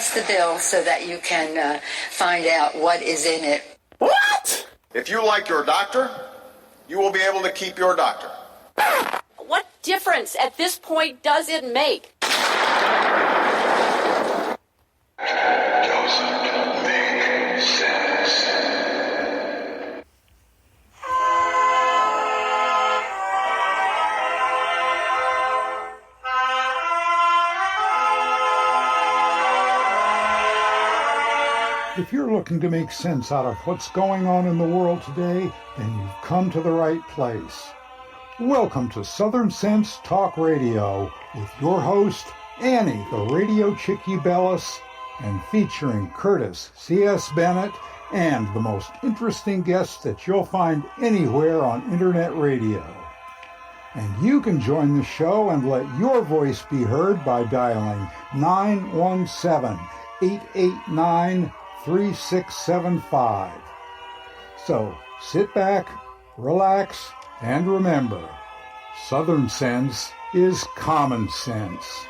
pass the bill so that you can find out what is in it. What? If you like your doctor, you will be able to keep your doctor. What difference at this point does it make? Doesn't make sense. If you're looking to make sense out of what's going on in the world today, then you've come to the right place. Welcome to Southern Sense Talk Radio with your host, Annie, the radio chick Ubelis, and featuring Curtis C.S. Bennett and the most interesting guests that you'll find anywhere on Internet radio. And you can join the show and let your voice be heard by dialing 917-889-3675. So sit back, relax, and remember, Southern Sense is common sense.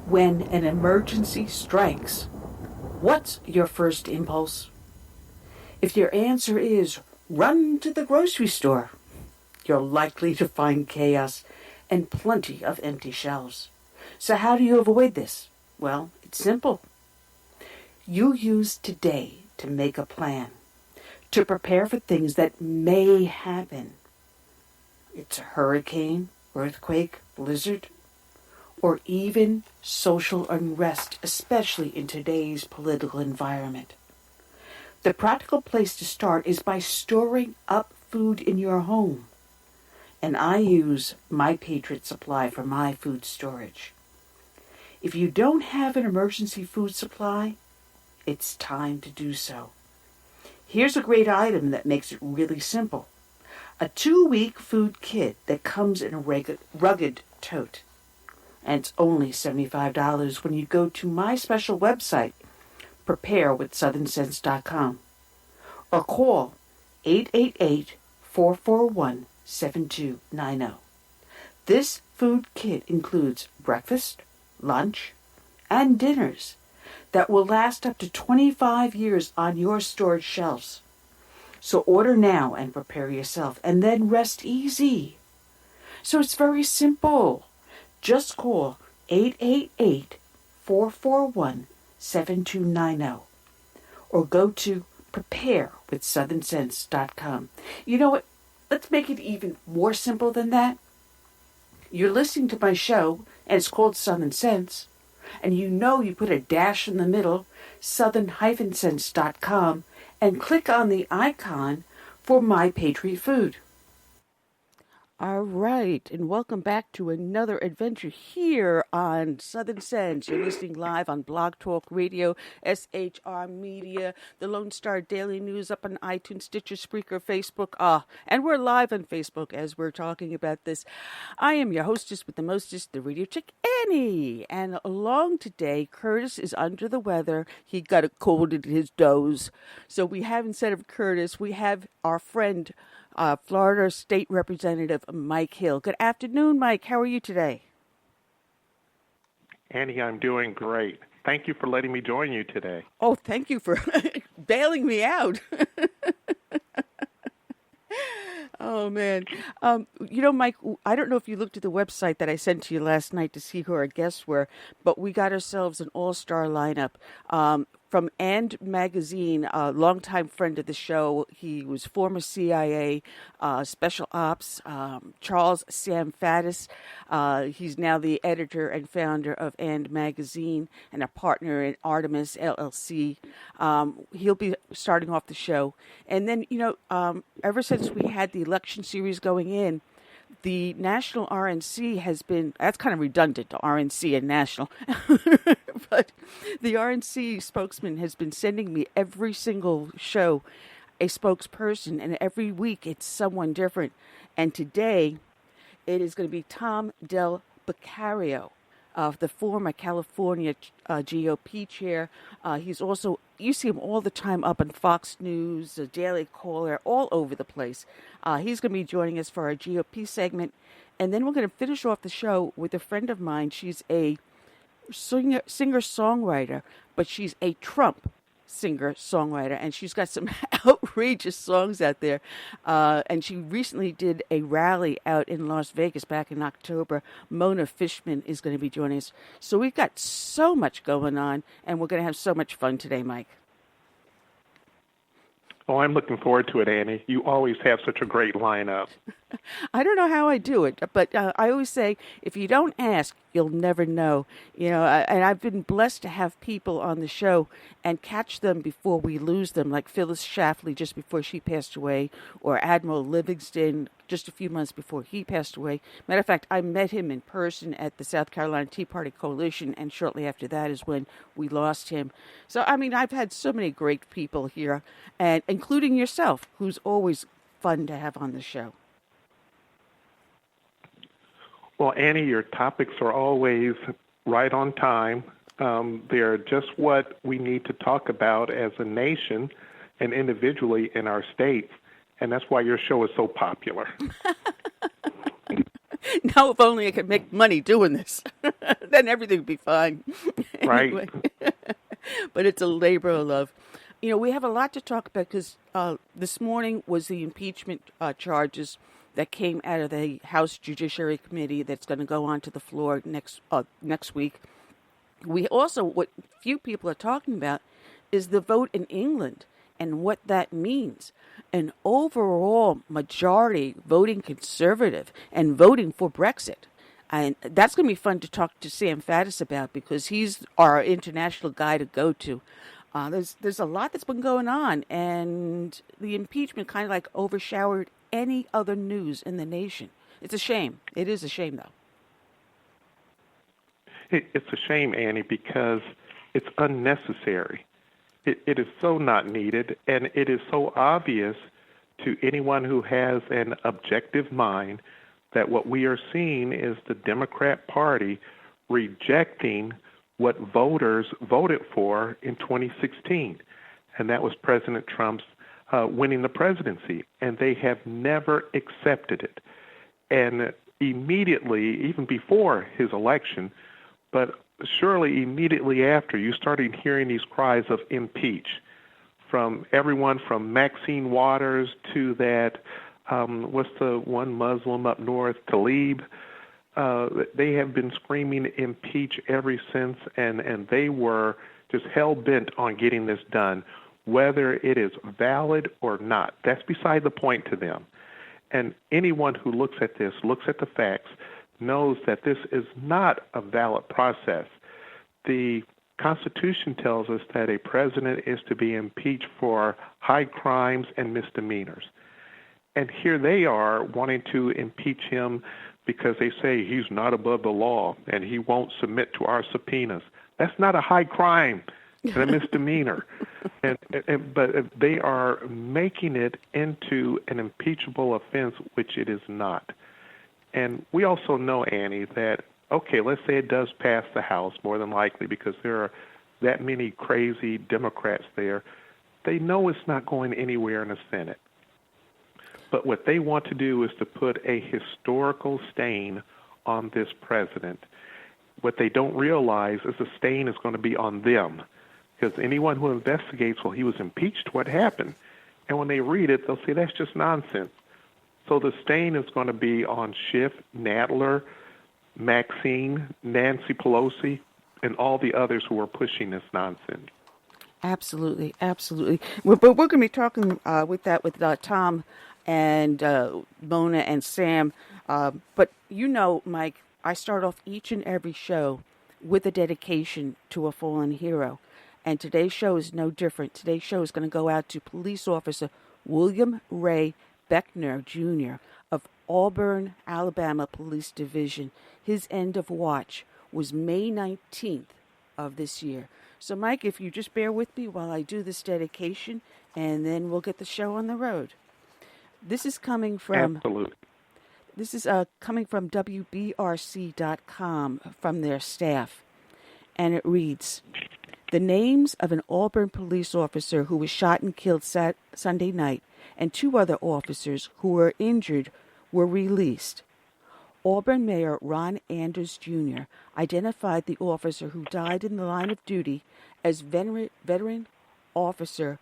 When an emergency strikes, what's your first impulse? If your answer is run to the grocery store, you're likely to find chaos and plenty of empty shelves. So how do you avoid this? Well, it's simple. You use today to make a plan, to prepare for things that may happen. It's a hurricane, earthquake, blizzard, or even social unrest, especially in today's political environment. The practical place to start is by storing up food in your home. And I use My Patriot Supply for my food storage. If you don't have an emergency food supply, it's time to do so. Here's a great item that makes it really simple. A 2-week food kit that comes in a rugged tote. And it's only $75 when you go to my special website, preparewithsouthernsense.com, or call 888-441-7290. This food kit includes breakfast, lunch, and dinners that will last up to 25 years on your storage shelves. So order now and prepare yourself, and then rest easy. So it's very simple. Just call 888-441-7290 or go to preparewithsouthernsense.com. You know what? Let's make it even more simple than that. You're listening to my show, and it's called Southern Sense, and you know you put a dash in the middle, southern-sense.com, and click on the icon for My Patriot Food. All right, and welcome back to another adventure here on Southern Sense. You're listening live on Blog Talk Radio, SHR Media, the Lone Star Daily News up on iTunes, Stitcher, Spreaker, Facebook. And we're live on Facebook as we're talking about this. I am your hostess with the mostest, the radio chick, Annie. And along today, Curtis is under the weather. He got a cold in his doze. So we have, instead of Curtis, we have our friend, Florida State Representative Mike Hill. Good afternoon, Mike. How are you today? Annie, I'm doing great. Thank you for letting me join you today. Oh, thank you for bailing me out. Oh, man. Mike, I don't know if you looked at the website that I sent to you last night to see who our guests were, but we got ourselves an all-star lineup. from And Magazine, a longtime friend of the show. He was former CIA Special Ops, Charles Sam Faddis. He's now the editor and founder of And Magazine and a partner in Artemis LLC. He'll be starting off the show. And then, ever since we had the election series going in, the National RNC has been, that's kind of redundant, to RNC and National, but the RNC spokesman has been sending me every single show a spokesperson, and every week it's someone different. And today it is going to be Tom Del Beccario, the former California GOP chair. He's also, you see him all the time up on Fox News, Daily Caller, all over the place. He's going to be joining us for our GOP segment. And then we're going to finish off the show with a friend of mine. She's a singer-songwriter, but she's a Trump singer-songwriter, and she's got some outrageous songs out there. And she recently did a rally out in Las Vegas back in October. Mona Fishman is going to be joining us. So we've got so much going on, and we're going to have so much fun today, Mike. Oh, I'm looking forward to it, Annie. You always have such a great lineup. I don't know how I do it, but I always say, if you don't ask, you'll never know. And I've been blessed to have people on the show and catch them before we lose them, like Phyllis Schlafly just before she passed away, or Admiral Livingston just a few months before he passed away. Matter of fact, I met him in person at the South Carolina Tea Party Coalition, and shortly after that is when we lost him. So, I mean, I've had so many great people here, and including yourself, who's always fun to have on the show. Well, Annie, your topics are always right on time. They're just what we need to talk about as a nation and individually in our states, and that's why your show is so popular. Now, if only I could make money doing this, then everything would be fine. Anyway. Right. But it's a labor of love. We have a lot to talk about because this morning was the impeachment charges that came out of the House Judiciary Committee that's going to go on to the floor next week. We also, what few people are talking about, is the vote in England and what that means. An overall majority voting Conservative and voting for Brexit. And that's going to be fun to talk to Sam Faddis about because he's our international guy to go to. There's a lot that's been going on, and the impeachment kind of like overshadowed any other news in the nation. It's a shame. It is a shame, though. It's a shame, Annie, because it's unnecessary. It is so not needed, and it is so obvious to anyone who has an objective mind that what we are seeing is the Democrat Party rejecting what voters voted for in 2016, and that was President Trump's winning the presidency, and they have never accepted it. And immediately, even before his election, but surely immediately after, you started hearing these cries of impeach from everyone from Maxine Waters to that, what's the one Muslim up north, Tlaib. They have been screaming impeach ever since, and they were just hell-bent on getting this done, whether it is valid or not. That's beside the point to them. And anyone who looks at this, looks at the facts, knows that this is not a valid process. The Constitution tells us that a president is to be impeached for high crimes and misdemeanors. And here they are wanting to impeach him because they say he's not above the law and he won't submit to our subpoenas. That's not a high crime and a misdemeanor. But they are making it into an impeachable offense, which it is not. And we also know, Annie, that, okay, let's say it does pass the House, more than likely, because there are that many crazy Democrats there. They know it's not going anywhere in the Senate. But what they want to do is to put a historical stain on this president. What they don't realize is the stain is going to be on them. Because anyone who investigates, well, he was impeached, what happened? And when they read it, they'll say, that's just nonsense. So the stain is going to be on Schiff, Nadler, Maxine, Nancy Pelosi, and all the others who are pushing this nonsense. Absolutely, absolutely. But we're going to be talking with Tom and Mona and Sam. But Mike, I start off each and every show with a dedication to a fallen hero. And today's show is no different. Today's show is going to go out to police officer William Ray Buechner, Jr. of Auburn, Alabama Police Division. His end of watch was May 19th of this year. So, Mike, if you just bear with me while I do this dedication, and then we'll get the show on the road. This is coming from... Absolutely. This is coming from WBRC.com from their staff, and it reads, "The names of an Auburn police officer who was shot and killed Sunday night and 2 other officers who were injured were released. Auburn Mayor Ron Anders Jr. identified the officer who died in the line of duty as veteran officer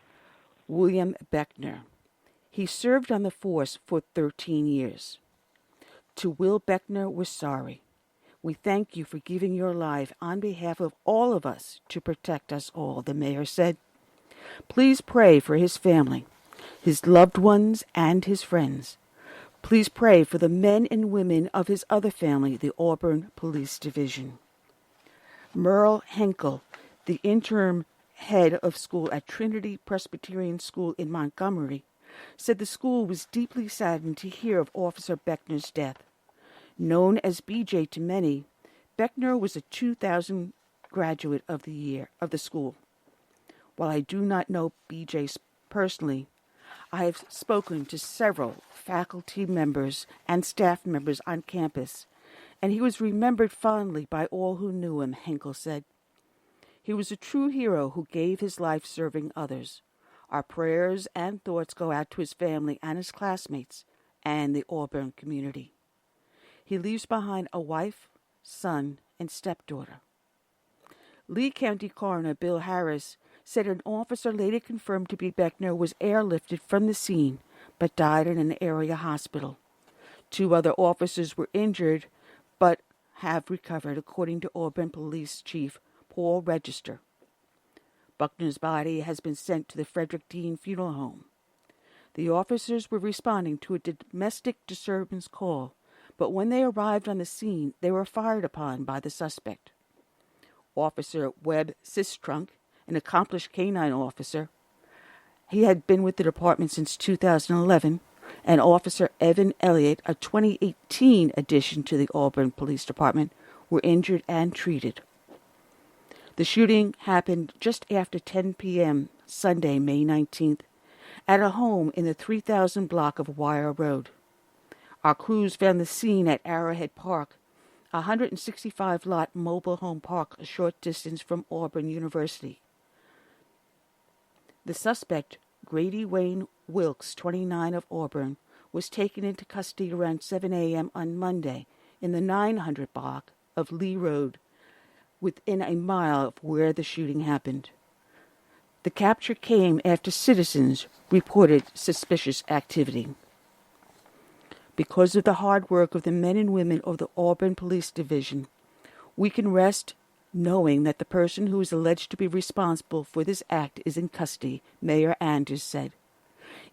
William Buechner. He served on the force for 13 years. To Will Buechner, we're sorry. We thank you for giving your life on behalf of all of us to protect us all," the mayor said. "Please pray for his family, his loved ones, and his friends. Please pray for the men and women of his other family, the Auburn Police Division." Merle Henkel, the interim head of school at Trinity Presbyterian School in Montgomery, said the school was deeply saddened to hear of Officer Buechner's death. Known as BJ to many, Buechner was a 2000 graduate of the school. While I do not know BJ personally, I have spoken to several faculty members and staff members on campus, and he was remembered fondly by all who knew him, Henkel said. He was a true hero who gave his life serving others. Our prayers and thoughts go out to his family and his classmates and the Auburn community. He leaves behind a wife, son, and stepdaughter. Lee County Coroner Bill Harris said an officer later confirmed to be Buechner was airlifted from the scene but died in an area hospital. 2 other officers were injured but have recovered, according to Auburn Police Chief Paul Register. Buechner's body has been sent to the Frederick Dean Funeral Home. The officers were responding to a domestic disturbance call, but when they arrived on the scene, they were fired upon by the suspect. Officer Webb Sistrunk, an accomplished canine officer, he had been with the department since 2011, and Officer Evan Elliott, a 2018 addition to the Auburn Police Department, were injured and treated. The shooting happened just after 10 p.m. Sunday, May 19th, at a home in the 3000 block of Wire Road. Our crews found the scene at Arrowhead Park, a 165-lot mobile home park a short distance from Auburn University. The suspect, Grady Wayne Wilkes, 29 of Auburn, was taken into custody around 7 a.m. on Monday in the 900 block of Lee Road, within a mile of where the shooting happened. The capture came after citizens reported suspicious activity. Because of the hard work of the men and women of the Auburn Police Division, we can rest knowing that the person who is alleged to be responsible for this act is in custody, Mayor Anders said.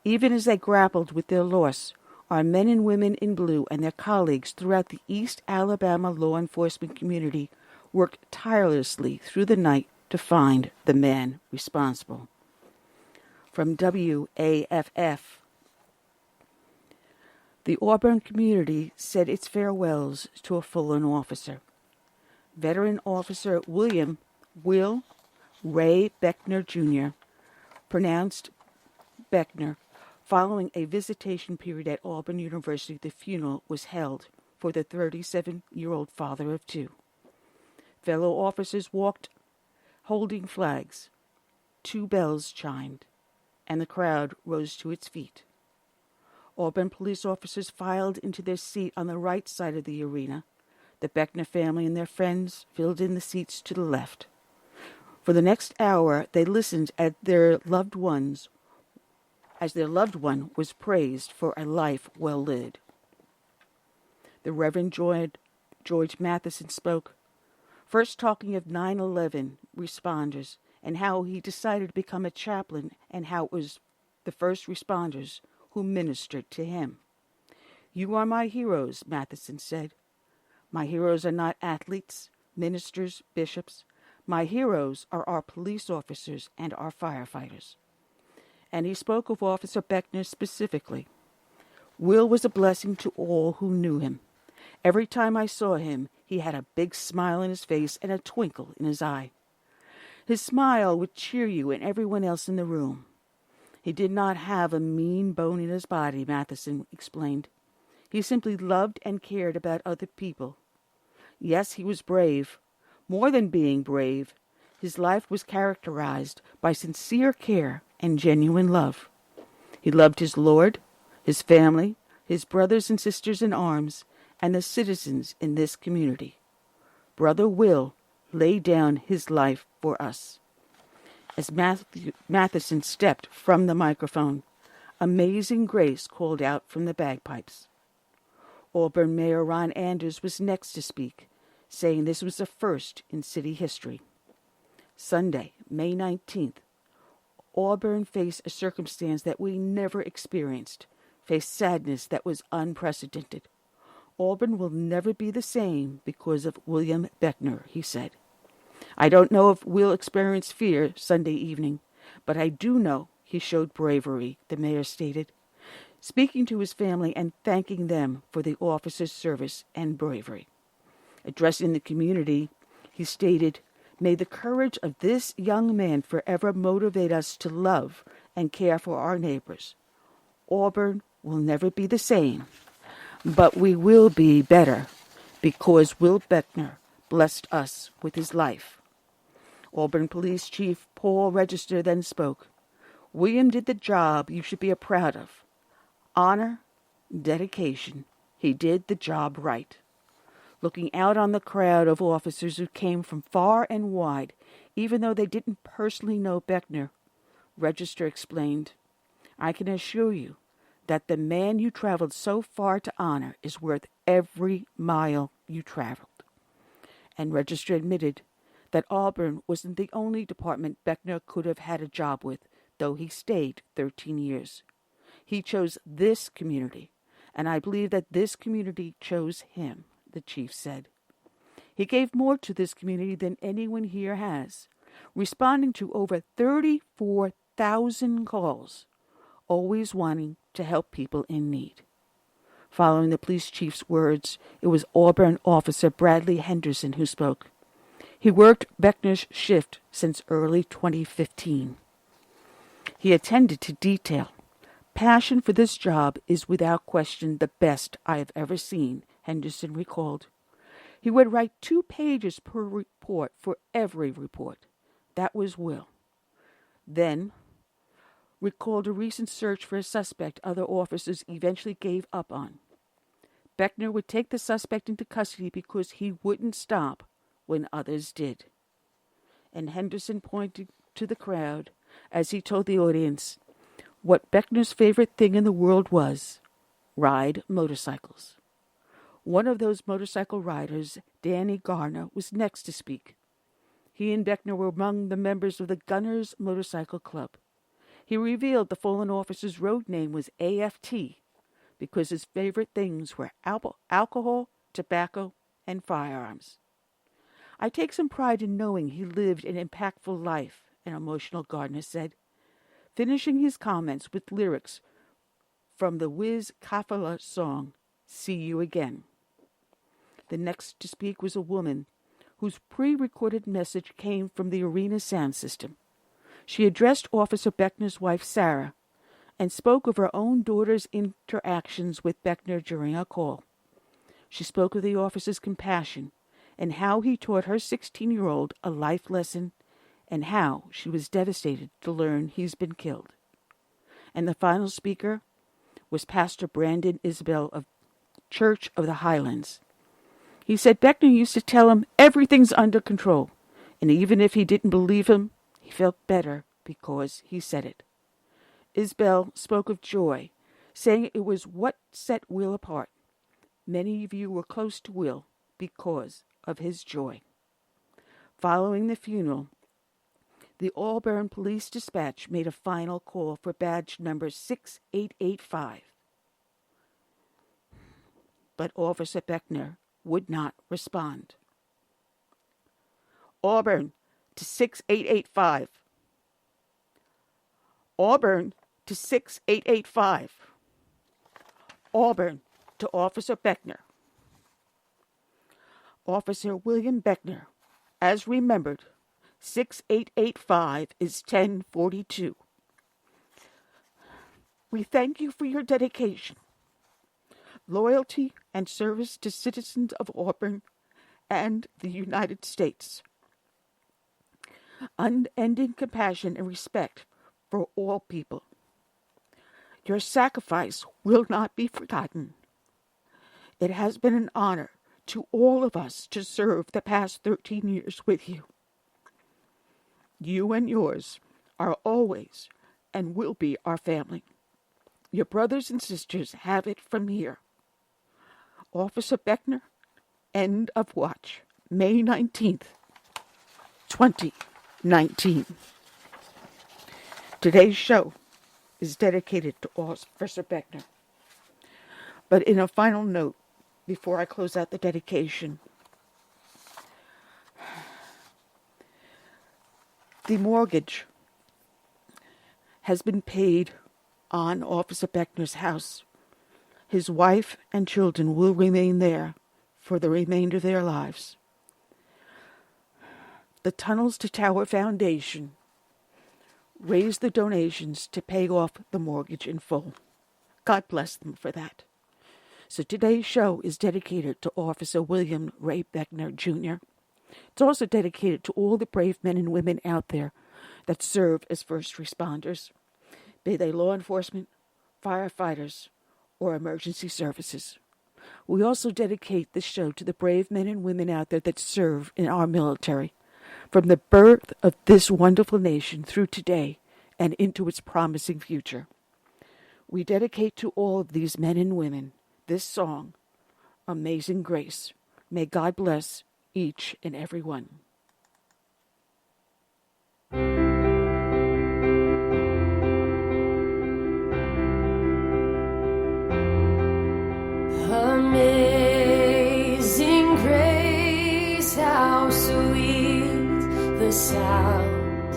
Even as they grappled with their loss, our men and women in blue and their colleagues throughout the East Alabama law enforcement community worked tirelessly through the night to find the man responsible. From WAFF, the Auburn community said its farewells to a fallen officer. Veteran Officer Will Ray Buechner Jr. pronounced Buechner following a visitation period at Auburn University. The funeral was held for the 37-year-old father of 2. Fellow officers walked holding flags. 2 bells chimed, and the crowd rose to its feet. Auburn police officers filed into their seat on the right side of the arena. The Buechner family and their friends filled in the seats to the left. For the next hour, they listened as their loved one was praised for a life well lived. The Reverend George Matheson spoke, first talking of 9/11 responders and how he decided to become a chaplain, and how it was the first responders who ministered to him. "You are my heroes," Matheson said. "My heroes are not athletes, ministers, bishops. My heroes are our police officers and our firefighters." And he spoke of Officer Buechner specifically. "Will was a blessing to all who knew him. Every time I saw him, he had a big smile on his face and a twinkle in his eye. His smile would cheer you and everyone else in the room. He did not have a mean bone in his body," Matheson explained. "He simply loved and cared about other people. Yes, he was brave. More than being brave, his life was characterized by sincere care and genuine love. He loved his Lord, his family, his brothers and sisters in arms, and the citizens in this community. Brother Will laid down his life for us." As Matheson stepped from the microphone, Amazing Grace called out from the bagpipes. Auburn Mayor Ron Anders was next to speak, saying this was a first in city history. Sunday, May 19th, Auburn faced a circumstance that we never experienced, faced sadness that was unprecedented. "Auburn will never be the same because of William Buechner," he said. "I don't know if Will experienced fear Sunday evening, but I do know he showed bravery," the mayor stated, speaking to his family and thanking them for the officer's service and bravery. Addressing the community, he stated, "May the courage of this young man forever motivate us to love and care for our neighbors. Auburn will never be the same, but we will be better because Will Buechner blessed us with his life." Auburn Police Chief Paul Register then spoke. "William did the job you should be proud of. Honor, dedication. He did the job right." Looking out on the crowd of officers who came from far and wide, even though they didn't personally know Buechner, Register explained, "I can assure you that the man you traveled so far to honor is worth every mile you traveled." And Register admitted that Auburn wasn't the only department Buechner could have had a job with, though he stayed 13 years. He chose this community, and I believe that this community chose him, the chief said. He gave more to this community than anyone here has, responding to over 34,000 calls, always wanting to help people in need. Following the police chief's words, it was Auburn officer Bradley Henderson who spoke. He worked Buechner's shift since early 2015. He attended to detail. "Passion for this job is without question the best I have ever seen," Henderson recalled. He would write 2 pages per report for every report. That was Will. Then recalled a recent search for a suspect other officers eventually gave up on. Buechner would take the suspect into custody because he wouldn't stop when others did. And Henderson pointed to the crowd as he told the audience what Buechner's favorite thing in the world was: ride motorcycles. One of those motorcycle riders, Danny Garner, was next to speak. He and Buechner were among the members of the Gunners Motorcycle Club. He revealed the fallen officer's road name was AFT because his favorite things were alcohol, tobacco, and firearms. "I take some pride in knowing he lived an impactful life," an emotional Gardner said, finishing his comments with lyrics from the Wiz Khalifa song, "See You Again." The next to speak was a woman whose pre-recorded message came from the arena sound system. She addressed Officer Buechner's wife, Sarah, and spoke of her own daughter's interactions with Buechner during a call. She spoke of the officer's compassion and how he taught her 16-year-old a life lesson and how she was devastated to learn he's been killed. And the final speaker was Pastor Brandon Isbell of Church of the Highlands. He said Buechner used to tell him everything's under control, and even if he didn't believe him, he felt better because he said it. Isbell spoke of joy, saying it was what set Will apart. Many of you were close to Will because of his joy. Following the funeral, The Auburn Police Dispatch made a final call for badge number 6885. But Officer Buechner would not respond. Auburn to 6885. Auburn to 6885. Auburn to Officer Buechner. Officer William Buechner, as remembered, 6885 is 1042. We thank you for your dedication, loyalty, and service to citizens of Auburn and the United States. Unending compassion and respect for all people. Your sacrifice will not be forgotten. It has been an honor to all of us to serve the past 13 years with you. You and yours are always and will be our family. Your brothers and sisters have it from here. Officer Buechner, end of watch, May 19th, 2019. Today's show is dedicated to Officer Buechner. But in a final note, before I close out the dedication, the mortgage has been paid on Officer Buechner's house. His wife and children will remain there for the remainder of their lives. The Tunnels to Tower Foundation raised the donations to pay off the mortgage in full. God bless them for that. So today's show is dedicated to Officer William Ray Buechner, Jr. It's also dedicated to all the brave men and women out there that serve as first responders, be they law enforcement, firefighters, or emergency services. We also dedicate this show to the brave men and women out there that serve in our military, from the birth of this wonderful nation through today and into its promising future. We dedicate to all of these men and women this song, Amazing Grace. May God bless each and every one. Amazing grace, how sweet the sound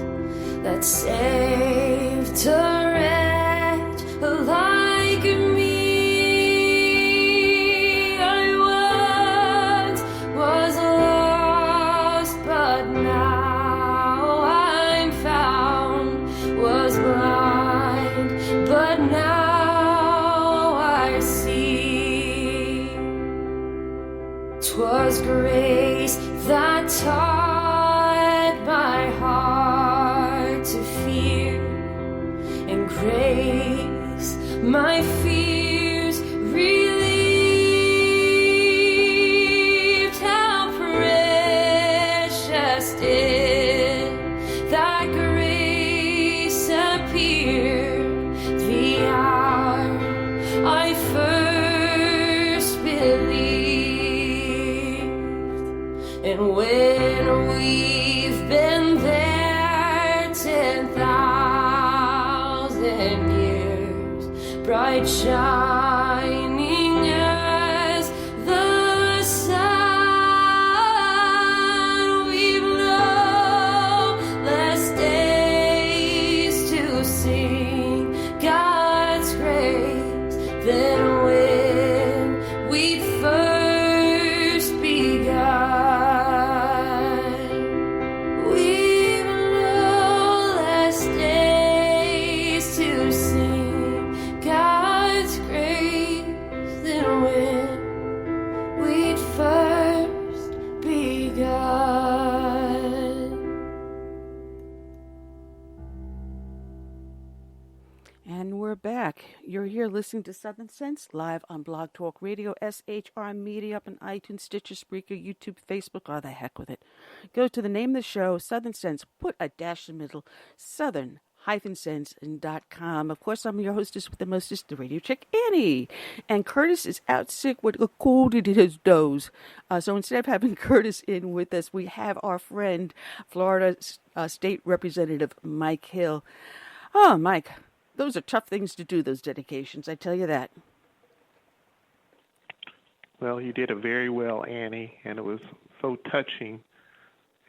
that saved a wretch like me. I once was lost, but now I'm found, was blind, but now I see. 'Twas grace that taught my heart to fear, and grace my fears relieved. How precious did that grace appear the hour I first believed. And when we've been there 10,000 years, bright shining as the sun, we've no less days to sing God's grace than when we first begun. We've no less days to sing God's grace than when we'd first begun. And we're back. You're here listening to Southern Sense live on Blog Talk Radio, SHR Media, up on iTunes, Stitcher, Spreaker, YouTube, Facebook. Oh, the heck with it. Go to the name of the show, Southern Sense. Put a dash in the middle, Southern sense.com. Of course, I'm your hostess with the mostest, the radio chick, Annie. And Curtis is out sick with a cold in his nose. So instead of having Curtis in with us, we have our friend, Florida State Representative Mike Hill. Oh, Mike, those are tough things to do, those dedications, I tell you that. Well, you did it very well, Annie, and it was so touching.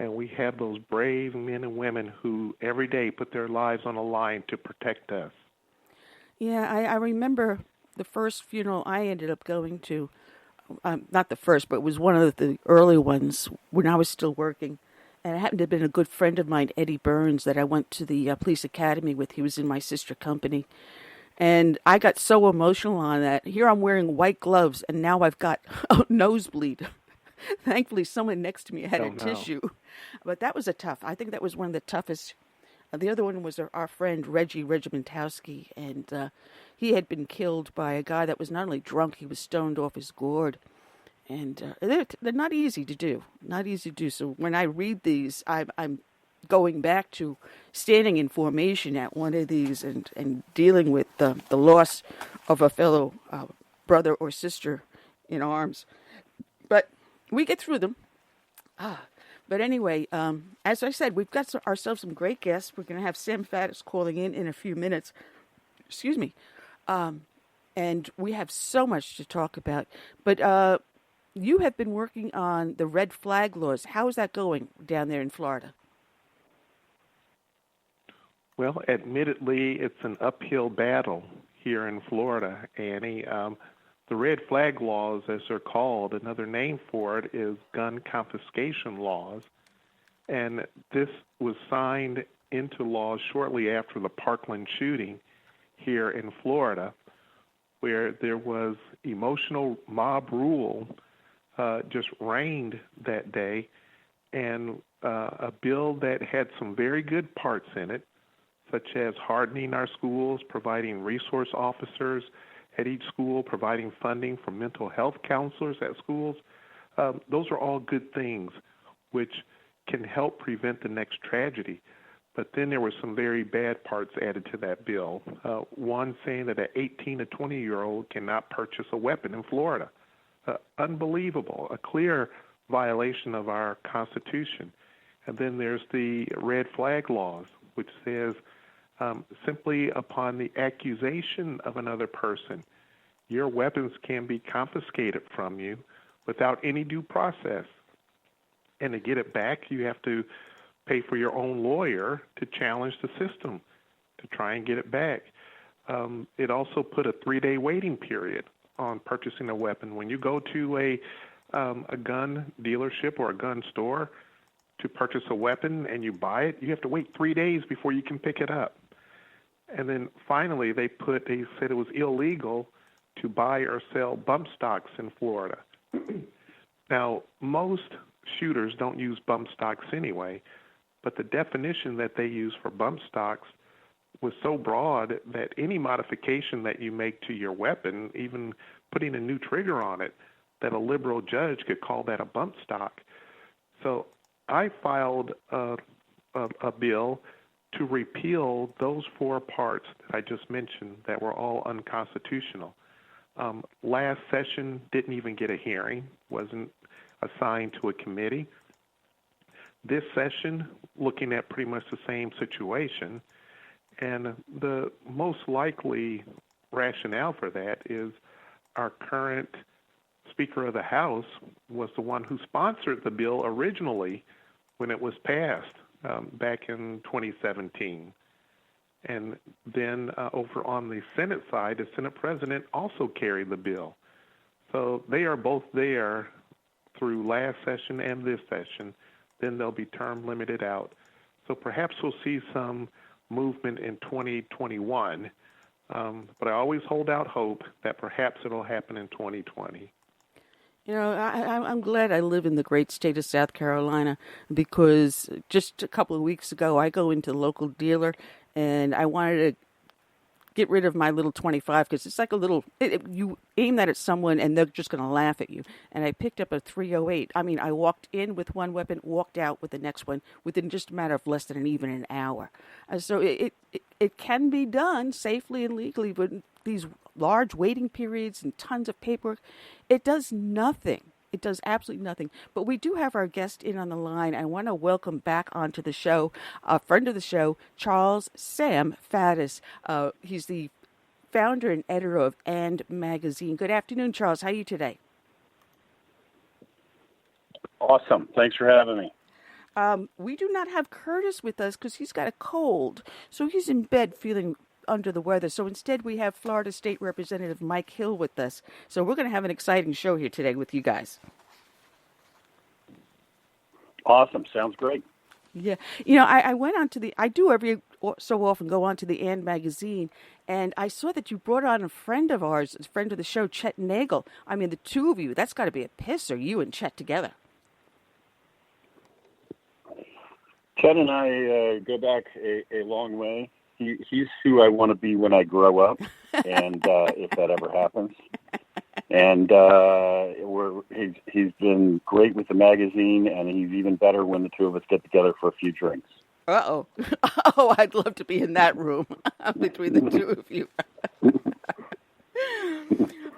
And we have those brave men and women who every day put their lives on the line to protect us. Yeah, I remember the first funeral I ended up going to. Not the first, but it was one of the early ones when I was still working. And it happened to have been a good friend of mine, Eddie Burns, that I went to the police academy with. He was in my sister company. And I got so emotional on that. Here I'm wearing white gloves, and now I've got a nosebleed. Thankfully, someone next to me had a tissue. But that was I think that was one of the toughest. The other one was our friend, Reggie Regimentowski, and he had been killed by a guy that was not only drunk, he was stoned off his gourd. And they're not easy to do, So when I read these, I'm going back to standing in formation at one of these and dealing with the loss of a fellow brother or sister in arms. But we get through them. But anyway, as I said, we've got ourselves some great guests. We're going to have Sam Faddis calling in a few minutes. Excuse me. And we have so much to talk about. But you have been working on the red flag laws. How is that going down there in Florida? Well, admittedly, it's an uphill battle here in Florida, Annie. The red flag laws, as they're called, another name for it is gun confiscation laws. And this was signed into law shortly after the Parkland shooting here in Florida, where there was emotional mob rule just reigned that day, and a bill that had some very good parts in it, such as hardening our schools, providing resource officers at each school, providing funding for mental health counselors at schools. Those are all good things which can help prevent the next tragedy. But then there were some very bad parts added to that bill. One saying that an 18 to 20-year-old cannot purchase a weapon in Florida. Unbelievable, a clear violation of our Constitution. And then there's the red flag laws, which says simply upon the accusation of another person, your weapons can be confiscated from you without any due process. And to get it back, you have to pay for your own lawyer to challenge the system to try and get it back. It also put a 3-day waiting period on purchasing a weapon. When you go to a gun dealership or a gun store to purchase a weapon and you buy it, you have to wait 3 days before you can pick it up. And then finally they said it was illegal to buy or sell bump stocks in Florida. Now, most shooters don't use bump stocks anyway, but the definition that they use for bump stocks was so broad that any modification that you make to your weapon, even putting a new trigger on it, that a liberal judge could call that a bump stock. So I filed a bill to repeal those 4 parts that I just mentioned that were all unconstitutional. Last session didn't even get a hearing, wasn't assigned to a committee. This session, looking at pretty much the same situation, and the most likely rationale for that is our current Speaker of the House was the one who sponsored the bill originally when it was passed back in 2017. And then over on the Senate side, the Senate President also carried the bill. So they are both there through last session and this session. Then they'll be term limited out. So perhaps we'll see some movement in 2021, but I always hold out hope that perhaps it'll happen in 2020. You know, I'm glad I live in the great state of South Carolina, because just a couple of weeks ago I go into the local dealer and I wanted to get rid of my little 25 because it's like a little, you aim that at someone and they're just going to laugh at you. And I picked up a 308. I mean, I walked in with one weapon, walked out with the next one within just a matter of less than even an hour. So it can be done safely and legally, but these large waiting periods and tons of paperwork, it does nothing. It does absolutely nothing. But we do have our guest in on the line. I want to welcome back onto the show a friend of the show, Charles Sam Faddis. He's the founder and editor of And Magazine. Good afternoon, Charles. How are you today? Awesome. Thanks for having me. We do not have Curtis with us because he's got a cold. So he's in bed feeling under the weather. So instead we have Florida State Representative Mike Hill with us. So we're going to have an exciting show here today with you guys. Awesome. Sounds great. Yeah. You know, I went on to I do every so often go on to the And Magazine, and I saw that you brought on a friend of ours, a friend of the show, Chet Nagel. I mean, the two of you, that's got to be a pisser, you and Chet together. Chet and I go back a long way. He's who I want to be when I grow up, and if that ever happens. And he's been great with the magazine, and he's even better when the two of us get together for a few drinks. Uh-oh. Oh, I'd love to be in that room between the two of you.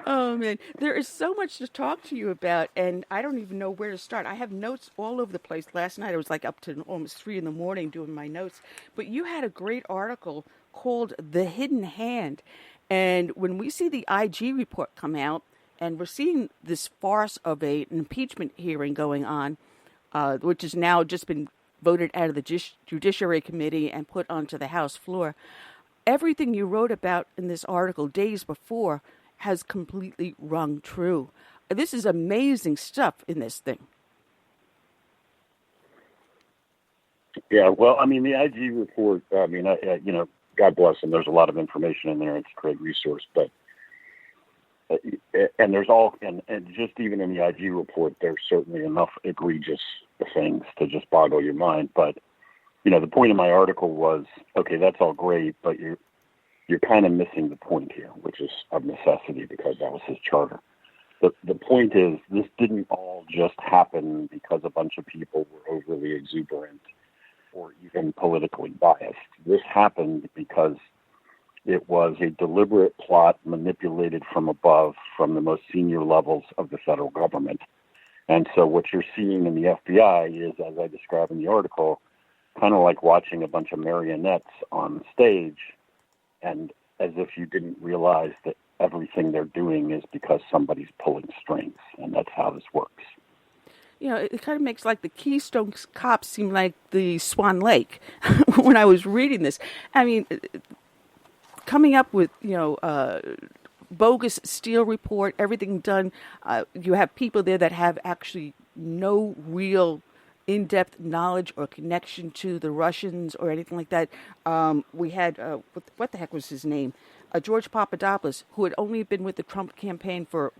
Oh, man. There is so much to talk to you about, and I don't even know where to start. I have notes all over the place. Last night I was like up to almost 3 in the morning doing my notes. But you had a great article called The Hidden Hand. And when we see the IG report come out, and we're seeing this farce of an impeachment hearing going on, which has now just been voted out of the Judiciary Committee and put onto the House floor, everything you wrote about in this article days before has completely rung true. This is amazing stuff in this thing. Yeah, well, I mean, the IG report, I mean, God bless them. There's a lot of information in there. It's a great resource. But, and there's and just even in the IG report, there's certainly enough egregious things to just boggle your mind. But, the point of my article was, okay, that's all great, but you're kind of missing the point here, which is of necessity because that was his charter. The point is, this didn't all just happen because a bunch of people were overly exuberant or even politically biased. This happened because it was a deliberate plot manipulated from above, from the most senior levels of the federal government. And so what you're seeing in the FBI is, as I describe in the article, kind of like watching a bunch of marionettes on stage, and as if you didn't realize that everything they're doing is because somebody's pulling strings, and that's how this works. It kind of makes like the Keystone Cops seem like the Swan Lake when I was reading this. I mean, coming up with, bogus Steele report, everything done. You have people there that have actually no real in-depth knowledge or connection to the Russians or anything like that. We had, what the heck was his name? George Papadopoulos, who had only been with the Trump campaign for,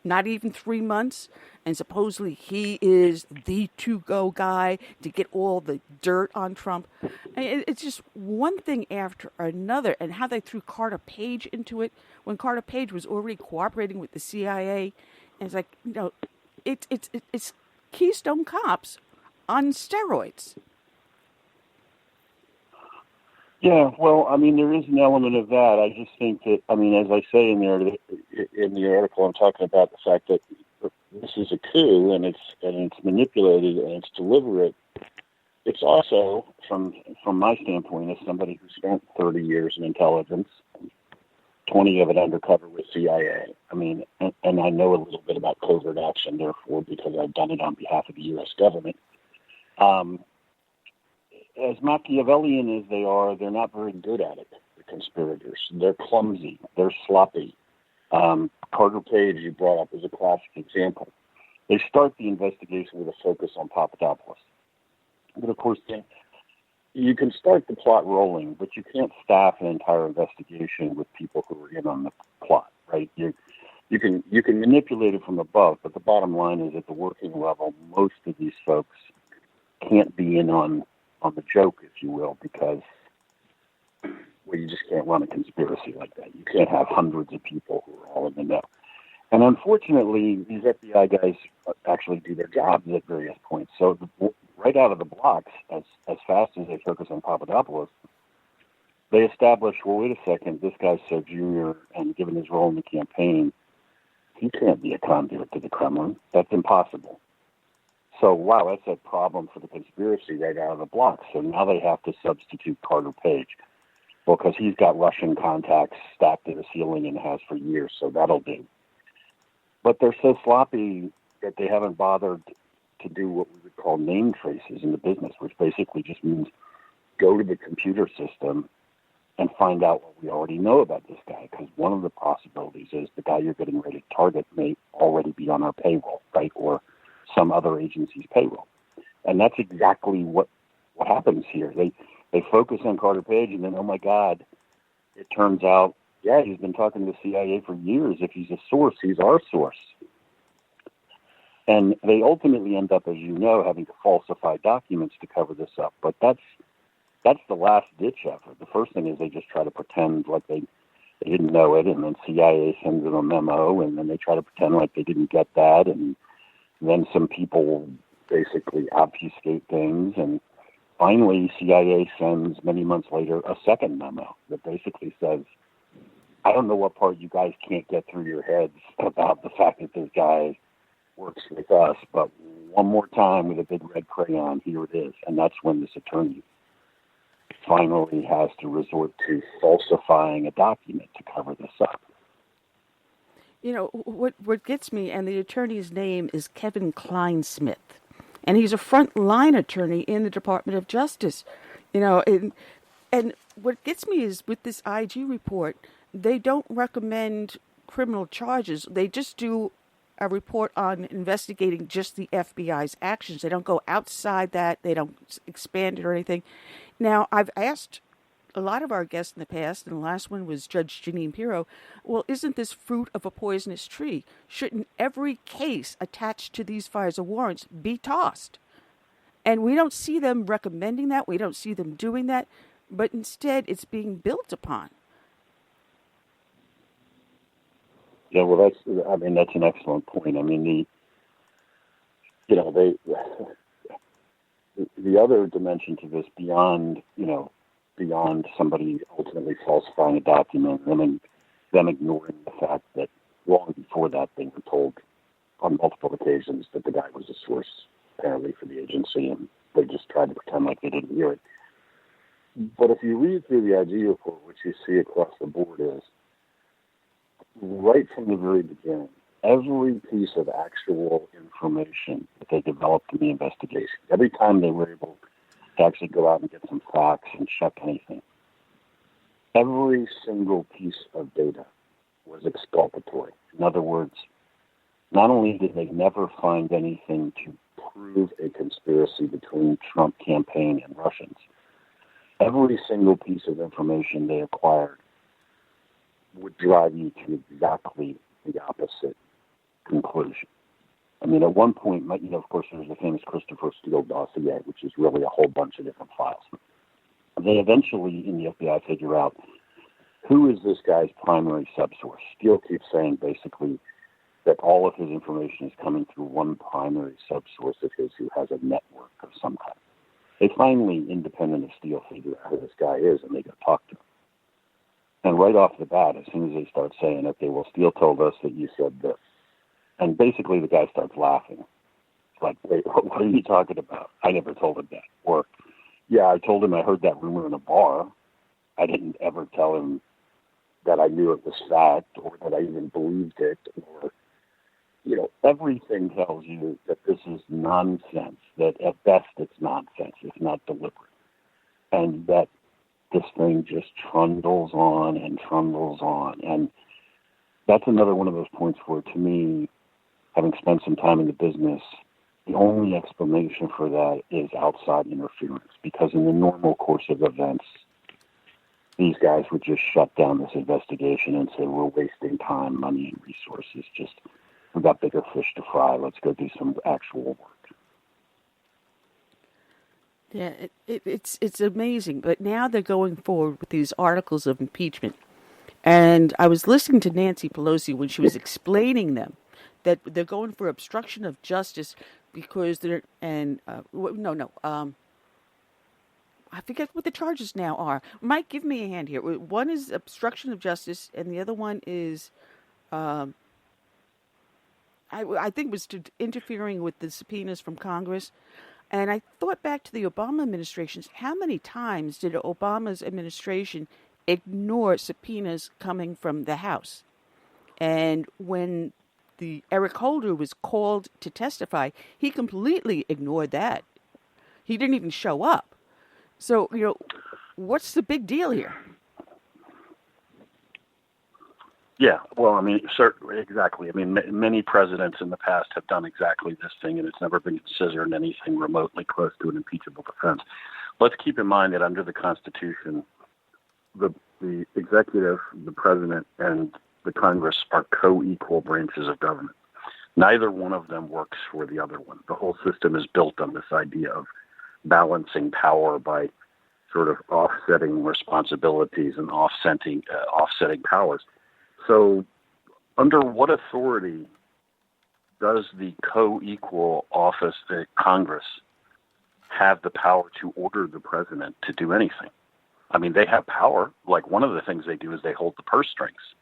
not even 3 months, and supposedly he is the to-go guy to get all the dirt on Trump. It's just one thing after another, and how they threw Carter Page into it when Carter Page was already cooperating with the CIA. And it's like, it's Keystone Cops on steroids. Yeah, well, I mean, there is an element of that. I just think that, I mean, as I say in there, in the article, I'm talking about the fact that this is a coup and it's manipulated and it's deliberate. It's also, from my standpoint, as somebody who spent 30 years in intelligence, 20 of it undercover with CIA. I mean, and I know a little bit about covert action, therefore, because I've done it on behalf of the U.S. government. As Machiavellian as they are, they're not very good at it, the conspirators. They're clumsy. They're sloppy. Carter Page, you brought up, is a classic example. They start the investigation with a focus on Papadopoulos. But, of course, you can start the plot rolling, but you can't staff an entire investigation with people who are in on the plot, right? You can manipulate it from above, but the bottom line is at the working level, most of these folks can't be in on the joke, if you will, because Well, you just can't run a conspiracy like that. You can't have hundreds of people who are all in the know. And unfortunately, these FBI guys actually do their jobs at various points. So right out of the blocks, as fast as they focus on Papadopoulos, they establish, well, wait a second, this guy's so junior, and given his role in the campaign, he can't be a conduit to the Kremlin. That's impossible. So, wow, that's a problem for the conspiracy right out of the blocks. So now they have to substitute Carter Page. Well, because he's got Russian contacts stacked to the ceiling and has for years, so that'll do. But they're so sloppy that they haven't bothered to do what we would call name traces in the business, which basically just means go to the computer system and find out what we already know about this guy, because one of the possibilities is the guy you're getting ready to target may already be on our payroll, right, or some other agency's payroll. And that's exactly what happens here. They focus on Carter Page, and then, oh, my God, it turns out, yeah, he's been talking to the CIA for years. If he's a source, he's our source. And they ultimately end up, as you know, having to falsify documents to cover this up. But that's the last-ditch effort. The first thing is they just try to pretend like they didn't know it, and then CIA sends them a memo, and then they try to pretend like they didn't get that, and then some people basically obfuscate things, and finally CIA sends, many months later, a second memo that basically says, I don't know what part you guys can't get through your heads about the fact that this guy works with us, but one more time with a big red crayon, here it is. And that's when this attorney finally has to resort to falsifying a document to cover this up. You know, what gets me, and the attorney's name is Kevin Kleinsmith, and he's a front-line attorney in the Department of Justice. You know, and what gets me is with this IG report, they don't recommend criminal charges. They just do a report on investigating just the FBI's actions. They don't go outside that. They don't expand it or anything. Now, I've asked a lot of our guests in the past, and the last one was Judge Janine Pirro, well, isn't this fruit of a poisonous tree? Shouldn't every case attached to these FISA warrants be tossed? And we don't see them recommending that. We don't see them doing that. But instead, it's being built upon. Yeah, well, that's an excellent point. I mean, the other dimension to this beyond somebody ultimately falsifying a document and them ignoring the fact that long before that they were told on multiple occasions that the guy was a source apparently for the agency, and they just tried to pretend like they didn't hear it. But if you read through the IG report, what you see across the board is, right from the very beginning, every piece of actual information that they developed in the investigation, every time they were able to actually go out and get some facts and check anything, every single piece of data was exculpatory. In other words, not only did they never find anything to prove a conspiracy between Trump campaign and Russians, every single piece of information they acquired would drive you to exactly the opposite conclusion. I mean, at one point, of course, there's the famous Christopher Steele dossier, which is really a whole bunch of different files. They eventually, in the FBI, figure out who is this guy's primary subsource. Steele keeps saying, basically, that all of his information is coming through one primary subsource of his who has a network of some kind. They finally, independent of Steele, figure out who this guy is, and they go talk to him. And right off the bat, as soon as they start saying, okay, well, Steele told us that you said this. And basically the guy starts laughing. It's like, wait, what are you talking about? I never told him that. Or, yeah, I told him I heard that rumor in a bar. I didn't ever tell him that I knew it was fact or that I even believed it. Or, everything tells you that this is nonsense, that at best it's nonsense. It's not deliberate. And that this thing just trundles on and trundles on. And that's another one of those points where, to me, having spent some time in the business, the only explanation for that is outside interference. Because in the normal course of events, these guys would just shut down this investigation and say, we're wasting time, money, and resources. We've got bigger fish to fry. Let's go do some actual work. Yeah, it's amazing. But now they're going forward with these articles of impeachment. And I was listening to Nancy Pelosi when she was explaining them, that they're going for obstruction of justice because they're, and, I forget what the charges now are. Mike, give me a hand here. One is obstruction of justice, and the other one is, I think, was interfering with the subpoenas from Congress. And I thought back to the Obama administration. How many times did Obama's administration ignore subpoenas coming from the House? And when the Eric Holder was called to testify, he completely ignored that. He didn't even show up. So, what's the big deal here? Yeah, well, I mean, certainly, exactly. I mean, many presidents in the past have done exactly this thing, and it's never been considered anything remotely close to an impeachable defense. Let's keep in mind that under the Constitution, the executive, the president, and the Congress are co-equal branches of government. Neither one of them works for the other one. The whole system is built on this idea of balancing power by sort of offsetting responsibilities and offsetting powers. So under what authority does the co-equal office, the Congress, have the power to order the president to do anything? I mean, they have power. Like, one of the things they do is they hold the purse strings.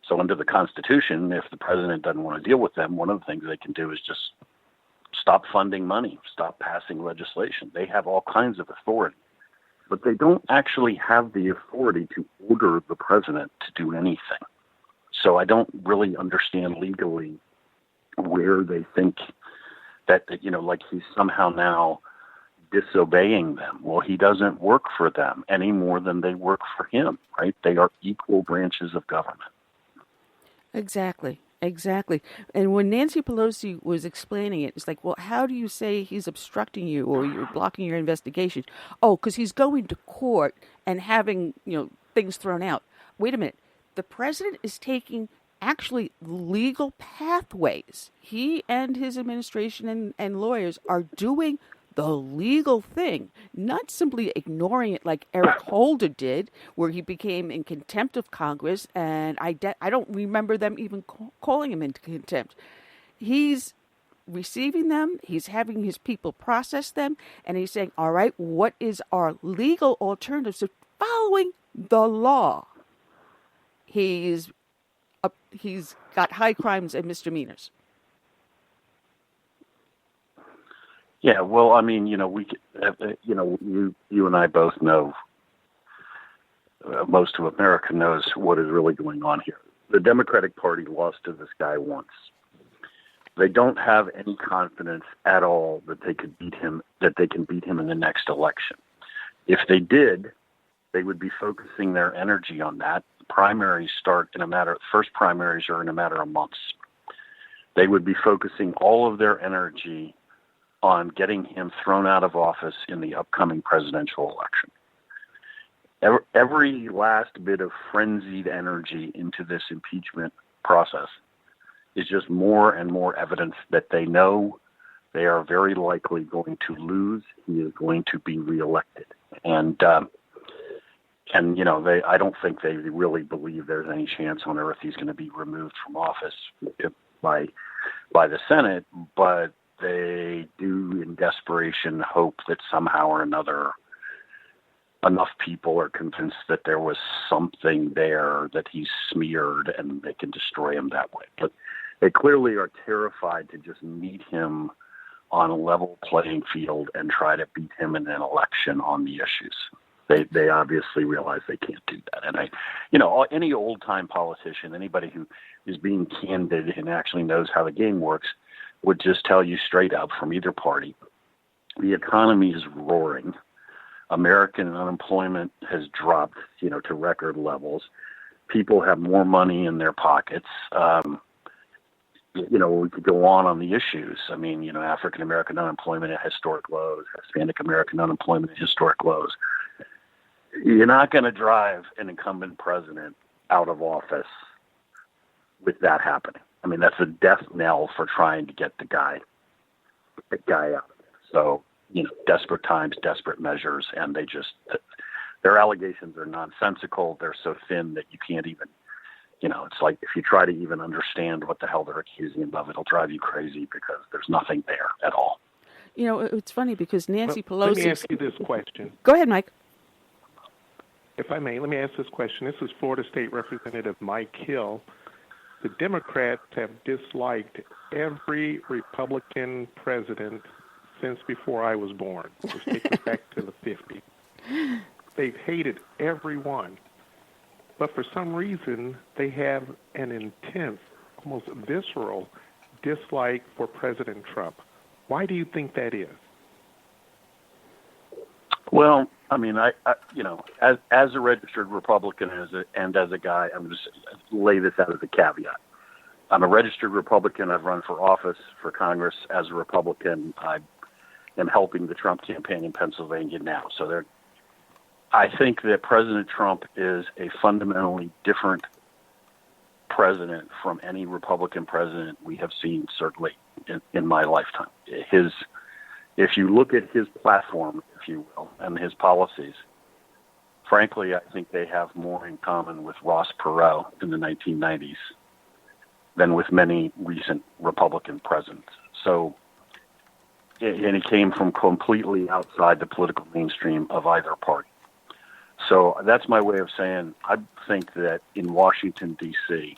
So under the Constitution, if the president doesn't want to deal with them, one of the things they can do is just stop funding money, stop passing legislation. They have all kinds of authority. But they don't actually have the authority to order the president to do anything. So I don't really understand legally where they think that like he's somehow now disobeying them. Well, he doesn't work for them any more than they work for him, right? They are equal branches of government. Exactly. And when Nancy Pelosi was explaining it, it's like, well, how do you say he's obstructing you or you're blocking your investigation? Oh, because he's going to court and having, things thrown out. Wait a minute. The president is taking actually legal pathways. He and his administration and lawyers are doing the legal thing, not simply ignoring it like Eric Holder did, where he became in contempt of Congress, and I don't remember them even calling him into contempt. He's receiving them, he's having his people process them, and he's saying, all right, what is our legal alternative? So following the law, he's got high crimes and misdemeanors. Yeah, well, I mean, you and I both know, most of America knows what is really going on here. The Democratic Party lost to this guy once. They don't have any confidence at all that they could beat him, that they can beat him in the next election. If they did, they would be focusing their energy on that. The primaries start first primaries are in a matter of months. They would be focusing all of their energy on getting him thrown out of office in the upcoming presidential election. Every last bit of frenzied energy into this impeachment process is just more and more evidence that they know they are very likely going to lose. He is going to be reelected. And I don't think they really believe there's any chance on earth he's going to be removed from office by the Senate, but they do, in desperation, hope that somehow or another enough people are convinced that there was something there that he's smeared and they can destroy him that way. But they clearly are terrified to just meet him on a level playing field and try to beat him in an election on the issues. They obviously realize they can't do that. And any old-time politician, anybody who is being candid and actually knows how the game works, would just tell you straight up from either party, the economy is roaring. American unemployment has dropped, to record levels. People have more money in their pockets. We could go on the issues. I mean, African American unemployment at historic lows, Hispanic American unemployment at historic lows. You're not going to drive an incumbent president out of office with that happening. I mean, that's a death knell for trying to get the guy out. So, desperate times, desperate measures, and their allegations are nonsensical. They're so thin that you can't even, it's like if you try to even understand what the hell they're accusing him of, it'll drive you crazy because there's nothing there at all. It's funny because Nancy Pelosi... Let me ask you this question. Go ahead, Mike. If I may, let me ask this question. This is Florida State Representative Mike Hill. The Democrats have disliked every Republican president since before I was born. Let's take us back to the 50s. They've hated everyone. But for some reason, they have an intense, almost visceral dislike for President Trump. Why do you think that is? Well, I mean, I as a registered Republican and as a guy, I'm just lay this out as a caveat. I'm a registered Republican. I've run for office for Congress as a Republican. I am helping the Trump campaign in Pennsylvania now. So I think that President Trump is a fundamentally different president from any Republican president we have seen, certainly in my lifetime. If you look at his platform, if you will, and his policies, frankly, I think they have more in common with Ross Perot in the 1990s than with many recent Republican presidents. So, and he came from completely outside the political mainstream of either party. So that's my way of saying I think that in Washington, D.C.,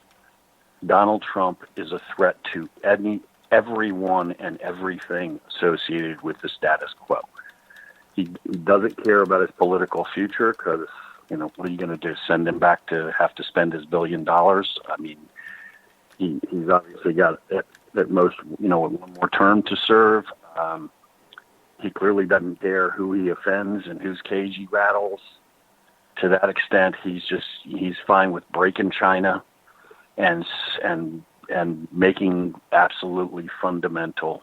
Donald Trump is a threat to everyone and everything associated with the status quo. He doesn't care about his political future because, what are you going to do? Send him back to have to spend his $1 billion? I mean, he's obviously got at most, one more term to serve. He clearly doesn't care who he offends and whose cage he rattles. To that extent, he's fine with breaking China and making absolutely fundamental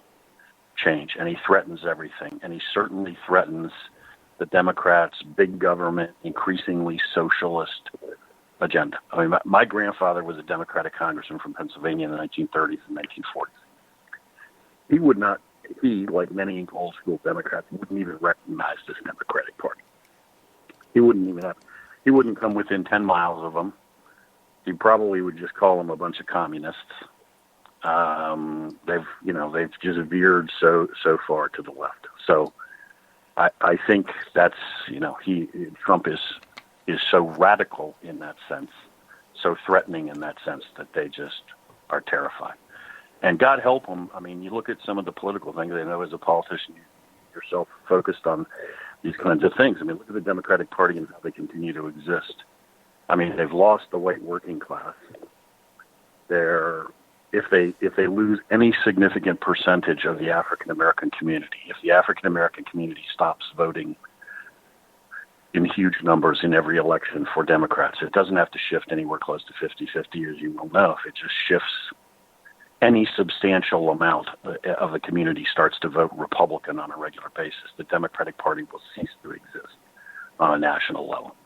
change. And he threatens everything. And he certainly threatens the Democrats' big government, increasingly socialist agenda. I mean, my grandfather was a Democratic congressman from Pennsylvania in the 1930s and 1940s. He, like many old school Democrats, wouldn't even recognize this Democratic Party. He wouldn't come within 10 miles of them. He probably would just call them a bunch of communists. They've just veered so far to the left. So I think that's, Trump is so radical in that sense, so threatening in that sense that they just are terrified. And God help them. I mean, you look at some of the political things. I know as a politician, yourself focused on these kinds of things. I mean, look at the Democratic Party and how they continue to exist. I mean, they've lost the white working class. If they lose any significant percentage of the African American community, if the African American community stops voting in huge numbers in every election for Democrats, it doesn't have to shift anywhere close to 50-50, as you well know. If it just shifts any substantial amount of the community starts to vote Republican on a regular basis, the Democratic Party will cease to exist on a national level.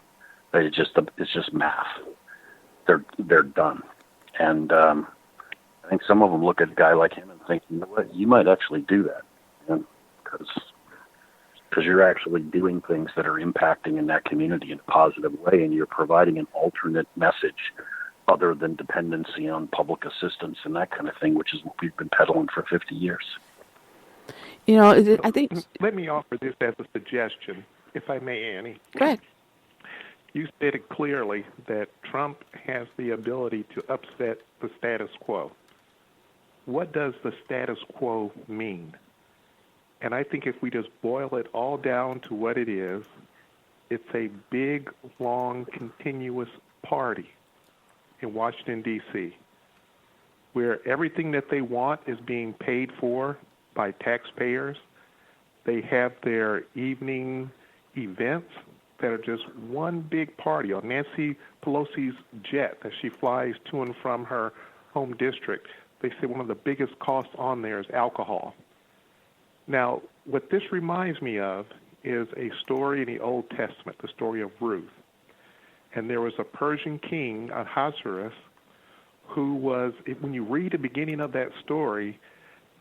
It's just math. They're done. And I think some of them look at a guy like him and think, you know what, you might actually do that, because you're actually doing things that are impacting in that community in a positive way, and you're providing an alternate message other than dependency on public assistance and that kind of thing, which is what we've been peddling for 50 years. I think... Let me offer this as a suggestion, if I may, Annie. Go ahead. You stated clearly that Trump has the ability to upset the status quo. What does the status quo mean? And I think if we just boil it all down to what it is, it's a big, long, continuous party in Washington, D.C., where everything that they want is being paid for by taxpayers. They have their evening events that are just one big party. On Nancy Pelosi's jet that she flies to and from her home district, they say one of the biggest costs on there is alcohol. Now, what this reminds me of is a story in the Old Testament, the story of Ruth. And there was a Persian king, Ahasuerus, who was, when you read the beginning of that story,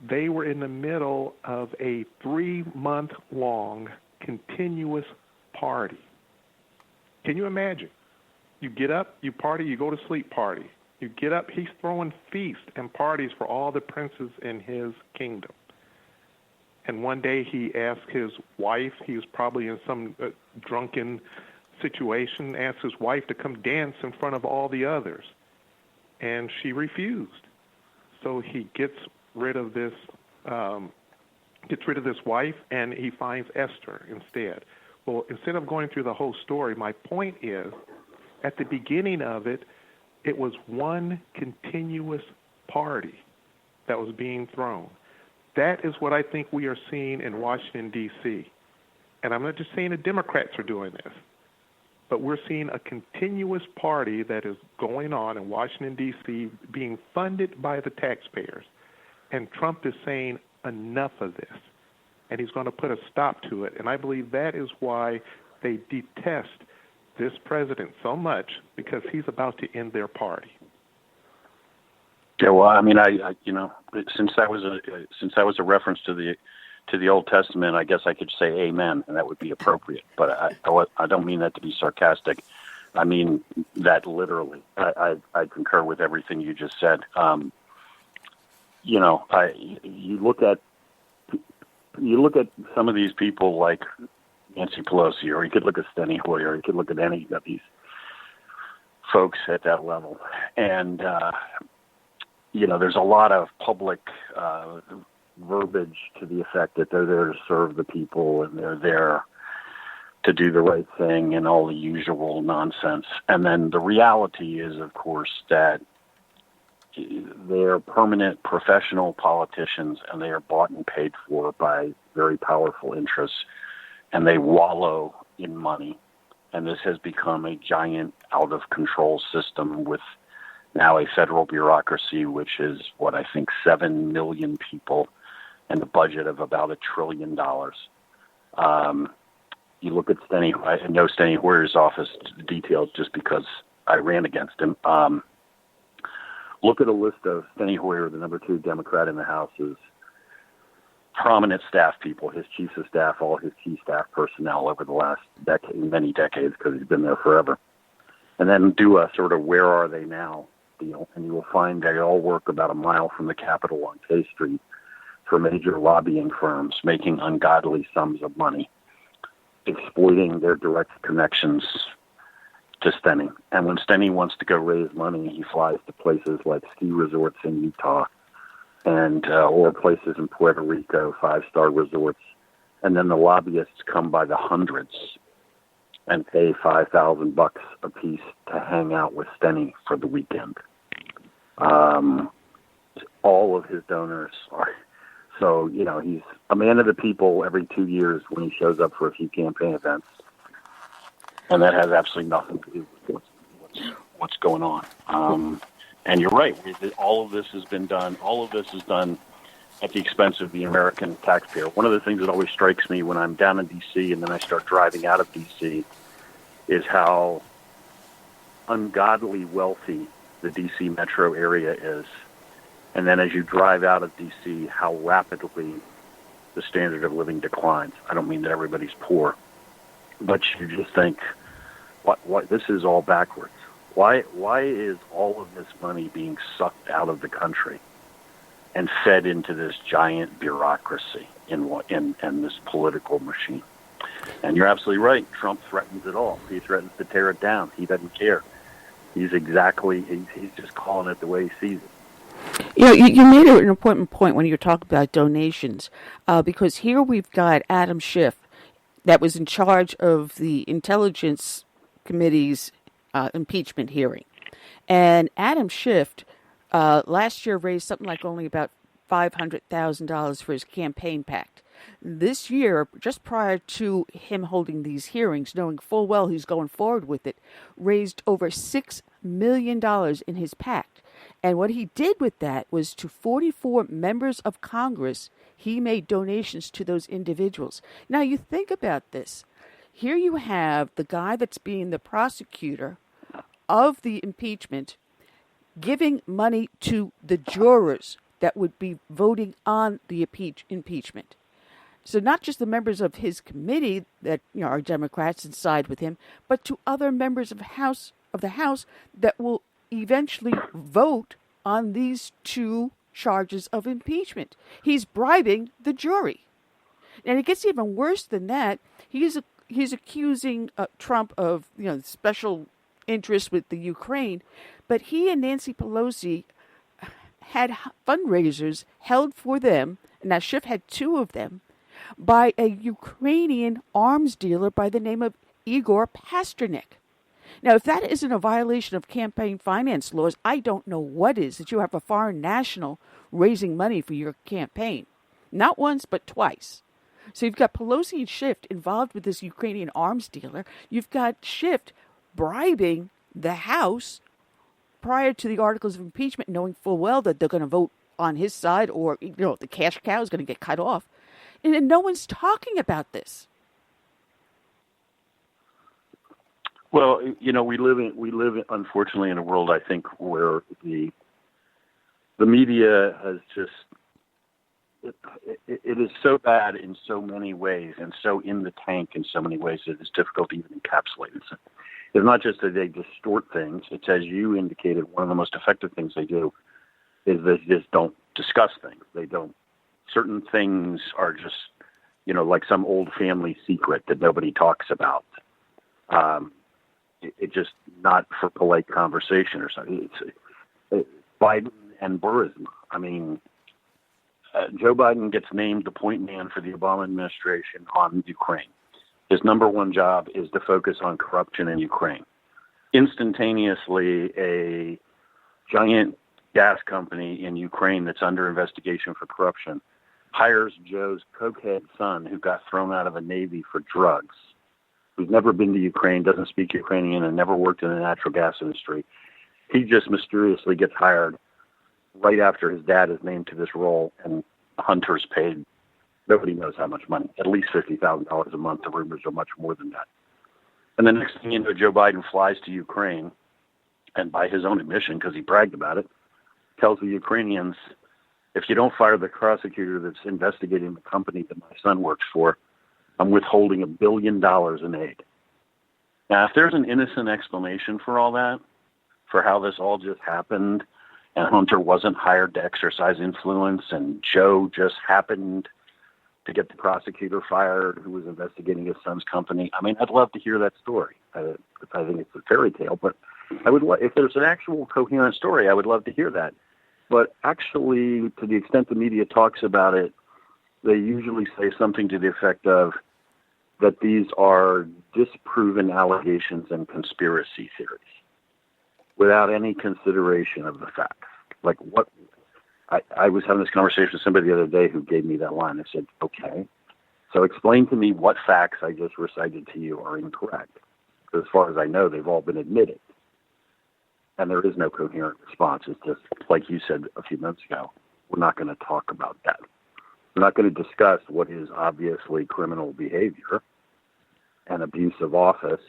They were in the middle of a 3-month-long continuous party. Can you imagine? You get up, you party, you go to sleep, party. You get up, he's throwing feasts and parties for all the princes in his kingdom. And one day he asked his wife, he was probably in some drunken situation, asked his wife to come dance in front of all the others. And she refused. So he gets rid of this wife, and he finds Esther instead. Well, instead of going through the whole story, my point is, at the beginning of it, it was one continuous party that was being thrown. That is what I think we are seeing in Washington, D.C. And I'm not just saying the Democrats are doing this, but we're seeing a continuous party that is going on in Washington, D.C., being funded by the taxpayers. And Trump is saying enough of this, and he's going to put a stop to it. And I believe that is why they detest this president so much, because he's about to end their party. Yeah, well, I mean, I since that was a reference to the Old Testament, I guess I could say amen, and that would be appropriate. But I don't mean that to be sarcastic. I mean that literally. I concur with everything you just said. You look at some of these people like Nancy Pelosi, or you could look at Steny Hoyer, or you could look at any of these folks at that level, and there's a lot of public verbiage to the effect that they're there to serve the people and they're there to do the right thing and all the usual nonsense. And then the reality is, of course, that they're permanent professional politicians, and they are bought and paid for by very powerful interests, and they wallow in money. And this has become a giant out-of-control system with now a federal bureaucracy, which is what I think 7 million people and a budget of about $1 trillion. You look at I know Steny Hoyer's office details just because I ran against him. Look at a list of Steny Hoyer, the number 2 Democrat in the House's prominent staff people, his chiefs of staff, all his key staff personnel over the last many decades, because he's been there forever. And then do a sort of where are they now deal, and you will find they all work about a mile from the Capitol on K Street for major lobbying firms, making ungodly sums of money, exploiting their direct connections to Steny. And when Steny wants to go raise money, he flies to places like ski resorts in Utah and or places in Puerto Rico, 5-star resorts. And then the lobbyists come by the hundreds and pay $5,000 a piece to hang out with Steny for the weekend. All of his donors are. So, he's a man of the people every 2 years when he shows up for a few campaign events. And that has absolutely nothing to do with what's going on. And you're right. All of this is done at the expense of the American taxpayer. One of the things that always strikes me when I'm down in D.C. and then I start driving out of D.C. is how ungodly wealthy the D.C. metro area is. And then as you drive out of D.C., how rapidly the standard of living declines. I don't mean that everybody's poor, but you just think, what? This is all backwards. Why is all of this money being sucked out of the country and fed into this giant bureaucracy in this political machine? And you're absolutely right. Trump threatens it all. He threatens to tear it down. He doesn't care. He's just calling it the way he sees it. You made an important point when you were talking about donations, because here we've got Adam Schiff, that was in charge of the Intelligence Committee's impeachment hearing. And Adam Schiff last year raised something like only about $500,000 for his campaign PAC. This year, just prior to him holding these hearings, knowing full well he's going forward with it, raised over $6 million in his PAC. And what he did with that was to 44 members of Congress, he made donations to those individuals. Now, you think about this. Here you have the guy that's being the prosecutor of the impeachment giving money to the jurors that would be voting on the impeachment. So not just the members of his committee that are Democrats and side with him, but to other members of the House that will eventually vote on these two charges of impeachment. He's bribing the jury. And it gets even worse than that. He's accusing Trump of special interest with the Ukraine, but he and Nancy Pelosi had fundraisers held for them, and now Schiff had two of them, by a Ukrainian arms dealer by the name of Igor Pasternak. Now, if that isn't a violation of campaign finance laws, I don't know what is, that you have a foreign national raising money for your campaign. Not once, but twice. So you've got Pelosi and Schiff involved with this Ukrainian arms dealer. You've got Schiff bribing the House prior to the articles of impeachment, knowing full well that they're going to vote on his side, or the cash cow is going to get cut off. And no one's talking about this. Well, we live unfortunately in a world, I think, where the media has just it is so bad in so many ways and so in the tank in so many ways that it's difficult to even encapsulate it. It's not just that they distort things. It's, as you indicated, one of the most effective things they do is they just don't discuss things. They don't. Certain things are just, like some old family secret that nobody talks about. It's just not for polite conversation or something. It's Biden and Burisma. I mean, Joe Biden gets named the point man for the Obama administration on Ukraine. His number one job is to focus on corruption in Ukraine. Instantaneously, a giant gas company in Ukraine that's under investigation for corruption hires Joe's cokehead son, who got thrown out of the Navy for drugs, who's never been to Ukraine, doesn't speak Ukrainian, and never worked in the natural gas industry. He just mysteriously gets hired right after his dad is named to this role, and Hunter's paid, nobody knows how much money, at least $50,000 a month. The rumors are much more than that. And the next thing you know, Joe Biden flies to Ukraine, and by his own admission, because he bragged about it, tells the Ukrainians, if you don't fire the prosecutor that's investigating the company that my son works for, I'm withholding $1 billion in aid. Now, if there's an innocent explanation for all that, for how this all just happened, and Hunter wasn't hired to exercise influence, and Joe just happened to get the prosecutor fired who was investigating his son's company, I mean, I'd love to hear that story. I think it's a fairy tale, but if there's an actual coherent story, I would love to hear that. But actually, to the extent the media talks about it, they usually say something to the effect of that these are disproven allegations and conspiracy theories without any consideration of the facts. Like what I was having this conversation with somebody the other day who gave me that line. I said, okay, so explain to me what facts I just recited to you are incorrect. Because as far as I know, they've all been admitted. And there is no coherent response. It's just, like you said a few minutes ago, we're not going to talk about that. We're not going to discuss what is obviously criminal behavior and abuse of office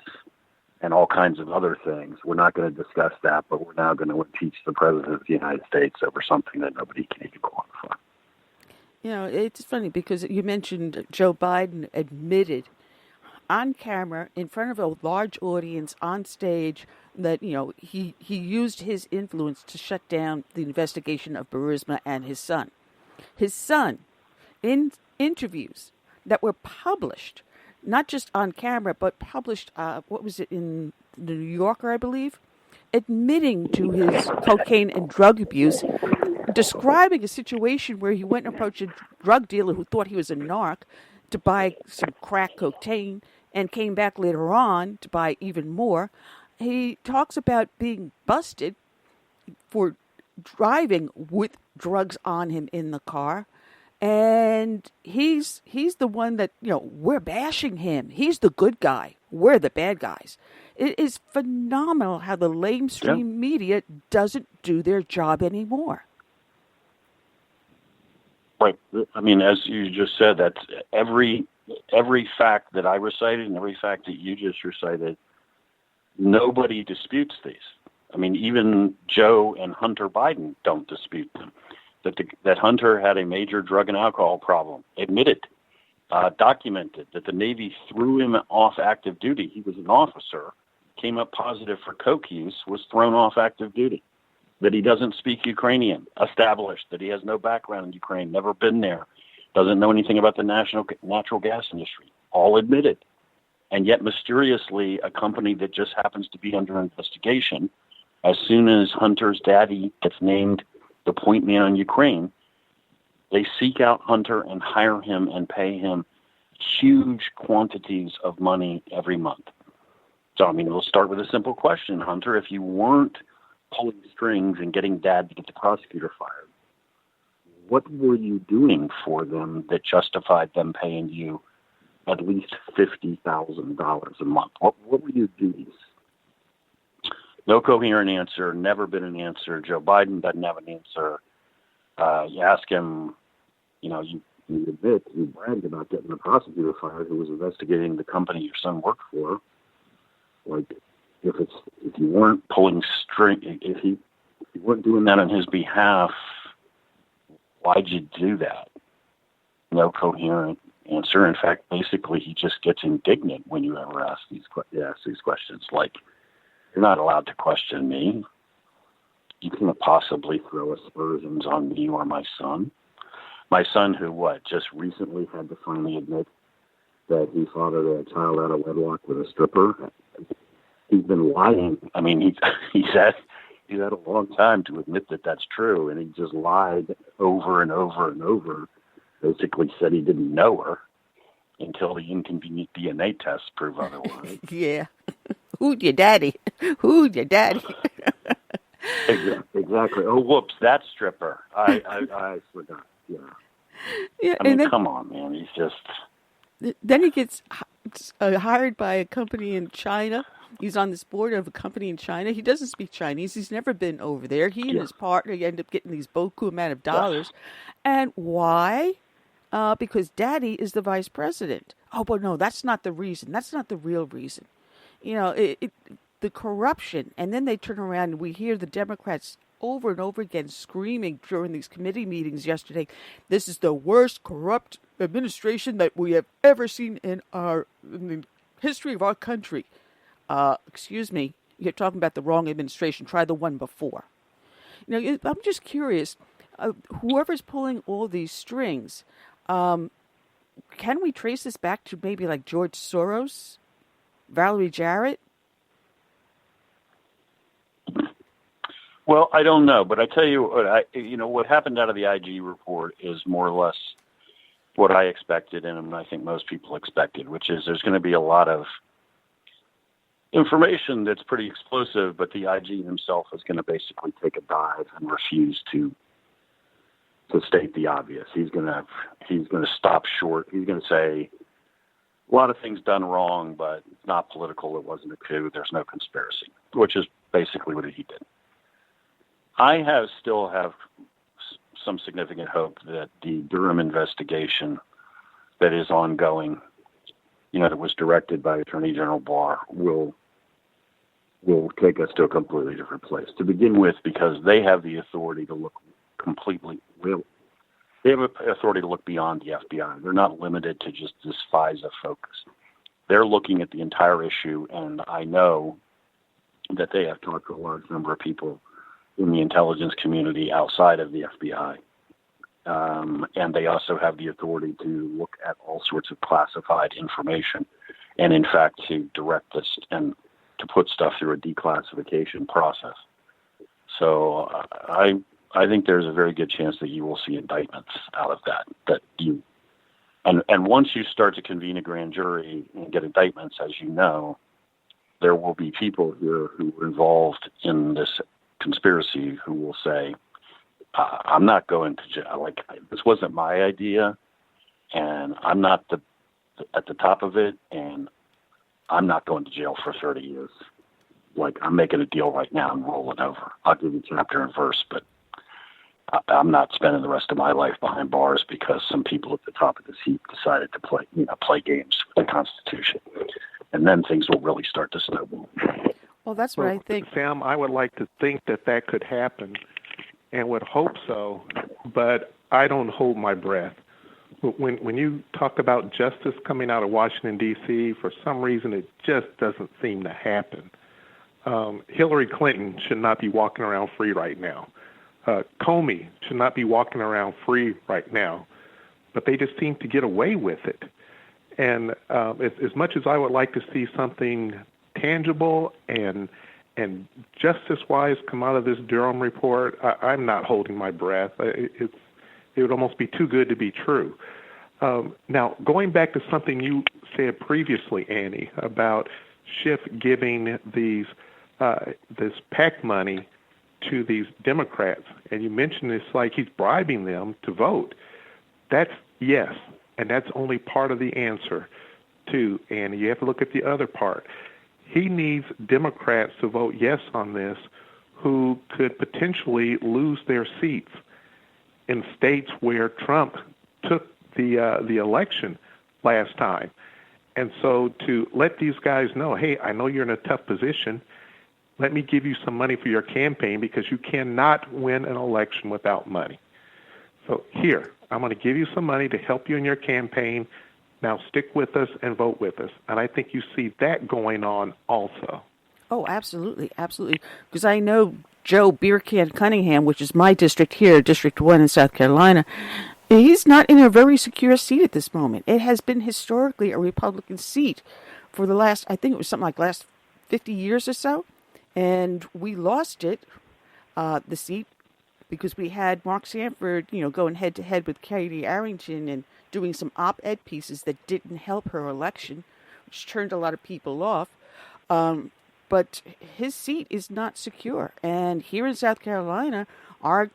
and all kinds of other things. We're not going to discuss that, but we're now going to impeach the President of the United States over something that nobody can even quantify. It's funny because you mentioned Joe Biden admitted on camera in front of a large audience on stage that, he used his influence to shut down the investigation of Burisma and his son. His son, in interviews that were published, not just on camera, but published, in the New Yorker, I believe, admitting to his cocaine and drug abuse, describing a situation where he went and approached a drug dealer who thought he was a narc to buy some crack cocaine and came back later on to buy even more. He talks about being busted for driving with drugs on him in the car. And he's the one that, we're bashing him. He's the good guy. We're the bad guys. It is phenomenal how the lamestream media doesn't do their job anymore. Right. I mean, as you just said, that's every fact that I recited and every fact that you just recited, nobody disputes these. I mean, even Joe and Hunter Biden don't dispute them. that Hunter had a major drug and alcohol problem, admitted, documented that the Navy threw him off active duty. He was an officer, came up positive for coke use, was thrown off active duty. That he doesn't speak Ukrainian, established. That he has no background in Ukraine, never been there, doesn't know anything about the natural gas industry, all admitted. And yet mysteriously, a company that just happens to be under investigation, as soon as Hunter's daddy gets named the point man in Ukraine, they seek out Hunter and hire him and pay him huge quantities of money every month. So, I mean, we'll start with a simple question. Hunter, if you weren't pulling strings and getting dad to get the prosecutor fired, what were you doing for them that justified them paying you at least $50,000 a month? What were your duties? No coherent answer, never been an answer. Joe Biden doesn't have an answer. You ask him, you admit, you bragged about getting the prosecutor fired who was investigating the company your son worked for. Like, if you weren't pulling string, if you weren't doing that on his behalf, why'd you do that? No coherent answer. In fact, basically, he just gets indignant when you ever ask these questions. Like, you're not allowed to question me. You can't possibly throw aspersions on me or my son. My son, who just recently had to finally admit that he fathered a child out of wedlock with a stripper. He's been lying. I mean, he's had a long time to admit that that's true, and he just lied over and over and over. Basically said he didn't know her until the inconvenient DNA tests prove otherwise. Yeah. Who's your daddy? Who's your daddy? Exactly. Oh, whoops, that stripper. I forgot. Yeah. Yeah. I mean, then, come on, man. He's just. Then he gets hired by a company in China. He's on this board of a company in China. He doesn't speak Chinese. He's never been over there. He and his partner end up getting these beaucoup amount of dollars. And why? Because daddy is the vice president. Oh, but no, that's not the reason. That's not the real reason. The corruption. And then they turn around and we hear the Democrats over and over again screaming during these committee meetings yesterday, this is the worst corrupt administration that we have ever seen in the history of our country. Excuse me, you're talking about the wrong administration. Try the one before. I'm just curious, whoever's pulling all these strings, can we trace this back to maybe like George Soros, Valerie Jarrett? Well, I don't know, but I tell you what, what happened out of the IG report is more or less what I expected, and I think most people expected, which is there's going to be a lot of information that's pretty explosive, but the IG himself is going to basically take a dive and refuse to state the obvious. He's going to stop short. He's going to say a lot of things done wrong, but it's not political. It wasn't a coup. There's no conspiracy, which is basically what he did. I still have some significant hope that the Durham investigation that is ongoing, that was directed by Attorney General Barr, will take us to a completely different place. To begin with, because they have the authority to look they have authority to look beyond the FBI. They're not limited to just this FISA focus. They're looking at the entire issue, and I know that they have talked to a large number of people in the intelligence community outside of the FBI. And they also have the authority to look at all sorts of classified information and, in fact, to direct this and to put stuff through a declassification process. So I think there's a very good chance that you will see indictments out of that and once you start to convene a grand jury and get indictments, as you know, there will be people here who were involved in this conspiracy who will say, I'm not going to jail. Like, this wasn't my idea, and I'm not at the top of it, and I'm not going to jail for 30 years. Like, I'm making a deal right now and rolling over. I'll give you chapter and verse, but I'm not spending the rest of my life behind bars because some people at the top of this heap decided to play games with the Constitution. And then things will really start to snowball. Well, that's what I think. Sam, I would like to think that could happen and would hope so, but I don't hold my breath. When you talk about justice coming out of Washington, D.C., for some reason it just doesn't seem to happen. Hillary Clinton should not be walking around free right now. Comey should not be walking around free right now. But they just seem to get away with it. And as much as I would like to see something tangible and justice-wise come out of this Durham report, I'm not holding my breath. It would almost be too good to be true. Now, going back to something you said previously, Annie, about Schiff giving this PAC money to these Democrats, and you mentioned it's like he's bribing them to vote. That's yes, and that's only part of the answer, too, Annie. You have to look at the other part. He needs Democrats to vote yes on this who could potentially lose their seats in states where Trump took the election last time. And so to let these guys know, hey, I know you're in a tough position. Let me give you some money for your campaign because you cannot win an election without money. So here, I'm going to give you some money to help you in your campaign. Now stick with us and vote with us. And I think you see that going on also. Oh, absolutely, absolutely. Because I know Joe Beercan Cunningham, which is my district here, District 1 in South Carolina, he's not in a very secure seat at this moment. It has been historically a Republican seat for the last, I think it was something like last 50 years or so. And we lost it, the seat, because we had Mark Sanford, going head-to-head with Katie Arrington and doing some op-ed pieces that didn't help her election, which turned a lot of people off. But his seat is not secure. And here in South Carolina, our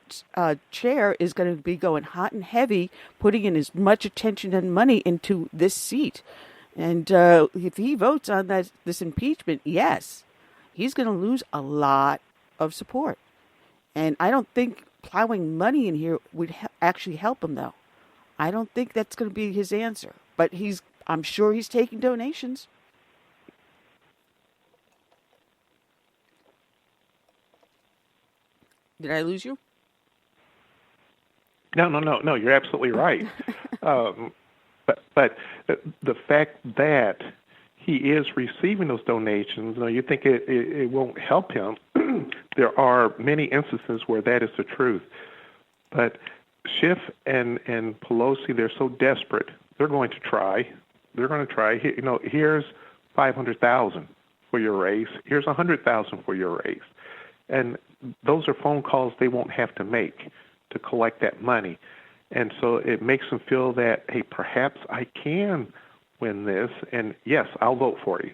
chair is going to be going hot and heavy, putting in as much attention and money into this seat. And if he votes on this impeachment, yes, he's going to lose a lot of support. And I don't think plowing money in here would actually help him, though. I don't think that's going to be his answer. But I'm sure he's taking donations. Did I lose you? No. You're absolutely right. But the fact that he is receiving those donations, you think it won't help him. There are many instances where that is the truth. But Schiff and Pelosi, they're so desperate. They're going to try. Here's $500,000 for your race. Here's $100,000 for your race. And those are phone calls they won't have to make to collect that money. And so it makes them feel that, hey, perhaps I can win this, and yes, I'll vote for you.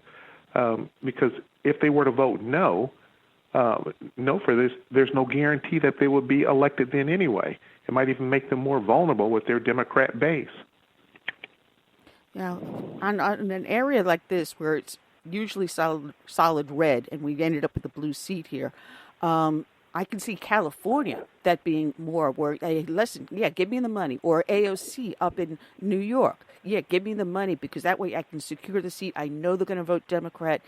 Because if they were to vote no for this, there's no guarantee that they would be elected then anyway. It might even make them more vulnerable with their Democrat base. Yeah, on an area like this where it's usually solid red, and we ended up with a blue seat here, I can see California, that being more where, hey, listen, yeah, give me the money. Or AOC up in New York. Yeah, give me the money because that way I can secure the seat. I know they're going to vote Democrat.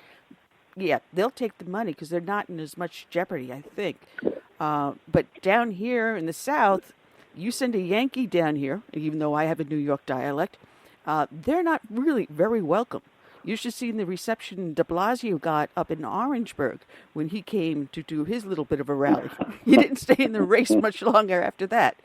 Yeah, they'll take the money because they're not in as much jeopardy, I think. But down here in the South, you send a Yankee down here, even though I have a New York dialect, they're not really very welcome. You should see the reception de Blasio got up in Orangeburg when he came to do his little bit of a rally. He didn't stay in the race much longer after that.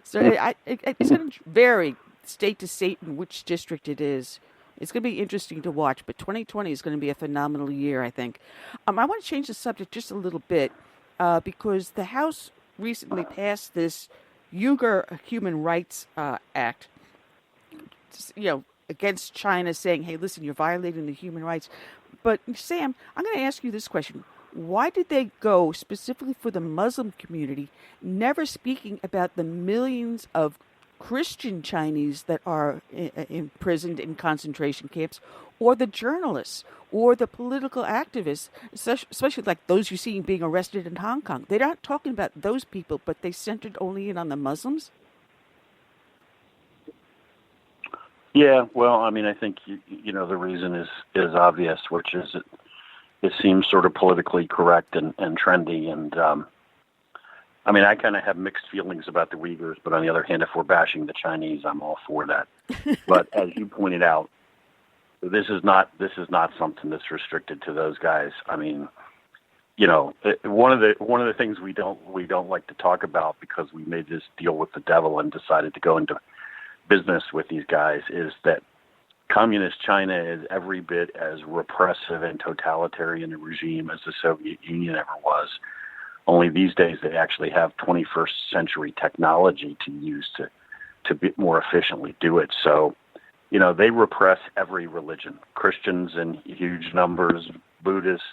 So it's going to vary state to state in which district it is. It's going to be interesting to watch, but 2020 is going to be a phenomenal year, I think. I want to change the subject just a little bit because the House recently passed this Uyghur Human Rights Act, against China, saying, hey, listen, you're violating the human rights. But, Sam, I'm going to ask you this question. Why did they go specifically for the Muslim community, never speaking about the millions of Christian Chinese that are imprisoned in concentration camps, or the journalists, or the political activists, especially like those you see being arrested in Hong Kong? They're not talking about those people, but they centered only in on the Muslims? Yeah, well, I mean, I think, the reason is obvious, which is it seems sort of politically correct and trendy. And, I mean, I kind of have mixed feelings about the Uyghurs, but on the other hand, if we're bashing the Chinese, I'm all for that. But as you pointed out, this is not something that's restricted to those guys. I mean, you know, one of the things we don't like to talk about, because we made this deal with the devil and decided to go into business with these guys, is that Communist China is every bit as repressive and totalitarian a regime as the Soviet Union ever was. Only these days they actually have 21st century technology to use to be more efficiently do it. So, you know, they repress every religion, Christians in huge numbers, Buddhists,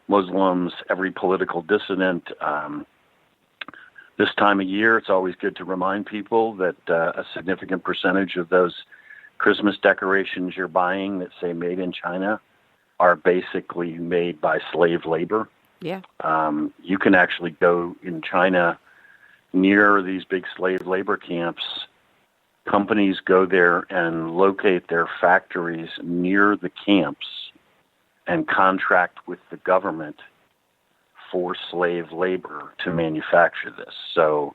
Muslims, every political dissident. This time of year, it's always good to remind people that a significant percentage of those Christmas decorations you're buying that say made in China are basically made by slave labor. Yeah. You can actually go in China near these big slave labor camps. Companies go there and locate their factories near the camps and contract with the government for slave labor to manufacture this. So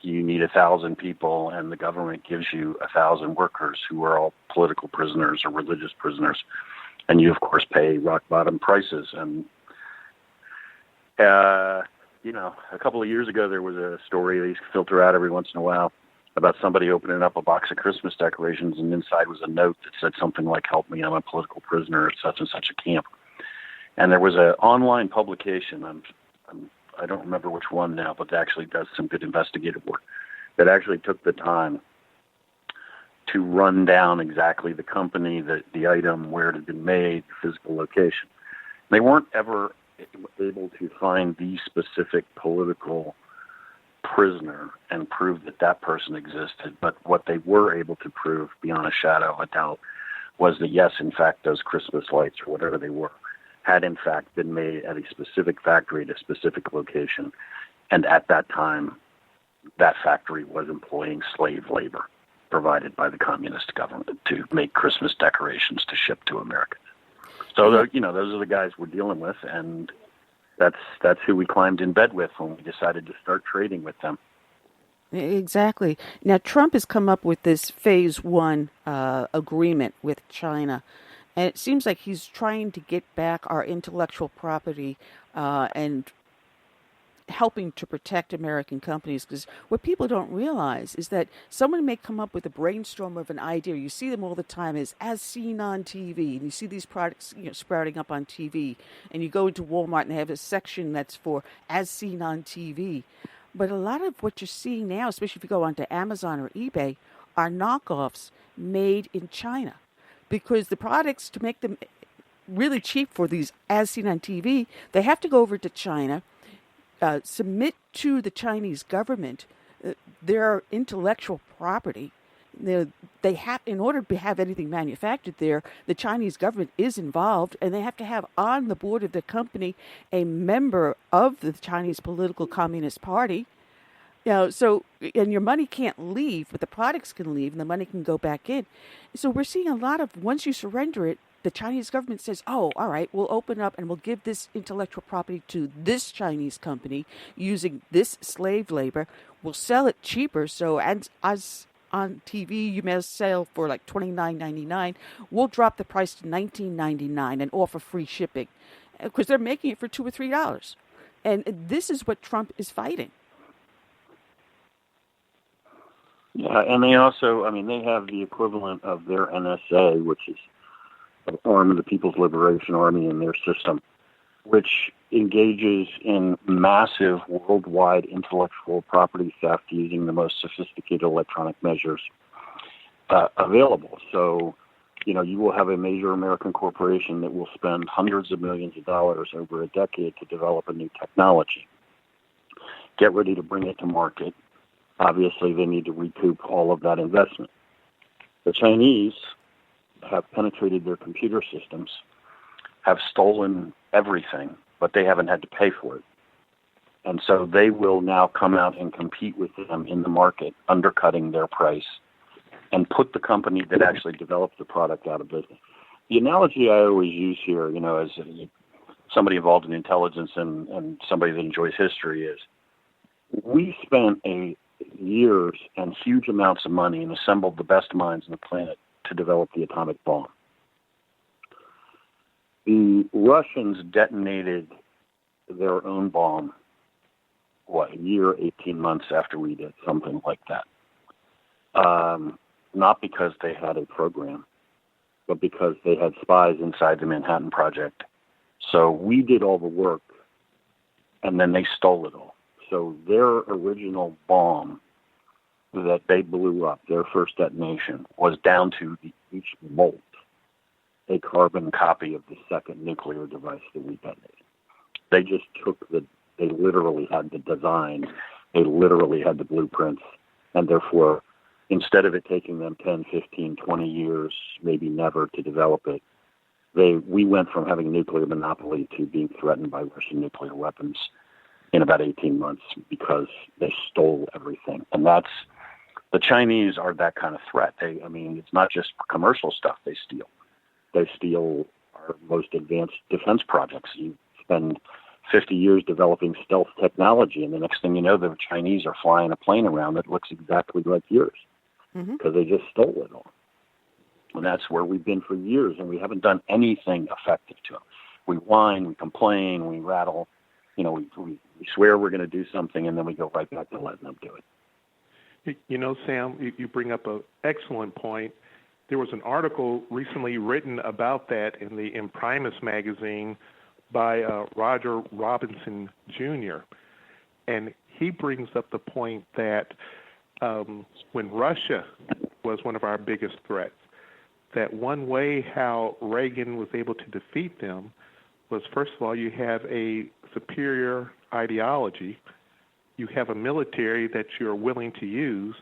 you need 1,000 people, and the government gives you 1,000 workers who are all political prisoners or religious prisoners, and you, of course, pay rock-bottom prices. And you know, a couple of years ago, there was a story they filter out every once in a while about somebody opening up a box of Christmas decorations, and inside was a note that said something like, "Help me, I'm a political prisoner at such and such a camp." And there was an online publication, I don't remember which one now, but it actually does some good investigative work, that actually took the time to run down exactly the company, the item, where it had been made, the physical location. They weren't ever able to find the specific political prisoner and prove that that person existed, but what they were able to prove beyond a shadow of a doubt was that, yes, in fact, those Christmas lights, or whatever they were, had in fact been made at a specific factory at a specific location, and at that time, that factory was employing slave labor provided by the communist government to make Christmas decorations to ship to America. So, you know, those are the guys we're dealing with, and that's who we climbed in bed with when we decided to start trading with them. Exactly. Now, Trump has come up with this phase one agreement with China. And it seems like he's trying to get back our intellectual property and helping to protect American companies. Because what people don't realize is that someone may come up with a brainstorm of an idea. You see them all the time as seen on TV. And you see these products, you know, sprouting up on TV. And you go into Walmart and they have a section that's for as seen on TV. But a lot of what you're seeing now, especially if you go onto Amazon or eBay, are knockoffs made in China. Because the products, to make them really cheap for these as seen on TV, they have to go over to China, submit to the Chinese government their intellectual property. They have, in order to have anything manufactured there, the Chinese government is involved, and they have to have on the board of the company a member of the Chinese political Communist Party. You know, so, and your money can't leave, but the products can leave and the money can go back in. So we're seeing a lot of, once you surrender it, the Chinese government says, oh, all right, we'll open up and we'll give this intellectual property to this Chinese company using this slave labor. We'll sell it cheaper. So as on TV, you may sell for like $29.99. We'll drop the price to $19.99 and offer free shipping because they're making it for $2 or $3. And this is what Trump is fighting. Yeah, and they also, I mean, they have the equivalent of their NSA, which is an arm of the People's Liberation Army in their system, which engages in massive worldwide intellectual property theft using the most sophisticated electronic measures available. So, you know, you will have a major American corporation that will spend hundreds of millions of dollars over a decade to develop a new technology, get ready to bring it to market. Obviously, they need to recoup all of that investment. The Chinese have penetrated their computer systems, have stolen everything, but they haven't had to pay for it. And so they will now come out and compete with them in the market, undercutting their price, and put the company that actually developed the product out of business. The analogy I always use here, you know, as somebody involved in intelligence and somebody that enjoys history is, We spent years and huge amounts of money and assembled the best minds on the planet to develop the atomic bomb. The Russians detonated their own bomb, a year, 18 months after we did, something like that. Not because they had a program, but because they had spies inside the Manhattan Project. So we did all the work, and then they stole it all. So their original bomb that they blew up, their first detonation, was down to each bolt a carbon copy of the second nuclear device that we detonated. They just took they literally had the design, they literally had the blueprints, and therefore, instead of it taking them 10, 15, 20 years, maybe never to develop it, we went from having a nuclear monopoly to being threatened by Russian nuclear weapons in about 18 months because they stole everything. And the Chinese are that kind of threat. It's not just commercial stuff they steal. They steal our most advanced defense projects. You spend 50 years developing stealth technology, and the next thing you know, the Chinese are flying a plane around that looks exactly like yours because they just stole it all. And that's where we've been for years, and we haven't done anything effective to them. We whine, we complain, we rattle, we swear we're going to do something, and then we go right back to letting them do it. Sam, you bring up an excellent point. There was an article recently written about that in the Imprimis magazine by Roger Robinson Jr., and he brings up the point that when Russia was one of our biggest threats, that one way how Reagan was able to defeat them was, first of all, you have a superior ideology, you have a military that you're willing to use,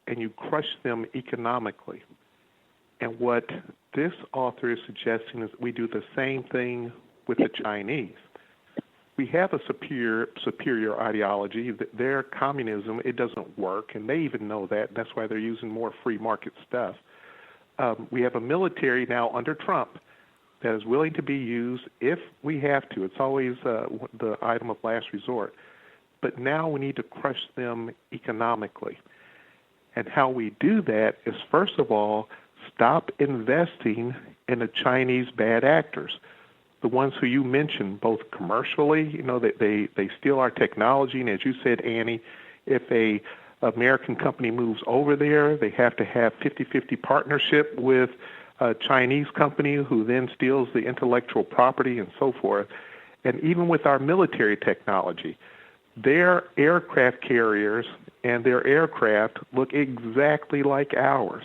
and you crush them economically. And what this author is suggesting is we do the same thing with the Chinese. We have a superior ideology. Their communism, it doesn't work, and they even know that. That's why they're using more free market stuff. We have a military now under Trump that is willing to be used if we have to. It's always the item of last resort. But now we need to crush them economically. And how we do that is, first of all, stop investing in the Chinese bad actors, the ones who you mentioned, both commercially, that they steal our technology. And as you said, Annie, if a American company moves over there, they have to have 50-50 partnership with a Chinese company who then steals the intellectual property and so forth. And even with our military technology, their aircraft carriers and their aircraft look exactly like ours.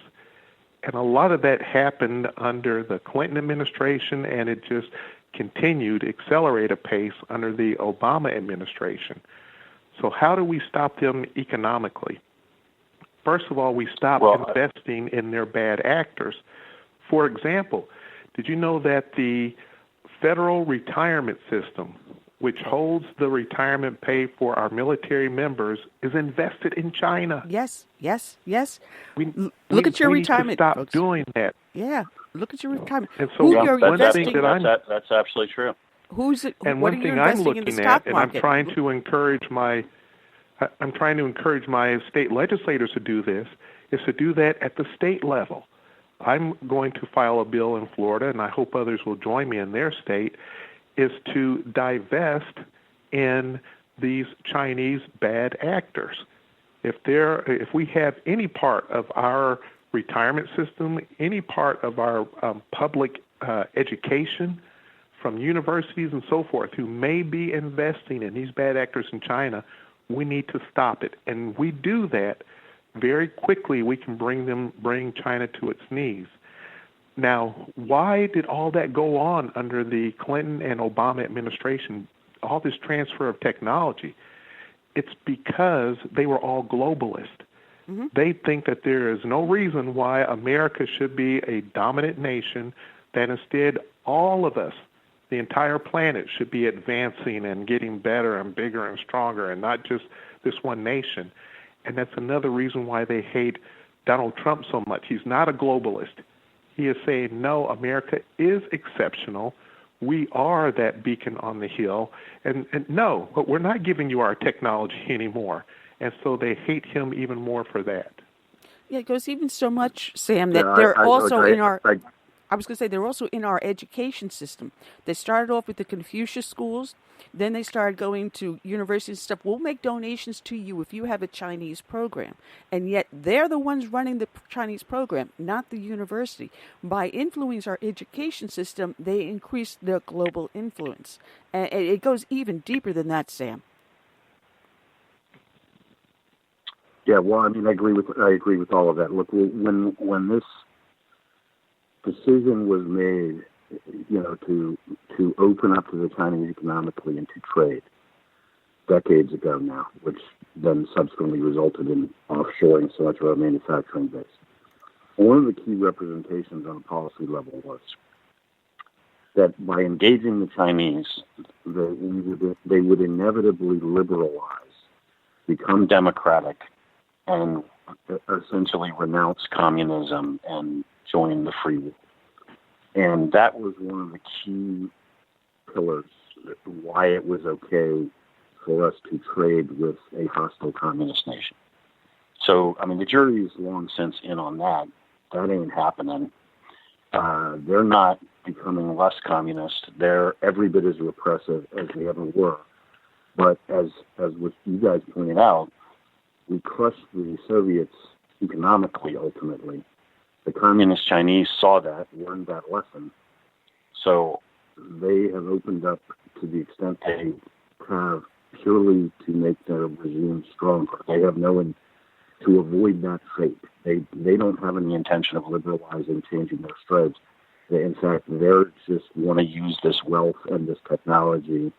And a lot of that happened under the Clinton administration, and it just continued, accelerate a pace under the Obama administration. So how do we stop them economically? First of all, we stop investing in their bad actors. For example, did you know that the federal retirement system, which holds the retirement pay for our military members, is invested in China? Yes. Look at your retirement. Need to stop folks. doing that. Yeah, look at your retirement. And so that's absolutely true. And one thing I'm looking at, and I'm trying to encourage my state legislators to do this, is to do that at the state level. I'm going to file a bill in Florida, and I hope others will join me in their state, is to divest in these Chinese bad actors. If we have any part of our retirement system, any part of our public education from universities and so forth who may be investing in these bad actors in China, we need to stop it. And we do that very quickly. We can bring China to its knees. Now, why did all that go on under the Clinton and Obama administration, all this transfer of technology? It's because they were all globalists. Mm-hmm. They think that there is no reason why America should be a dominant nation, that instead all of us, the entire planet, should be advancing and getting better and bigger and stronger, and not just this one nation. And that's another reason why they hate Donald Trump so much. He's not a globalist. He is saying, no, America is exceptional. we are that beacon on the hill. And no, but we're not giving you our technology anymore. And so they hate him even more for that. Yeah, it goes even so much, Sam, that they're also in our... I was going to say they're also in our education system. They started off with the Confucius schools. Then they started going to universities and stuff. We'll make donations to you if you have a Chinese program. And yet they're the ones running the Chinese program, not the university. By influencing our education system, they increase their global influence. And it goes even deeper than that, Sam. Yeah, well, I mean, I agree with all of that. Look, when this decision was made, to open up to the Chinese economically and to trade decades ago now, which then subsequently resulted in offshoring so much of our manufacturing base. One of the key representations on a policy level was that by engaging the Chinese, they would inevitably liberalize, become democratic, and essentially renounce communism and join the free world. And that was one of the key pillars why it was okay for us to trade with a hostile communist nation. So, I mean, the jury is long since in on that. That ain't happening. They're not becoming less communist. They're every bit as repressive as they ever were. But as what you guys pointed out, we crushed the Soviets economically, ultimately. The communist Chinese saw that, learned that lesson. So they have opened up to the extent they have purely to make their regime stronger. They have no one to avoid that fate. They don't have any intention of liberalizing, changing their stripes. In fact, they just want to use this wealth and this technology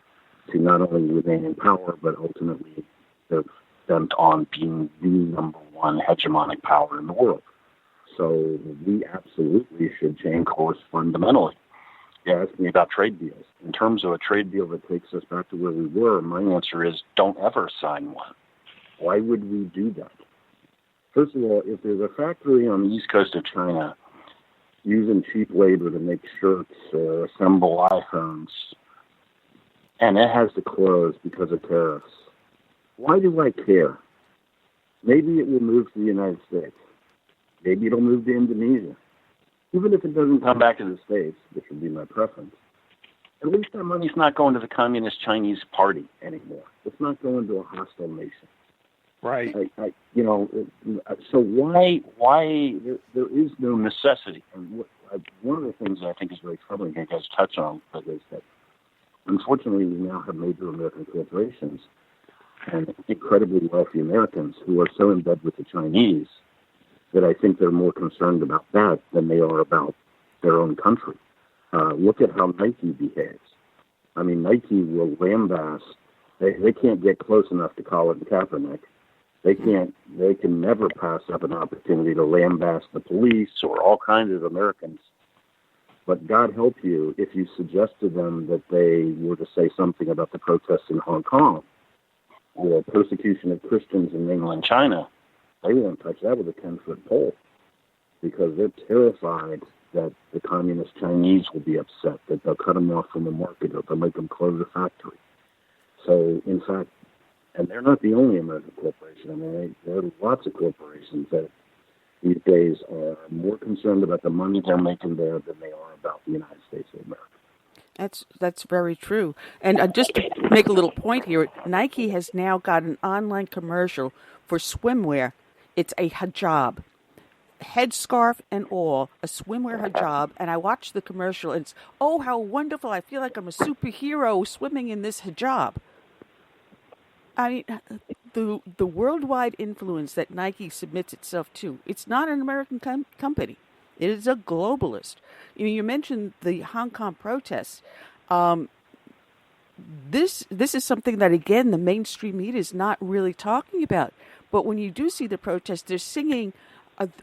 to not only remain in power, but ultimately they're bent on being the number one hegemonic power in the world. So we absolutely should change course fundamentally. You asked me about trade deals. In terms of a trade deal that takes us back to where we were, my answer is don't ever sign one. Why would we do that? First of all, if there's a factory on the east coast of China using cheap labor to make shirts or assemble iPhones, and it has to close because of tariffs, why do I care? Maybe it will move to the United States. Maybe it'll move to Indonesia. Even if it doesn't come back to the States, which would be my preference, at least that money's not going to the Communist Chinese Party anymore. It's not going to a hostile nation. Right. So why there is no necessity. And one of the things I think is very troubling, you guys touch on, is that unfortunately we now have major American corporations and incredibly wealthy Americans who are so in bed with the Chinese that I think they're more concerned about that than they are about their own country. Look at how Nike behaves. I mean, Nike will lambast. They can't get close enough to Colin Kaepernick. They can never pass up an opportunity to lambast the police or all kinds of Americans. But God help you if you suggest to them that they were to say something about the protests in Hong Kong or persecution of Christians in mainland China. They won't touch that with a 10-foot pole because they're terrified that the communist Chinese will be upset, that they'll cut them off from the market or they'll make them close the factory. So, in fact, and they're not the only American corporation. I mean, there are lots of corporations that these days are more concerned about the money they're making there than they are about the United States of America. That's very true. And just to make a little point here, Nike has now got an online commercial for swimwear. It's a hijab, headscarf and all, a swimwear hijab. And I watched the commercial, and it's, oh, how wonderful. I feel like I'm a superhero swimming in this hijab. I mean, the worldwide influence that Nike submits itself to, it's not an American company. It is a globalist. You mentioned the Hong Kong protests. This is something that, again, the mainstream media is not really talking about. But when you do see the protests, they're singing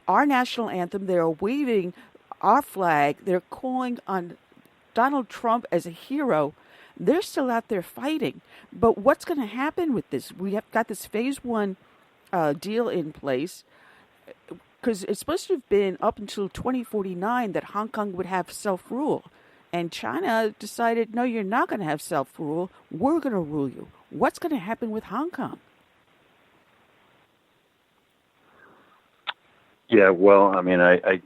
our national anthem. They're waving our flag. They're calling on Donald Trump as a hero. They're still out there fighting. But what's going to happen with this? We have got this phase one deal in place because it's supposed to have been up until 2049 that Hong Kong would have self-rule. And China decided, no, you're not going to have self-rule. We're going to rule you. What's going to happen with Hong Kong? Yeah, well, I mean, I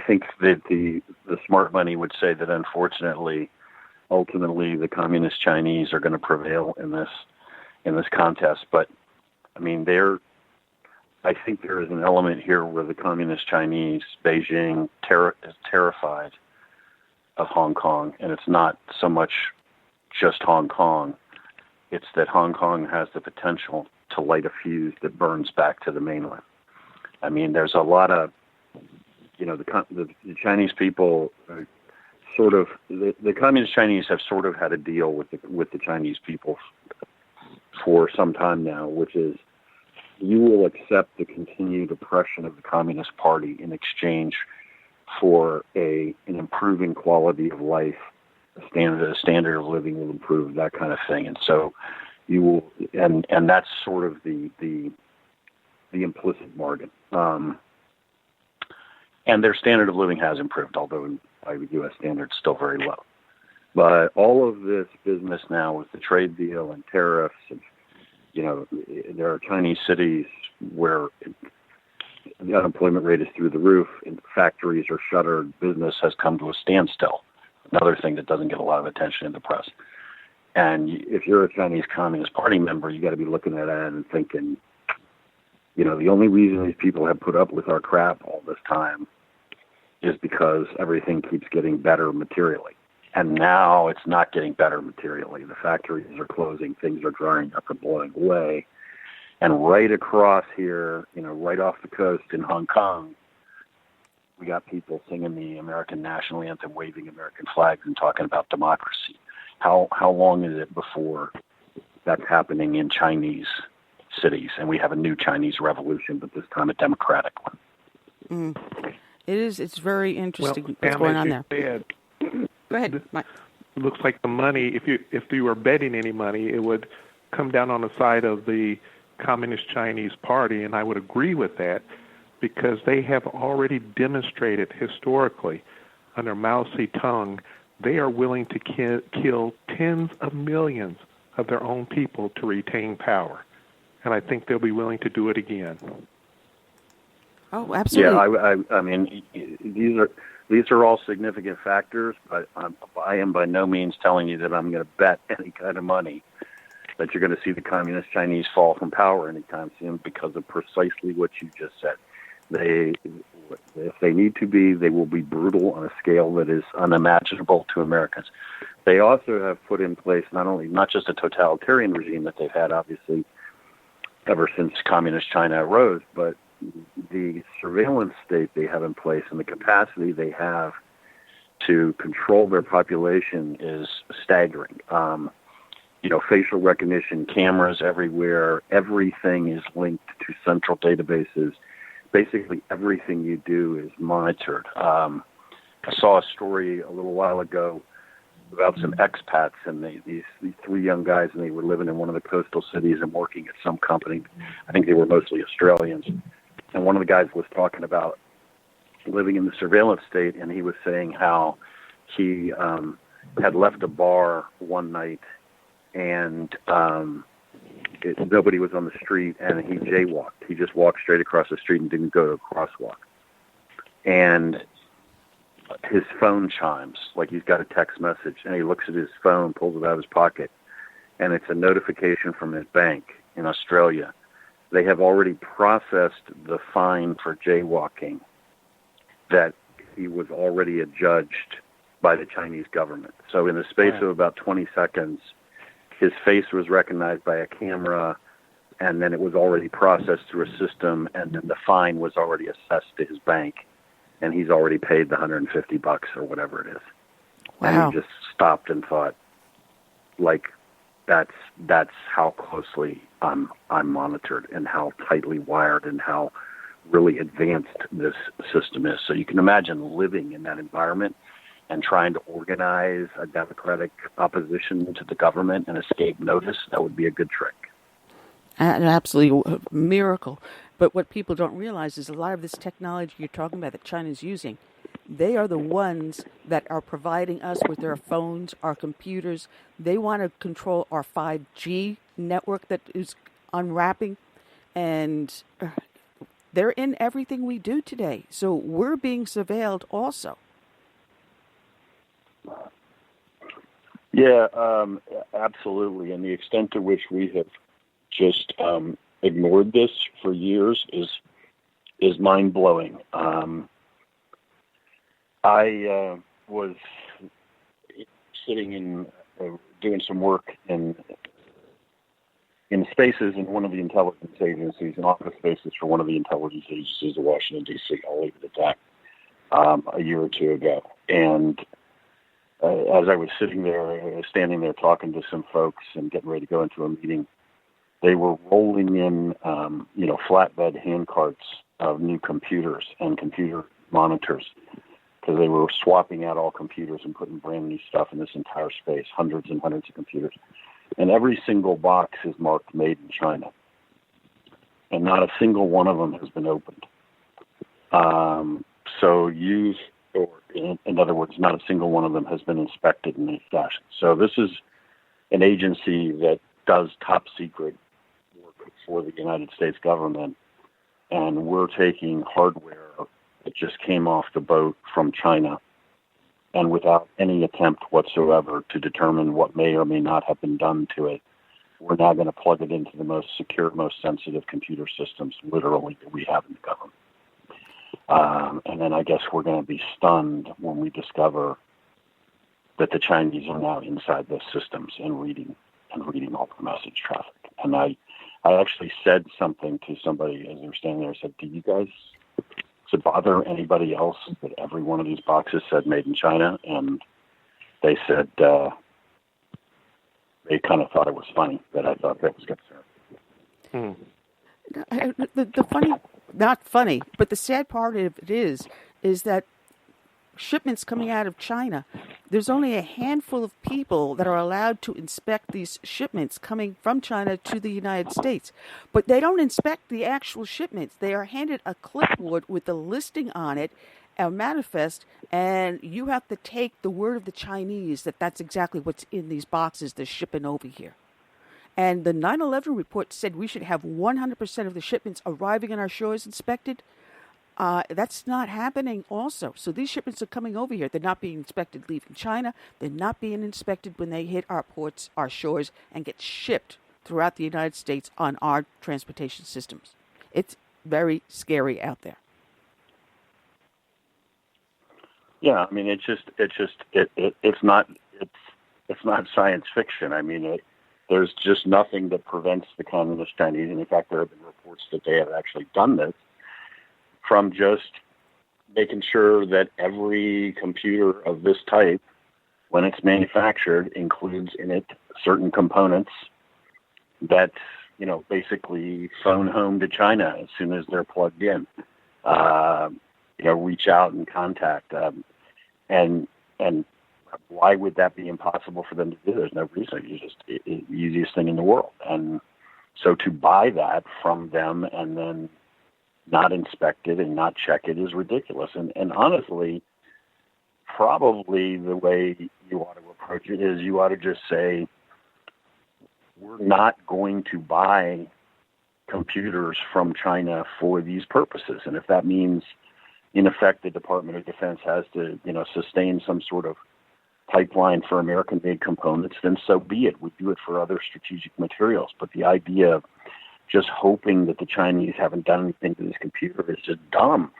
think that the smart money would say that unfortunately, ultimately, the communist Chinese are going to prevail in this contest. But I mean, I think there is an element here where the communist Chinese, Beijing, is terrified of Hong Kong, and it's not so much just Hong Kong. It's that Hong Kong has the potential to light a fuse that burns back to the mainland. I mean, there's a lot of, the Chinese people are sort of, the communist Chinese have sort of had a deal with the Chinese people for some time now, which is you will accept the continued oppression of the Communist Party in exchange for an improving quality of life, a standard of living will improve, that kind of thing. And so you will, and that's sort of the implicit bargain. And their standard of living has improved, although by U.S. standards, still very low. But all of this business now with the trade deal and tariffs, and there are Chinese cities where the unemployment rate is through the roof, and factories are shuttered, business has come to a standstill. Another thing that doesn't get a lot of attention in the press. And if you're a Chinese Communist Party member, you got to be looking at that and thinking, the only reason these people have put up with our crap all this time is because everything keeps getting better materially. And now it's not getting better materially. The factories are closing, things are drying up and blowing away. And right across here, right off the coast in Hong Kong, we got people singing the American national anthem, waving American flags, and talking about democracy. How long is it before that's happening in Chinese cities? And we have a new Chinese revolution, but this time a democratic one. It is. It's very interesting Well, what's going on there. Said, Go ahead, Mike. It looks like the money, if you were betting any money, it would come down on the side of the Communist Chinese Party, and I would agree with that because they have already demonstrated historically under Mao Zedong they are willing to kill tens of millions of their own people to retain power, and I think they'll be willing to do it again. Oh, absolutely. Yeah, I mean, these are all significant factors, but I am by no means telling you that I'm going to bet any kind of money that you're going to see the Communist Chinese fall from power anytime soon because of precisely what you just said. If they need to be, they will be brutal on a scale that is unimaginable to Americans. They also have put in place not just a totalitarian regime that they've had, obviously, ever since Communist China arose, but the surveillance state they have in place and the capacity they have to control their population is staggering. Facial recognition, cameras everywhere, everything is linked to central databases. Basically, everything you do is monitored. I saw a story a little while ago about some expats, and these three young guys, and they were living in one of the coastal cities and working at some company. I think they were mostly Australians. And one of the guys was talking about living in the surveillance state, and he was saying how he had left a bar one night, and nobody was on the street, and he jaywalked. He just walked straight across the street and didn't go to a crosswalk. And his phone chimes, like he's got a text message, and he looks at his phone, pulls it out of his pocket, and it's a notification from his bank in Australia. They have already processed the fine for jaywalking that he was already adjudged by the Chinese government. So in the space of about 20 seconds, his face was recognized by a camera, and then it was already processed through a system, and then the fine was already assessed to his bank, and he's already paid the $150 or whatever it is. Wow. And he just stopped and thought, that's how closely I'm monitored and how tightly wired and how really advanced this system is. So you can imagine living in that environment and trying to organize a democratic opposition to the government and escape notice. That would be a good trick. Absolutely a miracle. But what people don't realize is a lot of this technology you're talking about that China's using, They are the ones that are providing us with their phones, our computers. They want to control our 5G network that is unwrapping, and they're in everything we do today. So we're being surveilled also. Yeah, absolutely. And the extent to which we have just ignored this for years is mind-blowing. I was sitting in doing some work in spaces in one of the intelligence agencies, in office spaces for one of the intelligence agencies of Washington, D.C. I'll leave it at that, a year or two ago. And as I was sitting there, standing there talking to some folks and getting ready to go into a meeting, they were rolling in, flatbed hand carts of new computers and computer monitors, because they were swapping out all computers and putting brand new stuff in this entire space, hundreds and hundreds of computers. And every single box is marked Made in China. And not a single one of them has been opened. In other words, not a single one of them has been inspected in any fashion. So this is an agency that does top secret work for the United States government, and we're taking hardware that just came off the boat from China, and without any attempt whatsoever to determine what may or may not have been done to it, we're now going to plug it into the most secure, most sensitive computer systems, literally, that we have in the government. And then I guess we're going to be stunned when we discover that the Chinese are now inside those systems and reading all the message traffic. And I actually said something to somebody as they were standing there. I said, does it bother anybody else that every one of these boxes said Made in China? And they said they kind of thought it was funny that I thought that was concerned. The funny, not funny, but the sad part of it is that shipments coming out of China, there's only a handful of people that are allowed to inspect these shipments coming from China to the United States. But they don't inspect the actual shipments. They are handed a clipboard with the listing on it, a manifest, and you have to take the word of the Chinese that that's exactly what's in these boxes they're shipping over here. And the 9/11 report said we should have 100% of the shipments arriving on our shores inspected. That's not happening also. So these shipments are coming over here. They're not being inspected leaving China. They're not being inspected when they hit our ports, our shores, and get shipped throughout the United States on our transportation systems. It's very scary out there. Yeah, I mean, it's not science fiction. I mean, there's just nothing that prevents the Communist Chinese, and in fact, there have been reports that they have actually done this, from just making sure that every computer of this type, when it's manufactured, includes in it certain components that, basically phone home to China as soon as they're plugged in. Reach out and contact. And why would that be impossible for them to do? There's no reason. It's just the easiest thing in the world. And so to buy that from them and then not inspect it and not check it is ridiculous. And honestly, probably the way you ought to approach it is you ought to just say, we're not going to buy computers from China for these purposes. And if that means, in effect, the Department of Defense has to, sustain some sort of pipeline for American-made components, then so be it. We do it for other strategic materials. But the idea of just hoping that the Chinese haven't done anything to this computer is just dumb.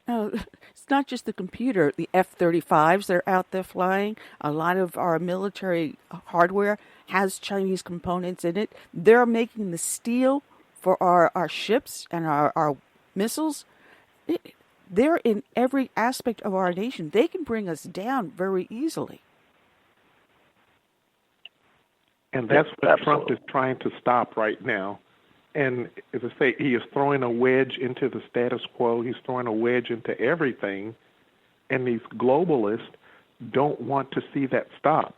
No, it's not just the computer. The F-35s that are out there flying, a lot of our military hardware has Chinese components in it. They're making the steel for our ships and our missiles. They're in every aspect of our nation. They can bring us down very easily. And that's what Trump is trying to stop right now. And as I say, he is throwing a wedge into the status quo. He's throwing a wedge into everything. And these globalists don't want to see that stop.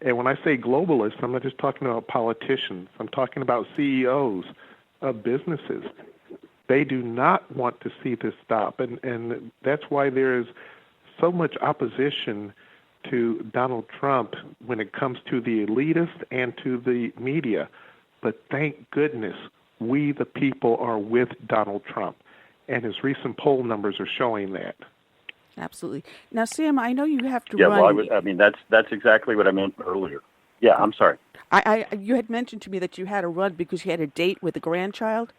And when I say globalists, I'm not just talking about politicians. I'm talking about CEOs of businesses. They do not want to see this stop, and that's why there is so much opposition to Donald Trump when it comes to the elitists and to the media. But thank goodness we, the people, are with Donald Trump, and his recent poll numbers are showing that. Absolutely. Now, Sam, I know you have to Yeah, run. well, that's exactly what I meant earlier. Yeah, I'm sorry. You had mentioned to me that you had to run because you had a date with a grandchild.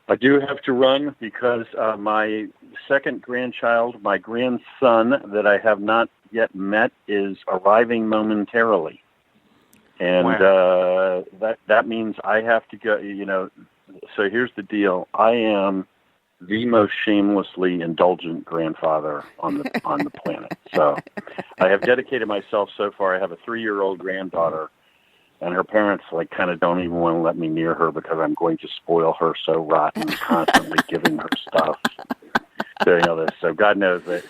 I do have to run because my second grandchild, my grandson that I have not yet met, is arriving momentarily. And Wow. that means I have to go, so here's the deal. I am the most shamelessly indulgent grandfather on the planet. So I have dedicated myself so far. I have a 3-year-old granddaughter, and her parents kind of don't even want to let me near her because I'm going to spoil her so rotten, constantly giving her stuff. So God knows that,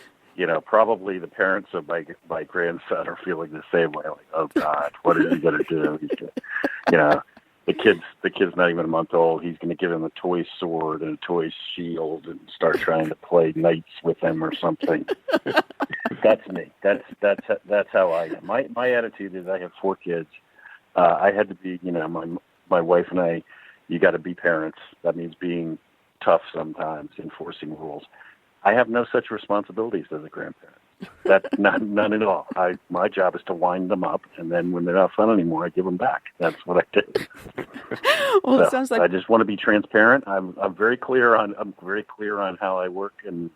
probably the parents of my grandson are feeling the same way. Like, oh God, what is he going to do? He's gonna, the kid's not even a month old. He's going to give him a toy sword and a toy shield and start trying to play knights with him or something. That's me. That's how I am. My attitude is I have 4 kids. I had to be, my wife and I. You got to be parents. That means being tough sometimes, enforcing rules. I have no such responsibilities as a grandparent. That's none at all. My job is to wind them up, and then when they're not fun anymore, I give them back. That's what I do. Well, So it sounds like I just want to be transparent. I'm very clear on how I work, and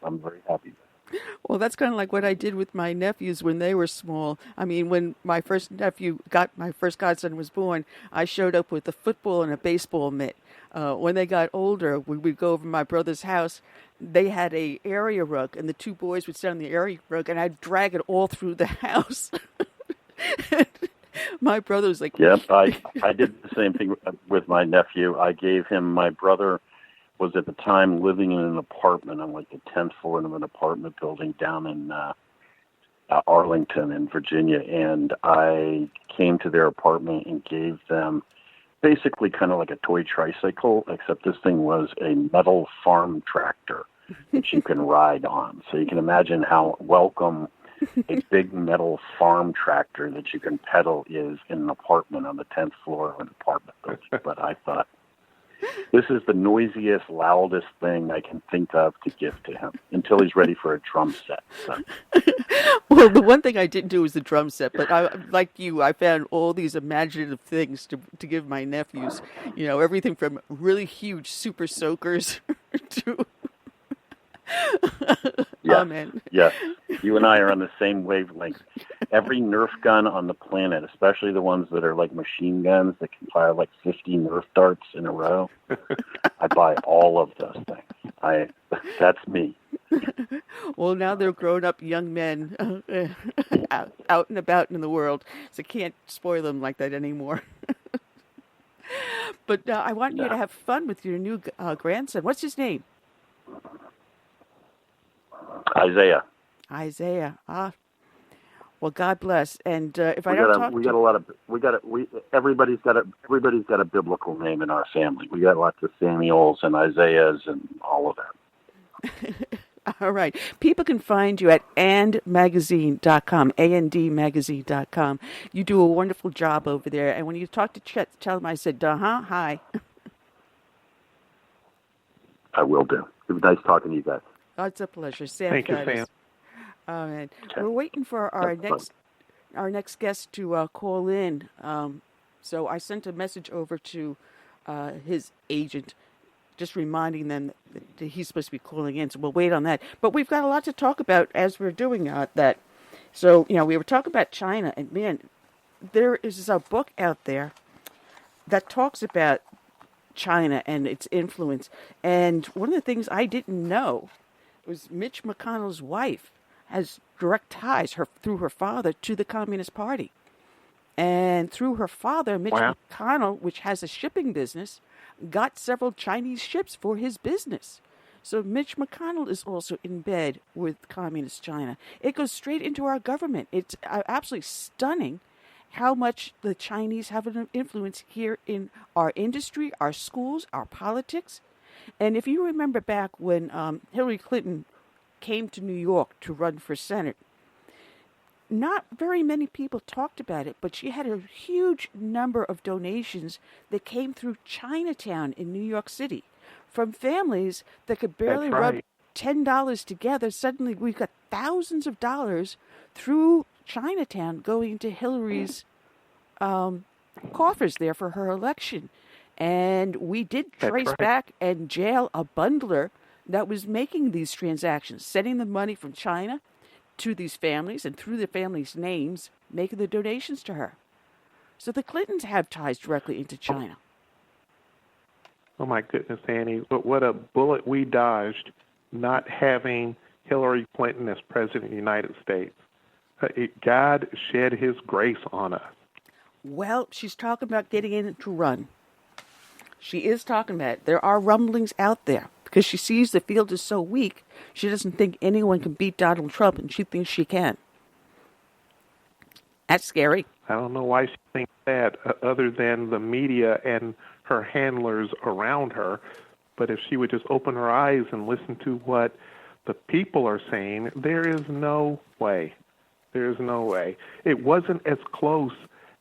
I'm very happy with it. Well, that's kind of like what I did with my nephews when they were small. I mean, when my first godson was born, I showed up with a football and a baseball mitt. When they got older, we would go over to my brother's house. They had a area rug, and the 2 boys would sit on the area rug, and I'd drag it all through the house. My brother was like... Yep, I did the same thing with my nephew. I gave him, my brother was at the time living in an apartment on the 10th floor of an apartment building down in Arlington in Virginia, and I came to their apartment and gave them basically kind of like a toy tricycle, except this thing was a metal farm tractor that you can ride on. So you can imagine how welcome a big metal farm tractor that you can pedal is in an apartment on the 10th floor of an apartment building. But I thought, this is the noisiest, loudest thing I can think of to give to him until he's ready for a drum set. So. Well, the one thing I didn't do was the drum set, but like you, I found all these imaginative things to give my nephews. Everything from really huge super soakers to... Yeah. Oh, man. Yeah. You and I are on the same wavelength. Every Nerf gun on the planet, especially the ones that are like machine guns that can fire 50 Nerf darts in a row, I buy all of those things. That's me. Well, now they're grown-up young men out and about in the world, so can't spoil them like that anymore. But I want you to have fun with your new grandson. What's his name? Isaiah. Well, God bless. And if everybody's got a biblical name in our family. We got lots of Samuels and Isaiahs and all of that. All right. People can find you at andmagazine.com, andmagazine.com. You do a wonderful job over there. And when you talk to Chet, tell him I said, hi. I will do. It was nice talking to you guys. Oh, it's a pleasure. Sam. Thank you, Sam. And we're waiting for our next guest to call in. So I sent a message over to his agent, just reminding them that he's supposed to be calling in. So we'll wait on that. But we've got a lot to talk about as we're doing that. So, we were talking about China, and man, there is a book out there that talks about China and its influence. And one of the things I didn't know was Mitch McConnell's wife has direct ties through her father to the Communist Party. And through her father, Mitch McConnell, which has a shipping business, got several Chinese ships for his business. So Mitch McConnell is also in bed with Communist China. It goes straight into our government. It's absolutely stunning. how much the Chinese have an influence here in our industry, our schools, our politics. And if you remember back when Hillary Clinton came to New York to run for Senate, not very many people talked about it, but she had a huge number of donations that came through Chinatown in New York City from families that could barely That's right. rub $10 together. Suddenly we've got thousands of dollars through Chinatown going into Hillary's coffers there for her election. And we did trace back and jail a bundler that was making these transactions, sending the money from China to these families and through the families' names, making the donations to her. So the Clintons have ties directly into China. Oh, my goodness, Annie. But what a bullet we dodged not having Hillary Clinton as President of the United States. God shed his grace on us. Well, she's talking about getting in to run. She is talking about it. There are rumblings out there because she sees the field is so weak, she doesn't think anyone can beat Donald Trump, and she thinks she can. That's scary. I don't know why she thinks that, other than the media and her handlers around her. But if she would just open her eyes and listen to what the people are saying, there is no way. There is no way. It wasn't as close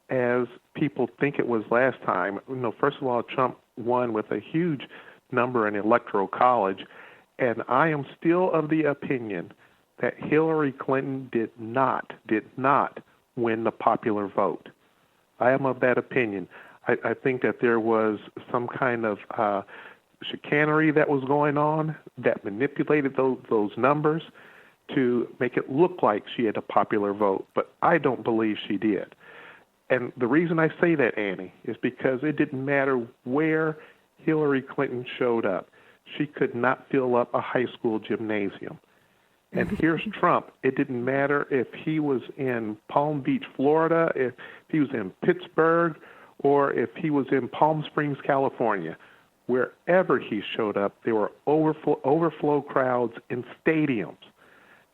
as people think it was last time. First of all, Trump won with a huge number in Electoral College, and I am still of the opinion that Hillary Clinton did not win the popular vote. I am of that opinion. I think that there was some kind of chicanery that was going on that manipulated those numbers to make it look like she had a popular vote, but I don't believe she did. And the reason I say that, Annie, is because it didn't matter where Hillary Clinton showed up. She could not fill up a high school gymnasium. And here's Trump. It didn't matter if he was in Palm Beach, Florida, if he was in Pittsburgh, or if he was in Palm Springs, California. Wherever he showed up, there were overflow crowds in stadiums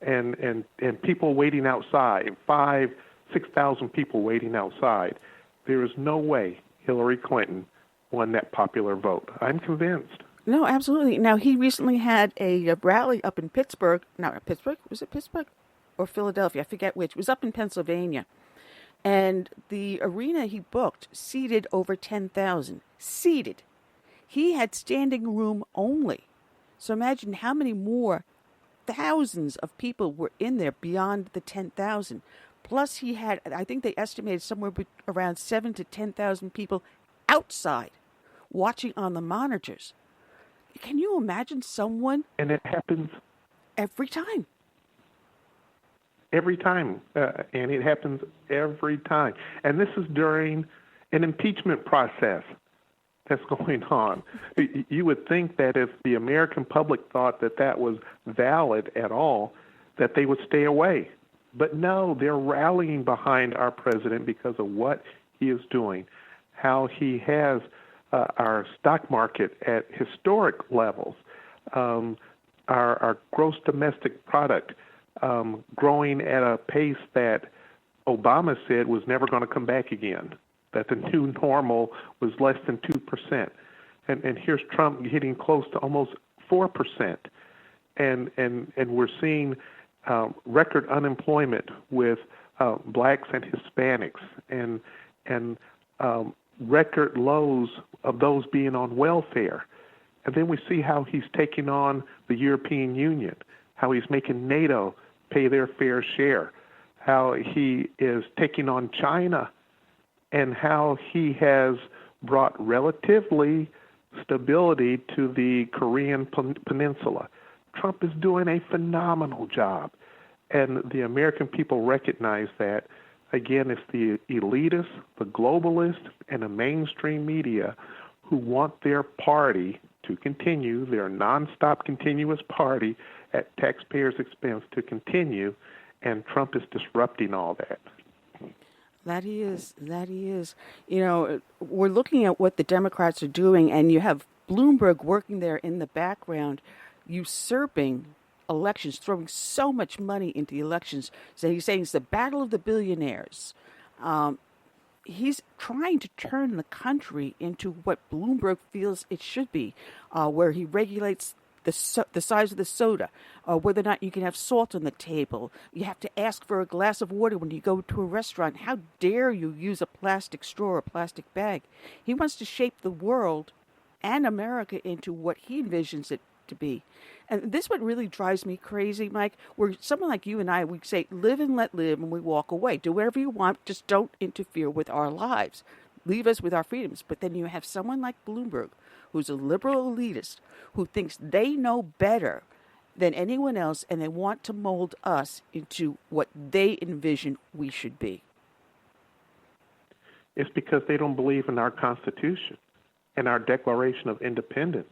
and people waiting outside, 5,000-6,000 people waiting outside. There is no way Hillary Clinton won that popular vote. I'm convinced. No, absolutely. Now, he recently had a rally up in Pittsburgh. Not Pittsburgh. Was it Pittsburgh or Philadelphia? I forget which. It was up in Pennsylvania. And the arena he booked seated over 10,000. Seated. He had standing room only. So imagine how many more thousands of people were in there beyond the 10,000. Plus he had, I think they estimated somewhere around 7,000 to 10,000 people outside watching on the monitors. Can you imagine someone? And it happens every time. Every time, and it happens every time. And this is during an impeachment process that's going on. You would think that if the American public thought that that was valid at all, that they would stay away. But no, they're rallying behind our president because of what he is doing, how he has our stock market at historic levels, our gross domestic product growing at a pace that Obama said was never going to come back again, that the new normal was less than 2%. And here's Trump getting close to almost 4%. And we're seeing record unemployment with blacks and Hispanics and record lows of those being on welfare. And then we see how he's taking on the European Union, how he's making NATO pay their fair share, how he is taking on China, and how he has brought relatively stability to the Korean Peninsula. Trump is doing a phenomenal job, and the American people recognize that. Again, it's the elitists, the globalists, and the mainstream media who want their party to continue, their nonstop continuous party at taxpayers' expense to continue, and Trump is disrupting all that. That he is. You know, we're looking at what the Democrats are doing, and you have Bloomberg working there in the background, usurping elections, throwing so much money into the elections. So he's saying it's the battle of the billionaires. he's trying to turn the country into what Bloomberg feels it should be, where he regulates the size of the soda, whether or not you can have salt on the table. You have to ask for a glass of water when you go to a restaurant. How dare you use a plastic straw or a plastic bag? He wants to shape the world and America into what he envisions it to be. And this what really drives me crazy, Mike, where someone like you and I, we say, live and let live, and we walk away. Do whatever you want, just don't interfere with our lives. Leave us with our freedoms. But then you have someone like Bloomberg, who's a liberal elitist, who thinks they know better than anyone else, and they want to mold us into what they envision we should be. It's because they don't believe in our Constitution and our Declaration of Independence.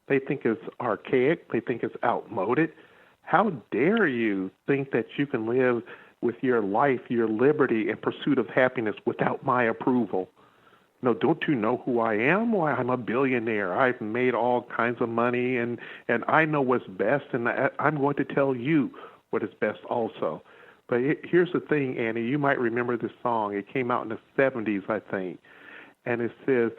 They think it's archaic. They think it's outmoded. How dare you think that you can live with your life, your liberty, and pursuit of happiness without my approval? No, don't you know who I am? Why, I'm a billionaire. I've made all kinds of money, and I know what's best, and I'm going to tell you what is best also. But here's the thing, Annie. You might remember this song. It came out in the 70s, I think. And it says,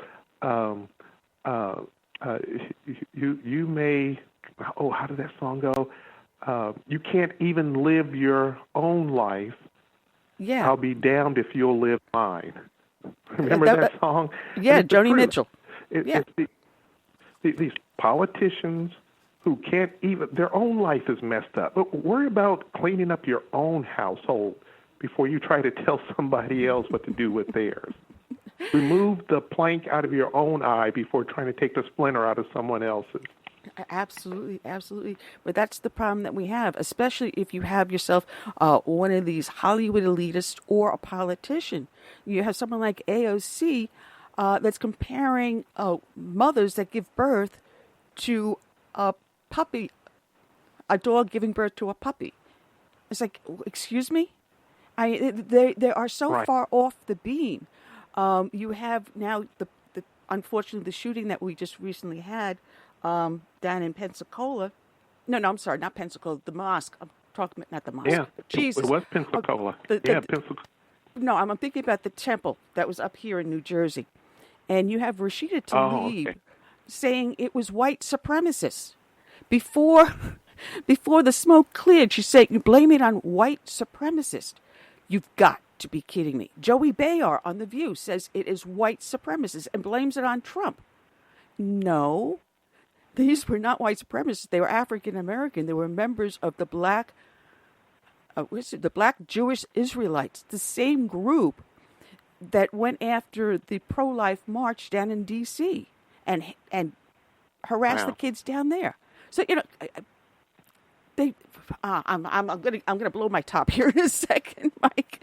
you may, how did that song go? You can't even live your own life. Yeah. I'll be damned if you'll live mine. Remember that song? Yeah, Joni Mitchell. These politicians who can't even, their own life is messed up. But worry about cleaning up your own household before you try to tell somebody else what to do with theirs. Remove the plank out of your own eye before trying to take the splinter out of someone else's. Absolutely, absolutely. But that's the problem that we have, especially if you have yourself one of these Hollywood elitists or a politician. You have someone like AOC that's comparing mothers that give birth to a puppy, a dog giving birth to a puppy. It's like, excuse me? They are so right. far off the beam. You have now unfortunately the shooting that we just recently had down in Pensacola. No, I'm sorry, not Pensacola. The mosque. I'm talking not the mosque. Yeah, Jesus. It was Pensacola. Pensacola. No, I'm thinking about the temple that was up here in New Jersey, and you have Rashida Tlaib saying it was white supremacists. Before the smoke cleared, she's saying you blame it on white supremacists. You've got to be kidding me. Joey Behar on The View says it is white supremacists and blames it on Trump. No, these were not white supremacists. They were African American. They were members of the black Jewish Israelites, the same group that went after the pro-life march down in D.C. and harassed the kids down there. So I'm gonna blow my top here in a second, Mike.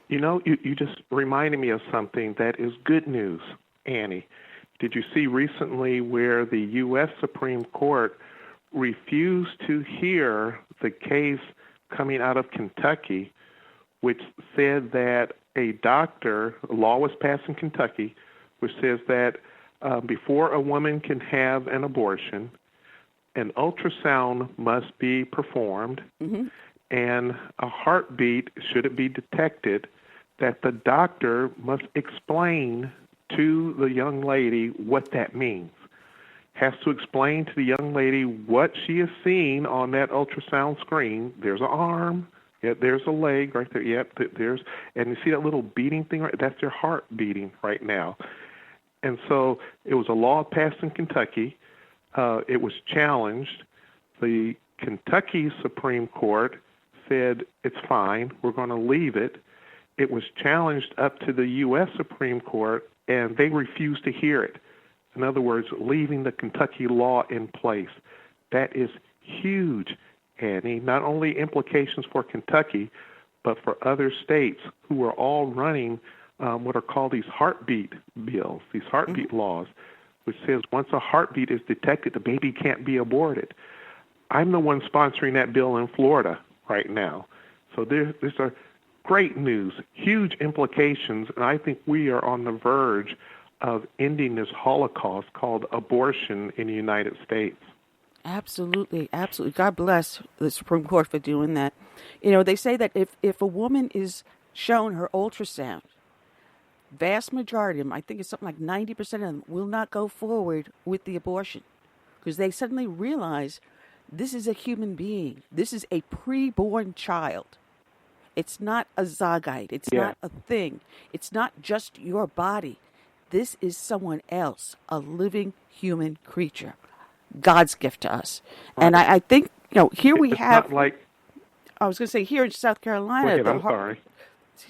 You just reminded me of something that is good news, Annie. Did you see recently where the U.S. Supreme Court refused to hear the case coming out of Kentucky, which said that a law was passed in Kentucky, which says that before a woman can have an abortion, an ultrasound must be performed, and a heartbeat, should it be detected, that the doctor must explain to the young lady what that means. Has to explain to the young lady what she is seeing on that ultrasound screen. There's an arm, there's a leg right there, and you see that little beating thing, right? That's your heart beating right now. And so it was a law passed in Kentucky. It was challenged. The Kentucky Supreme Court said it's fine, we're going to leave it. It was challenged up to the U.S. Supreme Court, and they refused to hear it. In other words, leaving the Kentucky law in place. That is huge, Annie. Not only implications for Kentucky, but for other states who are all running what are called these heartbeat bills, these heartbeat laws, which says once a heartbeat is detected, the baby can't be aborted. I'm the one sponsoring that bill in Florida right now. So there's a great news, huge implications, and I think we are on the verge of ending this Holocaust called abortion in the United States. Absolutely, absolutely. God bless the Supreme Court for doing that. They say that if a woman is shown her ultrasound vast majority of them, I think it's something like 90% of them, will not go forward with the abortion because they suddenly realize this is a human being. This is a preborn child. It's not a zygote. It's not a thing. It's not just your body. This is someone else, a living human creature, God's gift to us. Right. And I think, here we have... Not like... I was going to say, here in South Carolina... Go ahead, I'm sorry.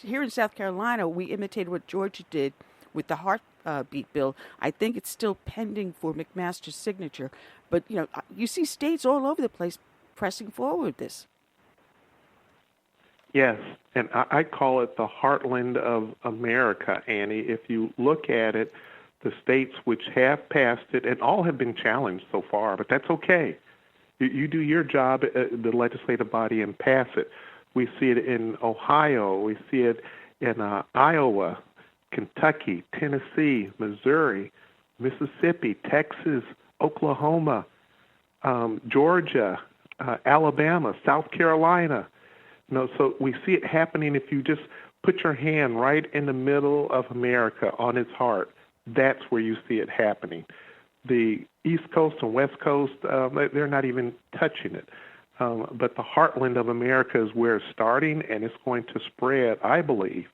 Here in South Carolina, we imitated what Georgia did with the heartbeat bill. I think it's still pending for McMaster's signature. But, you see states all over the place pressing forward with this. Yes, and I call it the heartland of America, Annie. If you look at it, the states which have passed it, and all have been challenged so far, but that's okay. You do your job, the legislative body, and pass it. We see it in Ohio. We see it in Iowa, Kentucky, Tennessee, Missouri, Mississippi, Texas, Oklahoma, Georgia, Alabama, South Carolina. So we see it happening if you just put your hand right in the middle of America on its heart. That's where you see it happening. The East Coast and West Coast, they're not even touching it. But the heartland of America is where it's starting, and it's going to spread, I believe,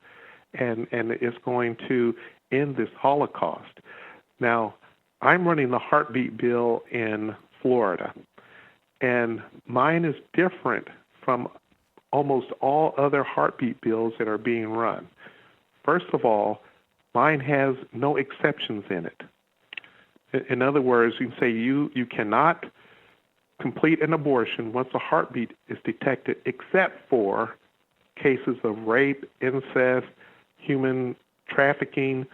and it's going to end this Holocaust. Now, I'm running the heartbeat bill in Florida, and mine is different from almost all other heartbeat bills that are being run. First of all, mine has no exceptions in it. In other words, you can say you cannot complete an abortion once a heartbeat is detected except for cases of rape, incest, human trafficking,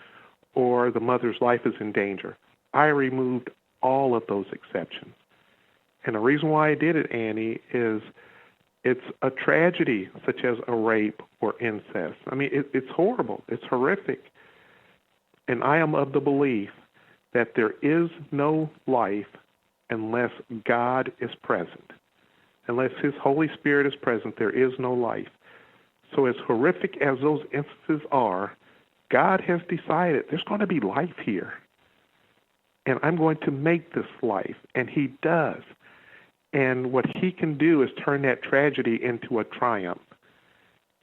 or the mother's life is in danger. I removed all of those exceptions. And the reason why I did it, Annie, is it's a tragedy such as a rape or incest. I mean, it's horrible. It's horrific. And I am of the belief that there is no life unless God is present. Unless His Holy Spirit is present, there is no life. So as horrific as those instances are, God has decided there's going to be life here. And I'm going to make this life. And He does. And what He can do is turn that tragedy into a triumph.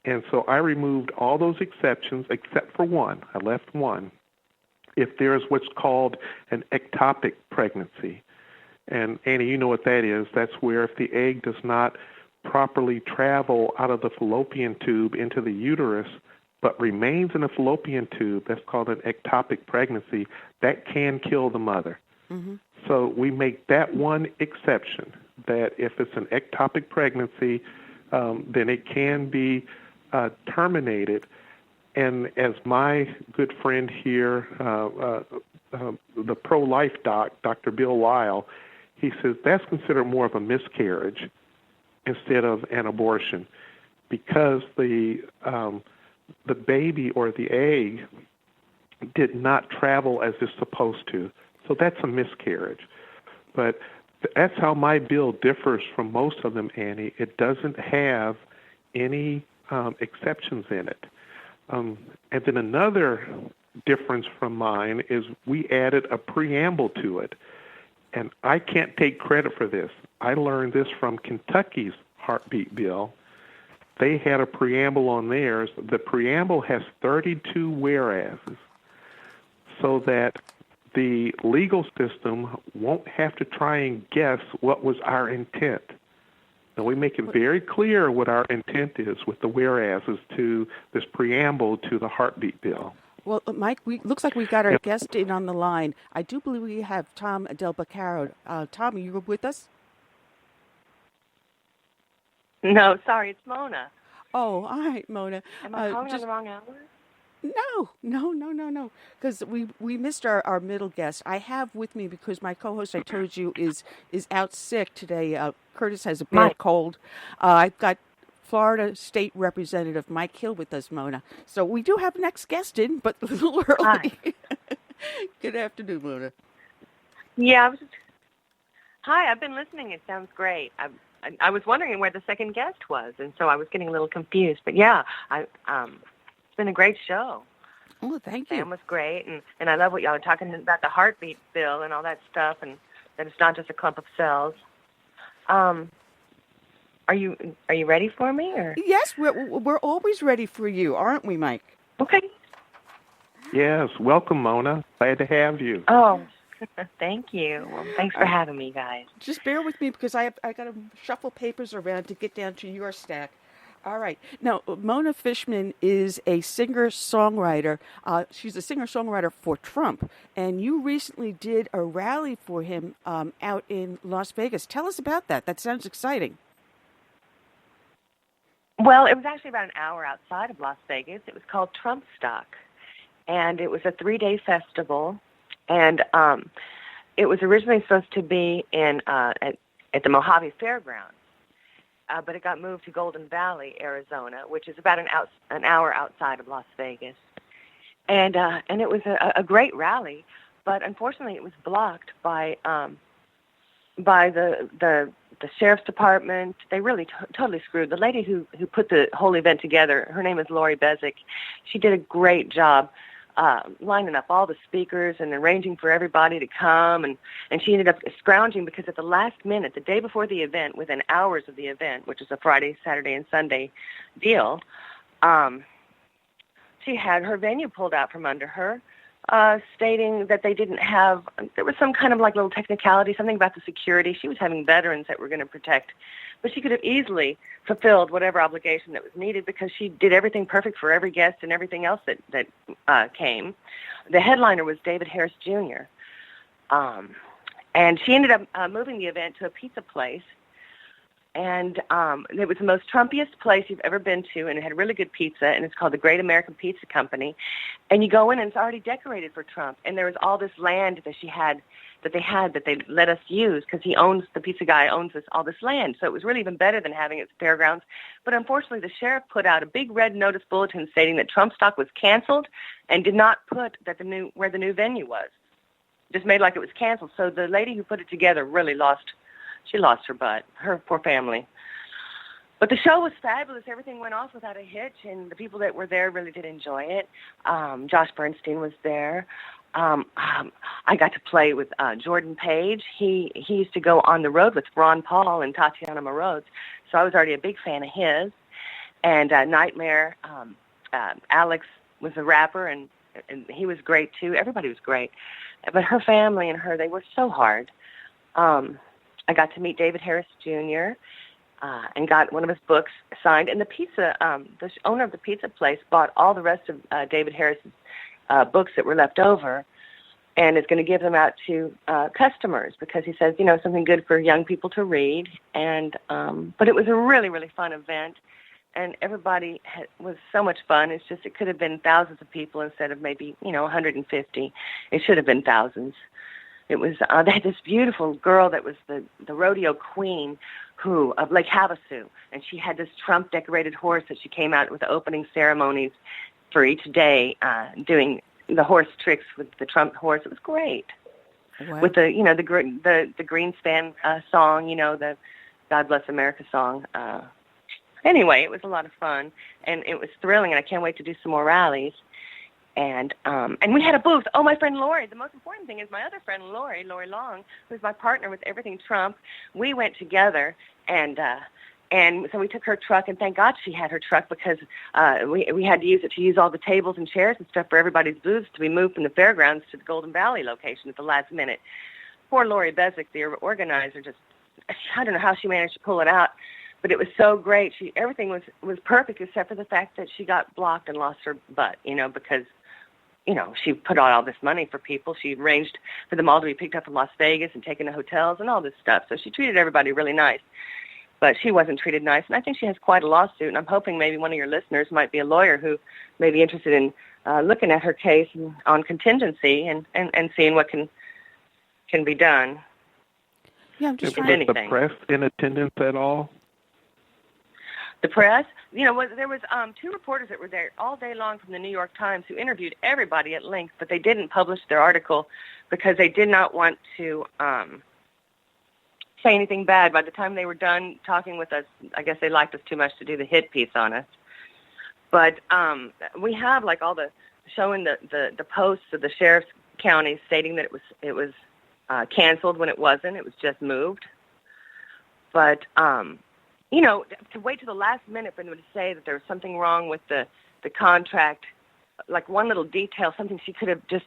And so I removed all those exceptions except for one. I left one. If there is what's called an ectopic pregnancy, and Annie, you know what that is. That's where if the egg does not properly travel out of the fallopian tube into the uterus, but remains in the fallopian tube, that's called an ectopic pregnancy, that can kill the mother. Mm-hmm. So we make that one exception, that if it's an ectopic pregnancy, then it can be terminated. And as my good friend here, the pro-life doc, Dr. Bill Lyle, he says that's considered more of a miscarriage instead of an abortion because the baby or the egg did not travel as it's supposed to. So that's a miscarriage. But that's how my bill differs from most of them, Annie. It doesn't have any exceptions in it. And then another difference from mine is we added a preamble to it. And I can't take credit for this. I learned this from Kentucky's heartbeat bill. They had a preamble on theirs. The preamble has 32 whereases so that the legal system won't have to try and guess what was our intent. And we make it very clear what our intent is with the whereases to this preamble to the heartbeat bill. Well, Mike, looks like we've got our guest in on the line. I do believe we have Tom Del Beccaro. Tom, are you with us? No, sorry, it's Mona. Oh, all right, Mona. Am I calling on the wrong hour? No. Because we missed our middle guest. I have with me, because my co-host, I told you, is out sick today. Curtis has a bad cold. I've got Florida State Representative Mike Hill with us, Mona. So we do have next guest in, but a little early. Good afternoon, Mona. Yeah, hi, I've been listening. It sounds great. I was wondering where the second guest was, and so I was getting a little confused. But yeah, it's been a great show. Oh, thank you. Sam was great, and I love what y'all are talking about, the heartbeat bill and all that stuff, and that it's not just a clump of cells. Are you ready for me? Or? Yes, we're always ready for you, aren't we, Mike? Okay. Yes, welcome, Mona. Glad to have you. Oh, thank you. Well, thanks for having me, guys. Just bear with me because I got to shuffle papers around to get down to your stack. All right. Now, Mona Fishman is a singer-songwriter. She's a singer-songwriter for Trump, and you recently did a rally for him out in Las Vegas. Tell us about that. That sounds exciting. Well, it was actually about an hour outside of Las Vegas. It was called Trump Stock, and it was a 3-day festival, and it was originally supposed to be in at the Mojave Fairgrounds. But it got moved to Golden Valley, Arizona, which is about an hour outside of Las Vegas. And it was a great rally, but unfortunately it was blocked by the sheriff's department. They really totally screwed. The lady who put the whole event together, her name is Lori Bezic. She did a great job lining up all the speakers and arranging for everybody to come, and she ended up scrounging because at the last minute, the day before the event, within hours of the event, which is a Friday, Saturday, and Sunday deal, she had her venue pulled out from under her, stating that they didn't have, there was some kind of like little technicality, something about the security. She was having veterans that were going to protect, but she could have easily fulfilled whatever obligation that was needed because she did everything perfect for every guest and everything else that came. The headliner was David Harris Jr., and she ended up moving the event to a pizza place, and it was the most Trumpiest place you've ever been to, and it had really good pizza, and it's called the Great American Pizza Company. And you go in, and it's already decorated for Trump, and there was all this land that they let us use because the pizza guy owns all this land. So it was really even better than having it at the fairgrounds. But unfortunately, the sheriff put out a big red notice bulletin stating that Trump Stock was canceled and did not put where the new venue was. Just made like it was canceled. So the lady who put it together really lost her butt, her poor family. But the show was fabulous. Everything went off without a hitch, and the people that were there really did enjoy it. Josh Bernstein was there. I got to play with Jordan Page. He used to go on the road with Ron Paul and Tatiana Moroz, so I was already a big fan of his. And Nightmare, Alex was a rapper, and he was great too. Everybody was great. But her family and her, they worked so hard. I got to meet David Harris Jr., and got one of his books signed. And the owner of the pizza place bought all the rest of David Harris's books that were left over and is going to give them out to customers because he says, something good for young people to read. And but it was a really, really fun event, and everybody was so much fun. It's just it could have been thousands of people instead of maybe, 150. It should have been thousands. It was they had this beautiful girl that was the rodeo queen of Lake Havasu, and she had this Trump decorated horse that she came out with the opening ceremonies for each day, doing the horse tricks with the Trump horse. It was great. Wow. With the the Greenspan song, the God Bless America song. Anyway, it was a lot of fun, and it was thrilling, and I can't wait to do some more rallies. And we had a booth. Oh, my friend Lori. The most important thing is my other friend Lori Long, who's my partner with Everything Trump. We went together, and so we took her truck, and thank God she had her truck because we had to use all the tables and chairs and stuff for everybody's booths to be moved from the fairgrounds to the Golden Valley location at the last minute. Poor Lori Bezic, the organizer, I don't know how she managed to pull it out, but it was so great. Everything was perfect except for the fact that she got blocked and lost her butt, because she put out all this money for people. She arranged for them all to be picked up in Las Vegas and taken to hotels and all this stuff. So she treated everybody really nice. But she wasn't treated nice, and I think she has quite a lawsuit, and I'm hoping maybe one of your listeners might be a lawyer who may be interested in looking at her case on contingency and seeing what can be done. Yeah, I'm just was the press in attendance at all? The press? There was 2 reporters that were there all day long from the New York Times who interviewed everybody at length, but they didn't publish their article because they did not want to say anything bad. By the time they were done talking with us, I guess they liked us too much to do the hit piece on us. But we have all the showing the posts of the sheriff's county stating that it was canceled when it wasn't. It was just moved. But you know, to wait to the last minute for them to say that there was something wrong with the contract, like one little detail, something she could have just,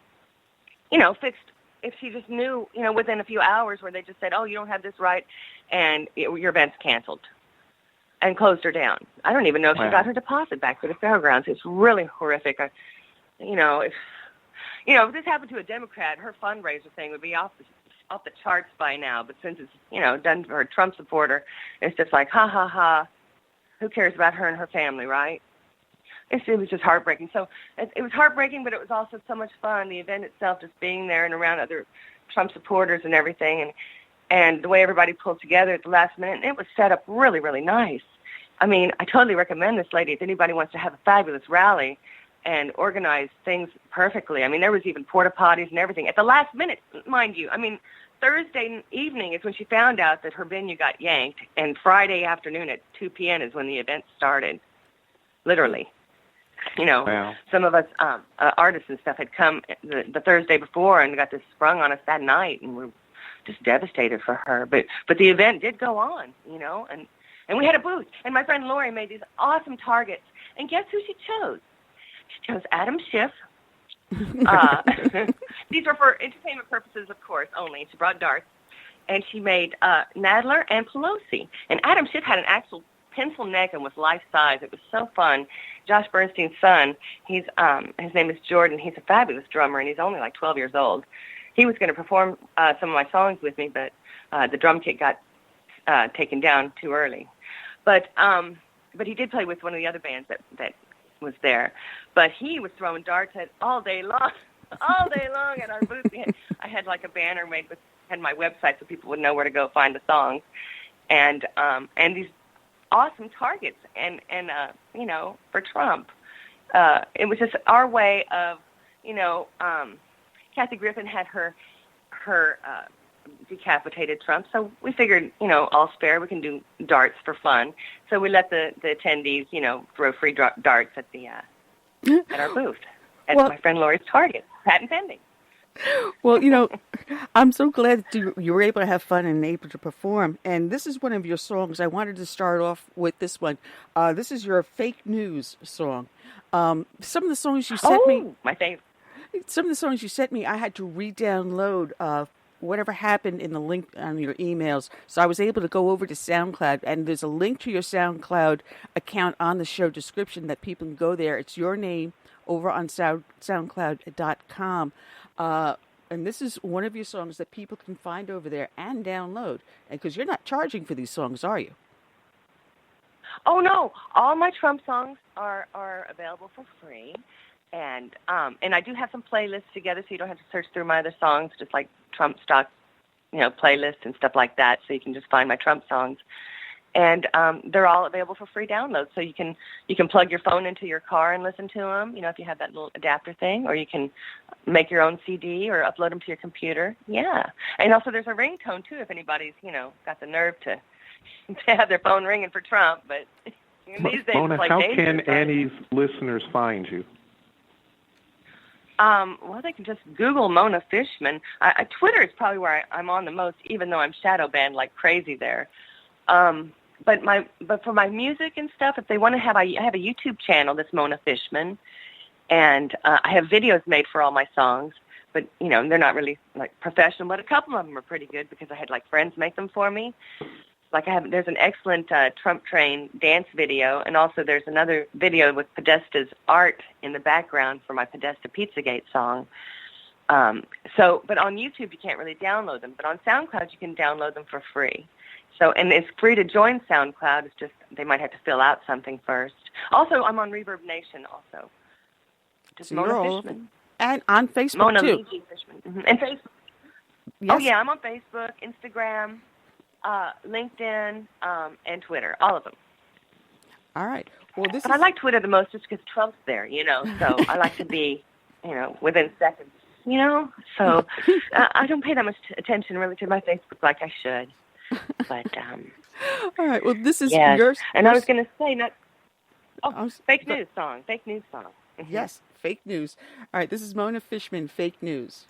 you know, fixed if she just knew, you know, within a few hours, where they just said, oh, you don't have this right, and your event's canceled, and closed her down. I don't even know if she got her deposit back for the fairgrounds. It's really horrific. You know, if this happened to a Democrat, her fundraiser thing would be off the charts by now. But since it's, you know, done for a Trump supporter, it's just like, ha, ha, ha. Who cares about her and her family, right? It was just heartbreaking. So it was heartbreaking, but it was also so much fun. The event itself, just being there and around other Trump supporters and everything, and the way everybody pulled together at the last minute. And it was set up really, really nice. I mean, I totally recommend this lady if anybody wants to have a fabulous rally and organize things perfectly. I mean, there was even porta potties and everything at the last minute, mind you. I mean, Thursday evening is when she found out that her venue got yanked, and Friday afternoon at 2 p.m. is when the event started, literally. You know, Some of us artists and stuff had come the Thursday before and got this sprung on us that night, and we're just devastated for her. But the event did go on, you know, and we had a booth. And my friend Lori made these awesome targets. And guess who she chose? She chose Adam Schiff. These were for entertainment purposes, of course, only. She brought darts. And she made Nadler and Pelosi. And Adam Schiff had an actual pencil neck and was life-size. It was so fun. Josh Bernstein's son, his name is Jordan. He's a fabulous drummer, and he's only like 12 years old. He was going to perform some of my songs with me, but the drum kit got taken down too early. But he did play with one of the other bands that was there. But he was throwing darts all day long at our booth. I had like a banner made had my website so people would know where to go find the songs, and these awesome targets, and you know, for Trump. It was just our way of, you know, Kathy Griffin had her decapitated Trump, so we figured, you know, all spare, we can do darts for fun. So we let the attendees, you know, throw free darts at our booth at my friend Lori's Target, patent pending. Well, you know, I'm so glad that you were able to have fun and able to perform. And this is one of your songs. I wanted to start off with this one. This is your fake news song. Some of the songs you sent me, my favorite. Some of the songs you sent me, I had to re-download whatever happened in the link on your emails. So I was able to go over to SoundCloud, and there's a link to your SoundCloud account on the show description that people can go there. It's your name over on SoundCloud.com. And this is one of your songs that people can find over there and download. And because you're not charging for these songs, are you? Oh, no. All my Trump songs are available for free. And I do have some playlists together, so you don't have to search through my other songs, just like Trump stock, you know, playlists and stuff like that. So you can just find my Trump songs. And they're all available for free download. So you can plug your phone into your car and listen to them, you know, if you have that little adapter thing, or you can make your own CD or upload them to your computer. Yeah. And also there's a ringtone, too, if anybody's, you know, got the nerve to have their phone ringing for Trump. But these days Mona, it's like how dangerous, can right? Annie's listeners find you? Well, they can just Google Mona Fishman. Twitter is probably where I'm on the most, even though I'm shadow banned like crazy there. But for my music and stuff, if they want to have, I have a YouTube channel that's Mona Fishman, and I have videos made for all my songs. But you know, they're not really like professional, but a couple of them are pretty good because I had like friends make them for me. Like there's an excellent Trump Train dance video, and also there's another video with Podesta's art in the background for my Podesta Pizzagate song. But on YouTube you can't really download them, but on SoundCloud you can download them for free. So, and it's free to join SoundCloud. It's just they might have to fill out something first. Also, I'm on Reverb Nation also. Just So Mona Fishman. And on Facebook, Mona too. Luigi Fishman. Mm-hmm. And Facebook. Yes. Oh, yeah, I'm on Facebook, Instagram, LinkedIn, and Twitter, all of them. All right. Well, But I like Twitter the most just because Trump's there, you know, so I like to be, you know, within seconds, you know. So I don't pay that much attention really to my Facebook like I should. But all right. Well, this is yes. yours. And I was going to say, fake Go news song. Yes, fake news. All right, this is Mona Fishman, Fake News.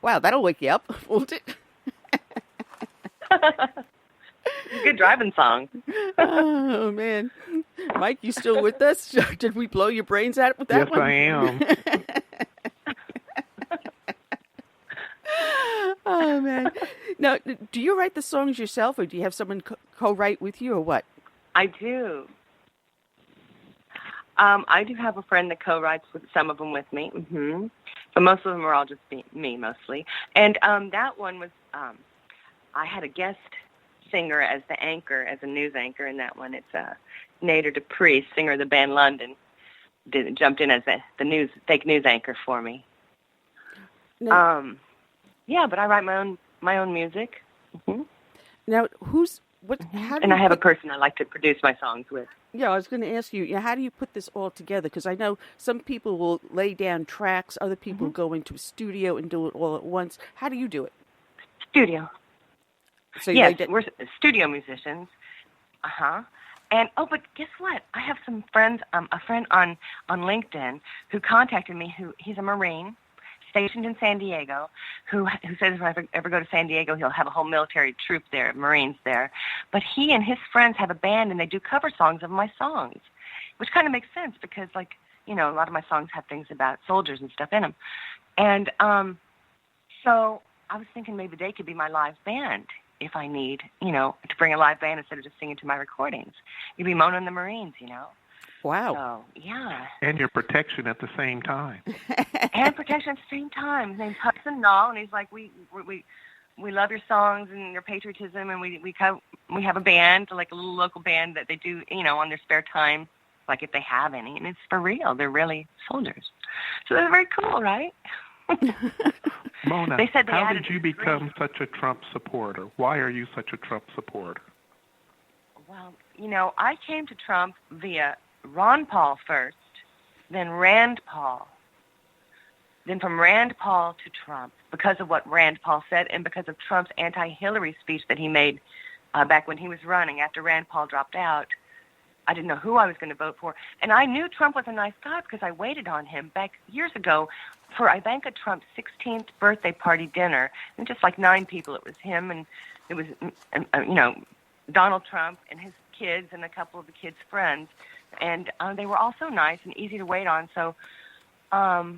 Wow, that'll wake you up, won't it? Good driving song. Oh, man. Mike, you still with us? Did we blow your brains out with that yes, one? I am. Oh, man. Now, do you write the songs yourself, or do you have someone co-write with you, or what? I do. I do have a friend that co-writes with some of them with me. Mm-hmm. But most of them are all just me, mostly. And that one was, I had a guest singer as the anchor, as a news anchor in that one. It's Nader Dupree, singer of the band London, jumped in as the fake news anchor for me. Now, yeah, but I write my own music. Mm-hmm. Now, how do and I have a person I like to produce my songs with. Yeah, I was going to ask you, how do you put this all together? Because I know some people will lay down tracks, other people go into a studio and do it all at once. How do you do it? Studio. So yes, we're studio musicians. And but guess what? I have some friends, a friend on LinkedIn who contacted me. He's a Marine, stationed in San Diego, who says if I ever go to San Diego, he'll have a whole military troop there, Marines there. But he and his friends have a band, and they do cover songs of my songs, which kind of makes sense because, like, you know, a lot of my songs have things about soldiers and stuff in them. And so I was thinking maybe they could be my live band if I need, you know, to bring a live band instead of just singing to my recordings. You'd be Mona and the Marines, you know. Wow. So, yeah. And your protection at the same time. And protection at the same time. His name's Hudson Null, and he's like, we love your songs and your patriotism, and we have a band, like a little local band that they do, you know, on their spare time, like if they have any, and it's for real. They're really soldiers. So they're very cool, right? Mona, they said how did you become such a Trump supporter? Why are you such a Trump supporter? Well, you know, I came to Trump via Ron Paul first, then Rand Paul, then from Rand Paul to Trump because of what Rand Paul said and because of Trump's anti-Hillary speech that he made back when he was running after Rand Paul dropped out. I didn't know who I was going to vote for. And I knew Trump was a nice guy because I waited on him back years ago for Ivanka Trump's 16th birthday party dinner. And just like 9 people, it was him and it was, you know, Donald Trump and his kids and a couple of the kids' friends. And they were all so nice and easy to wait on. So I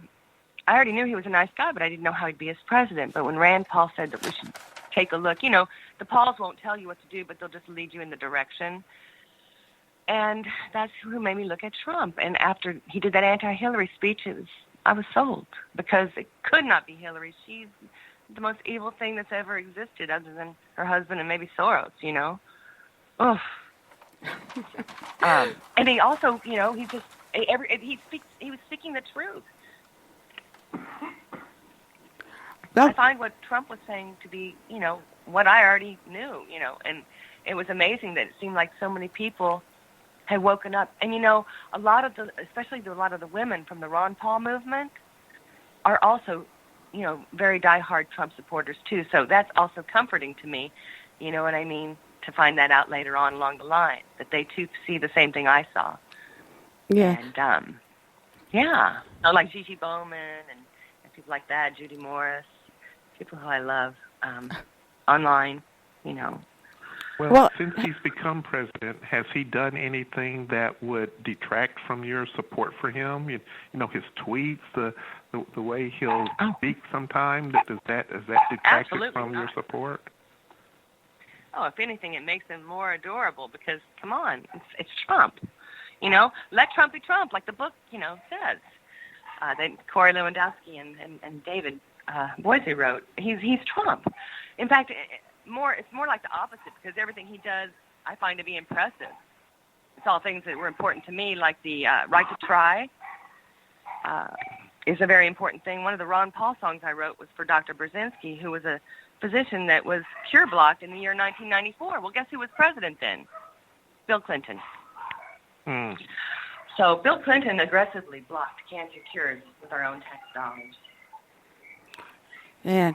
already knew he was a nice guy, but I didn't know how he'd be as president. But when Rand Paul said that we should take a look, you know, the Pauls won't tell you what to do, but they'll just lead you in the direction. And that's who made me look at Trump. And after he did that anti-Hillary speech, I was sold because it could not be Hillary. She's the most evil thing that's ever existed other than her husband and maybe Soros, you know. Ugh. And he also, you know, he was speaking the truth. I find what Trump was saying to be, you know, what I already knew, you know, and it was amazing that it seemed like so many people had woken up. And, you know, especially a lot of the women from the Ron Paul movement are also, you know, very diehard Trump supporters, too. So that's also comforting to me, you know what I mean, to find that out later on along the line, that they, too, see the same thing I saw. Yeah. And, yeah, like Gigi Bowman and people like that, Judy Morris, people who I love online, you know. Well, since he's become president, has he done anything that would detract from your support for him? You know, his tweets, the way he'll speak sometimes, does that detract from your support? Oh, if anything, it makes him more adorable because, come on, it's Trump. You know, let Trump be Trump, like the book, you know, says. That Corey Lewandowski and David Boise wrote. He's Trump. In fact, it's more like the opposite because everything he does I find to be impressive. It's all things that were important to me, like the right to try is a very important thing. One of the Ron Paul songs I wrote was for Dr. Brzezinski, who was a physician that was cure blocked in the year 1994. Well, guess who was president then? Bill Clinton. So Bill Clinton aggressively blocked cancer cures with our own tax dollars. Yeah.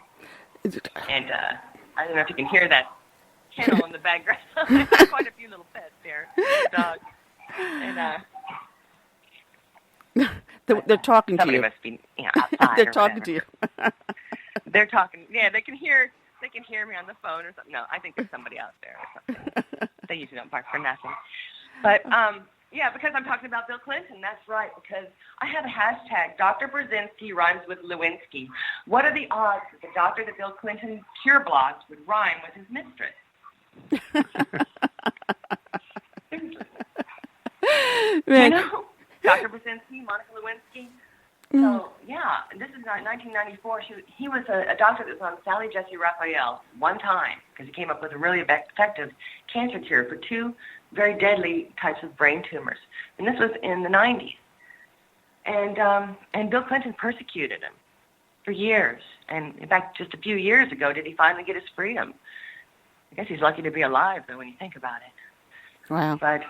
And I don't know if you can hear that kennel in the background. There's quite a few little pets there, dogs. And they're talking to you. Somebody must be, you know, outside. They're talking to you. They're talking. Yeah, they can hear me on the phone or something. No, I think there's somebody out there or something. They usually don't bark for nothing. But yeah, because I'm talking about Bill Clinton. That's right, because I have a hashtag, Dr. Brzezinski rhymes with Lewinsky. What are the odds that the doctor that Bill Clinton cure blocked would rhyme with his mistress? You know? Dr. Brzezinski, Monica Lewinsky. So, yeah, this is 1994. He was a doctor that was on Sally Jesse Raphael one time because he came up with a really effective cancer cure for 2 very deadly types of brain tumors. And this was in the 90s. And Bill Clinton persecuted him for years. And, in fact, just a few years ago did he finally get his freedom. I guess he's lucky to be alive, though, when you think about it. Wow. But,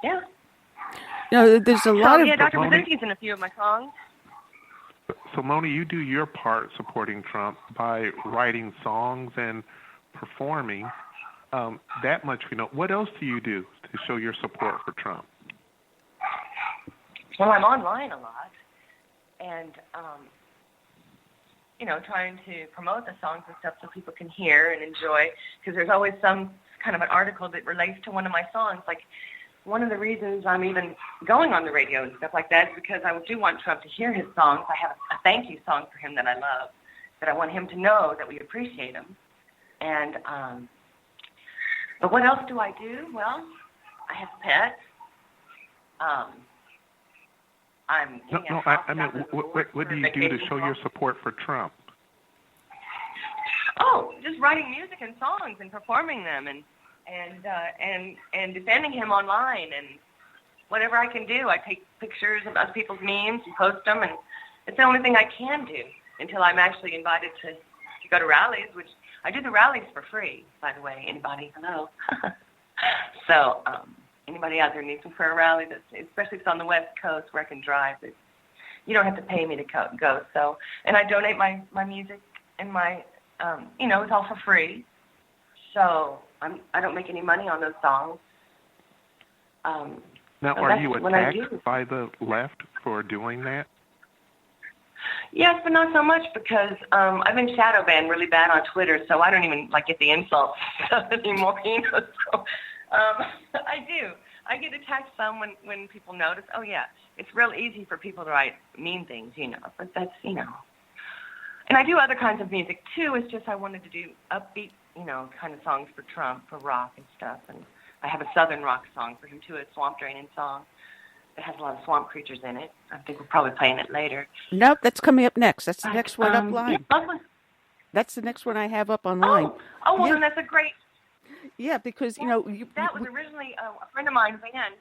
yeah. No, there's a lot of... Yeah, Dr. Brzezinski's in a few of my songs. So, Moni, you do your part supporting Trump by writing songs and performing. That much we know. What else do you do to show your support for Trump? Well, I'm online a lot. And trying to promote the songs and stuff so people can hear and enjoy, because there's always some kind of an article that relates to one of my songs. Like, one of the reasons I'm even going on the radio and stuff like that is because I do want Trump to hear his songs. I have a thank you song for him that I love, that I want him to know that we appreciate him. And, but what else do I do? Well, I have pets. What do you do to show your support for Trump? Oh, just writing music and songs and performing them and defending him online, and whatever I can do. I take pictures of other people's memes and post them, and it's the only thing I can do until I'm actually invited to go to rallies, which I do the rallies for free, by the way. Anybody? Hello. So anybody out there needs me for a rally, especially if it's on the West Coast where I can drive, you don't have to pay me to go. So, and I donate my music and my, it's all for free. So I don't make any money on those songs. Now, are you attacked by the left for doing that? Yes, but not so much, because I've been shadow banned really bad on Twitter, so I don't even get the insults anymore. So I do. I get attacked some when people notice. Oh yeah, it's real easy for people to write mean things, But that's And I do other kinds of music too. It's just I wanted to do upbeat, kind of songs for Trump, for rock and stuff. And I have a southern rock song for him too, a swamp draining song. It has a lot of swamp creatures in it. I think we're probably playing it later. Nope, that's coming up next. That's the next one up line. Yeah, that's the next one I have up online. Oh, well, then that's a great... Yeah, because, that was originally a friend of mine, Van,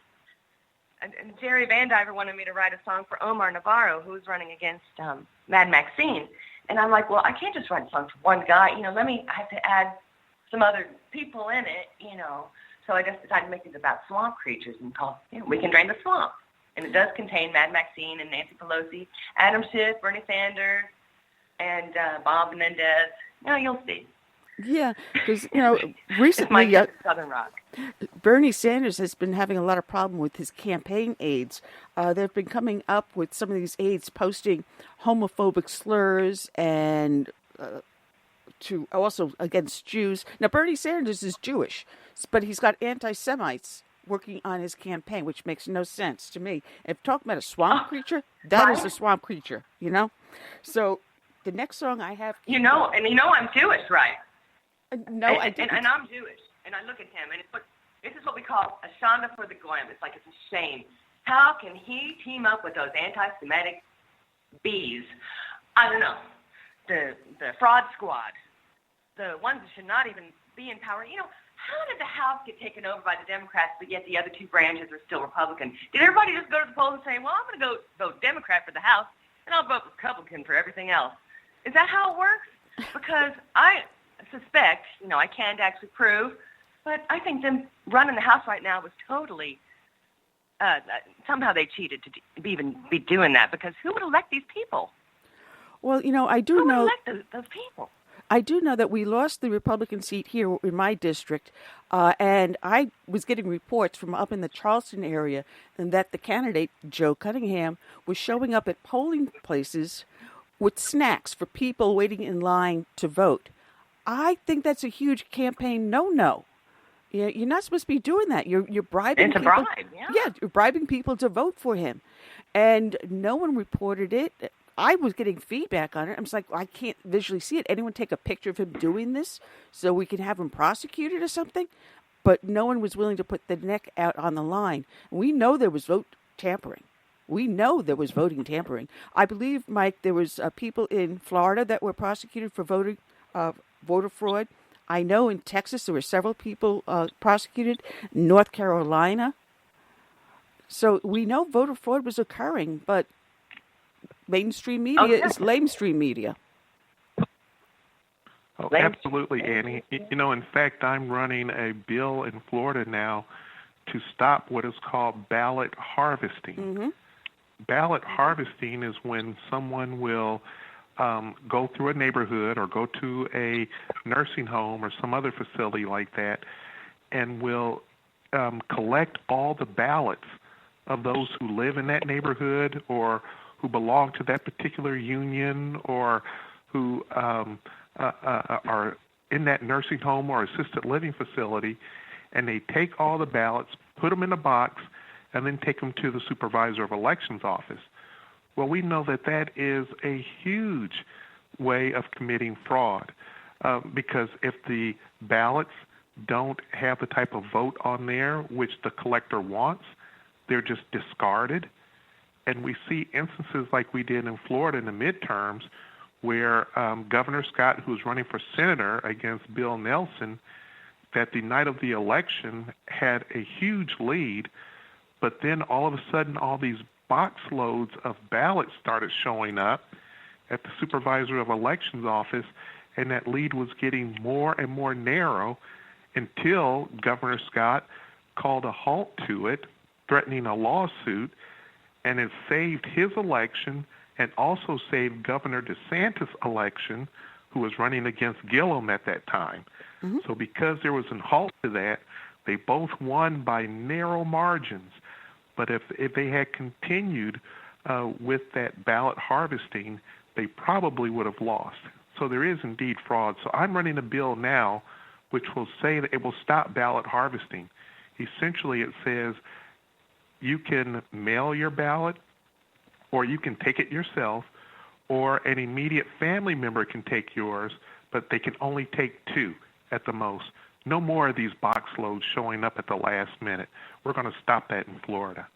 and Jerry Van Diver wanted me to write a song for Omar Navarro, who was running against Mad Maxine. And I'm like, well, I can't just write a song for one guy. I have to add some other people in it, So I just decided to make it about swamp creatures and call, We Can Drain the Swamp. And it does contain Mad Maxine and Nancy Pelosi, Adam Schiff, Bernie Sanders, and Bob Menendez. You'll see. Yeah, because, recently, Southern rock. Bernie Sanders has been having a lot of problem with his campaign aides. They've been coming up with some of these aides posting homophobic slurs and to also against Jews. Now, Bernie Sanders is Jewish, but he's got anti-Semites working on his campaign, which makes no sense to me. If talking about a swamp creature, that is a swamp creature, So the next song I have... and I'm Jewish, right? No, I didn't. And I'm Jewish, and I look at him, and this is what we call a shanda for the goyim. It's like it's a shame. How can he team up with those anti-Semitic bees? I don't know. The fraud squad, the ones that should not even be in power. How did the House get taken over by the Democrats, but yet the other two branches are still Republican? Did everybody just go to the polls and say, well, I'm going to go vote Democrat for the House, and I'll vote Republican for everything else? Is that how it works? Because I suspect, I can't actually prove, but I think them running the House right now was totally, somehow they cheated to even be doing that, because who would elect these people? Well, I do know... Who would elect those people? I do know that we lost the Republican seat here in my district, and I was getting reports from up in the Charleston area and that the candidate, Joe Cunningham, was showing up at polling places with snacks for people waiting in line to vote. I think that's a huge campaign no-no. You're not supposed to be doing that. You're bribing people. It's a bribe, yeah. Yeah, you're bribing people to vote for him. And no one reported it. I was getting feedback on it. I'm just like, I can't visually see it. Anyone take a picture of him doing this so we can have him prosecuted or something? But no one was willing to put the neck out on the line. We know there was vote tampering. We know there was voting tampering. I believe, Mike, there was people in Florida that were prosecuted for voter fraud. I know in Texas there were several people prosecuted. North Carolina. So we know voter fraud was occurring, but mainstream media is lamestream media. Oh, absolutely, Annie. In fact, I'm running a bill in Florida now to stop what is called ballot harvesting. Mm-hmm. Ballot harvesting is when someone will go through a neighborhood or go to a nursing home or some other facility like that and will collect all the ballots of those who live in that neighborhood or who belong to that particular union or who are in that nursing home or assisted living facility, and they take all the ballots, put them in a box, and then take them to the supervisor of elections office. Well, we know that that is a huge way of committing fraud because if the ballots don't have the type of vote on there which the collector wants, they're just discarded. And we see instances like we did in Florida in the midterms where Governor Scott, who was running for senator against Bill Nelson, that the night of the election had a huge lead, but then all of a sudden all these box loads of ballots started showing up at the supervisor of elections office, and that lead was getting more and more narrow until Governor Scott called a halt to it, threatening a lawsuit, and it saved his election and also saved Governor DeSantis' election, who was running against Gillum at that time. Mm-hmm. So because there was a halt to that, they both won by narrow margins. But if they had continued with that ballot harvesting, they probably would have lost. So there is indeed fraud. So I'm running a bill now which will say that it will stop ballot harvesting. Essentially, it says you can mail your ballot, or you can take it yourself, or an immediate family member can take yours, but they can only take 2 at the most. No more of these box loads showing up at the last minute. We're going to stop that in Florida.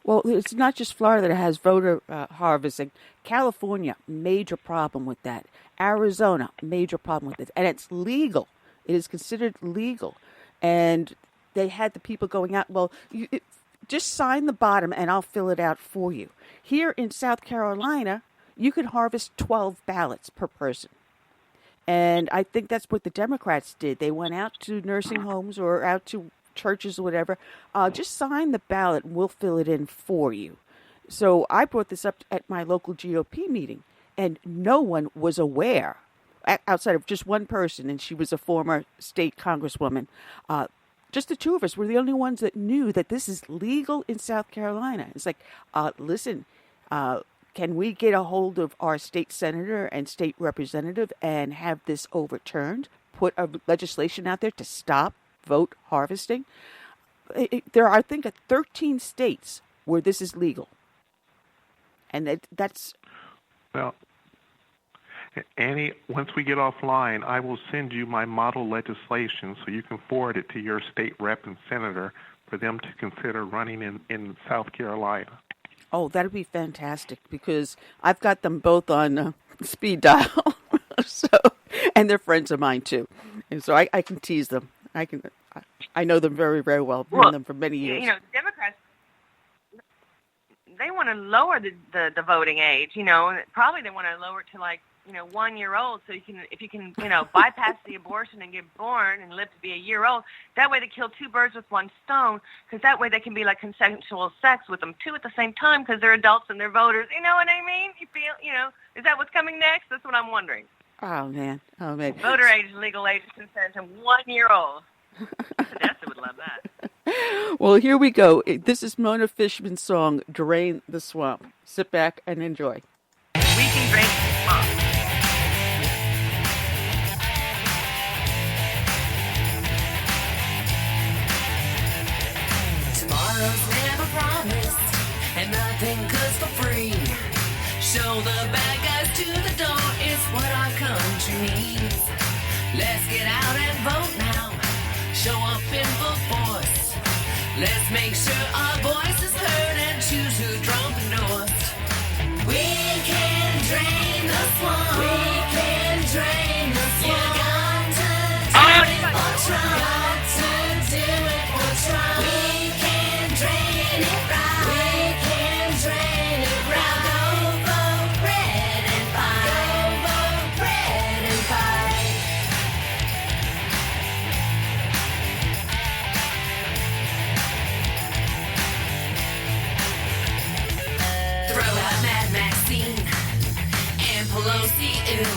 Well, it's not just Florida that has voter harvesting. California, major problem with that. Arizona, major problem with it. And it's legal. It is considered legal. And they had the people going out, well, just sign the bottom and I'll fill it out for you. Here in South Carolina, you can harvest 12 ballots per person. And I think that's what the Democrats did. They went out to nursing homes or out to churches or whatever. Just sign the ballot and we'll fill it in for you. So I brought this up at my local GOP meeting, and no one was aware, outside of just one person, and she was a former state congresswoman. Just the two of us were the only ones that knew that this is legal in South Carolina. It's like, listen, can we get a hold of our state senator and state representative and have this overturned? Put a legislation out there to stop vote harvesting? There are, I think, 13 states where this is legal. And that's... Well, Annie, once we get offline, I will send you my model legislation so you can forward it to your state rep and senator for them to consider running in South Carolina. Oh, that would be fantastic, because I've got them both on speed dial, and they're friends of mine too, and so I can tease them. I know them very, very well. I've known them for many years. You know, Democrats, they want to lower the voting age. You know, probably they want to lower it to 1 year old, so if you can bypass the abortion and get born and live to be a year old. That way they kill 2 birds with 1 stone, because that way they can be like consensual sex with them 2 at the same time, because they're adults and they're voters. You know what I mean? You feel, is that what's coming next? That's what I'm wondering. Oh man. Voter age, legal age of consent, and 1 year old. Vanessa would love that. Well, here we go. This is Mona Fishman's song, Drain the Swamp. Sit back and enjoy. We can drain the swamp. Tomorrow's never promised, and nothing goes for free. Show the bad guys to the door, it's what our country needs. Let's get out and vote now, show up in full force. Let's make sure our voice is heard and choose who Trump endorsed. We can drain the swamp. We can drain the swamp. You got to do it for Trump. Got to do it for Trump. We can drain it right. We can drain it right. Go vote red and fight. Go vote red and fight. Throw out Mad Maxine and Pelosi, ew.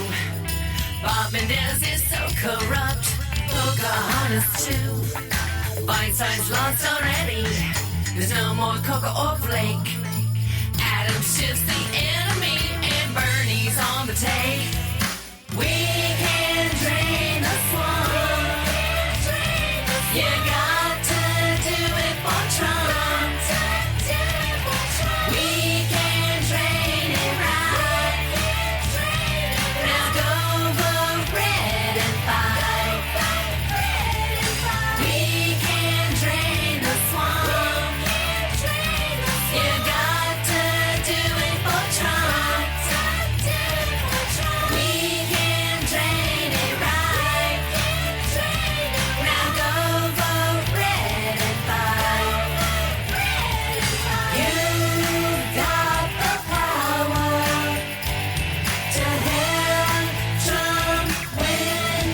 Bob Mendez is so corrupt. Pocahontas too. Feinstein's lost already. There's no more Coca or Flake. Adam Schiff's the enemy, and Bernie's on the take. We can drain the swamp. You got to do it for Trump. We can drain it right. Now go vote red and fight. We can drain the swamp. You got to do it for Trump. We can drain it right. Now go vote red and fight. You've got the power to help Trump win.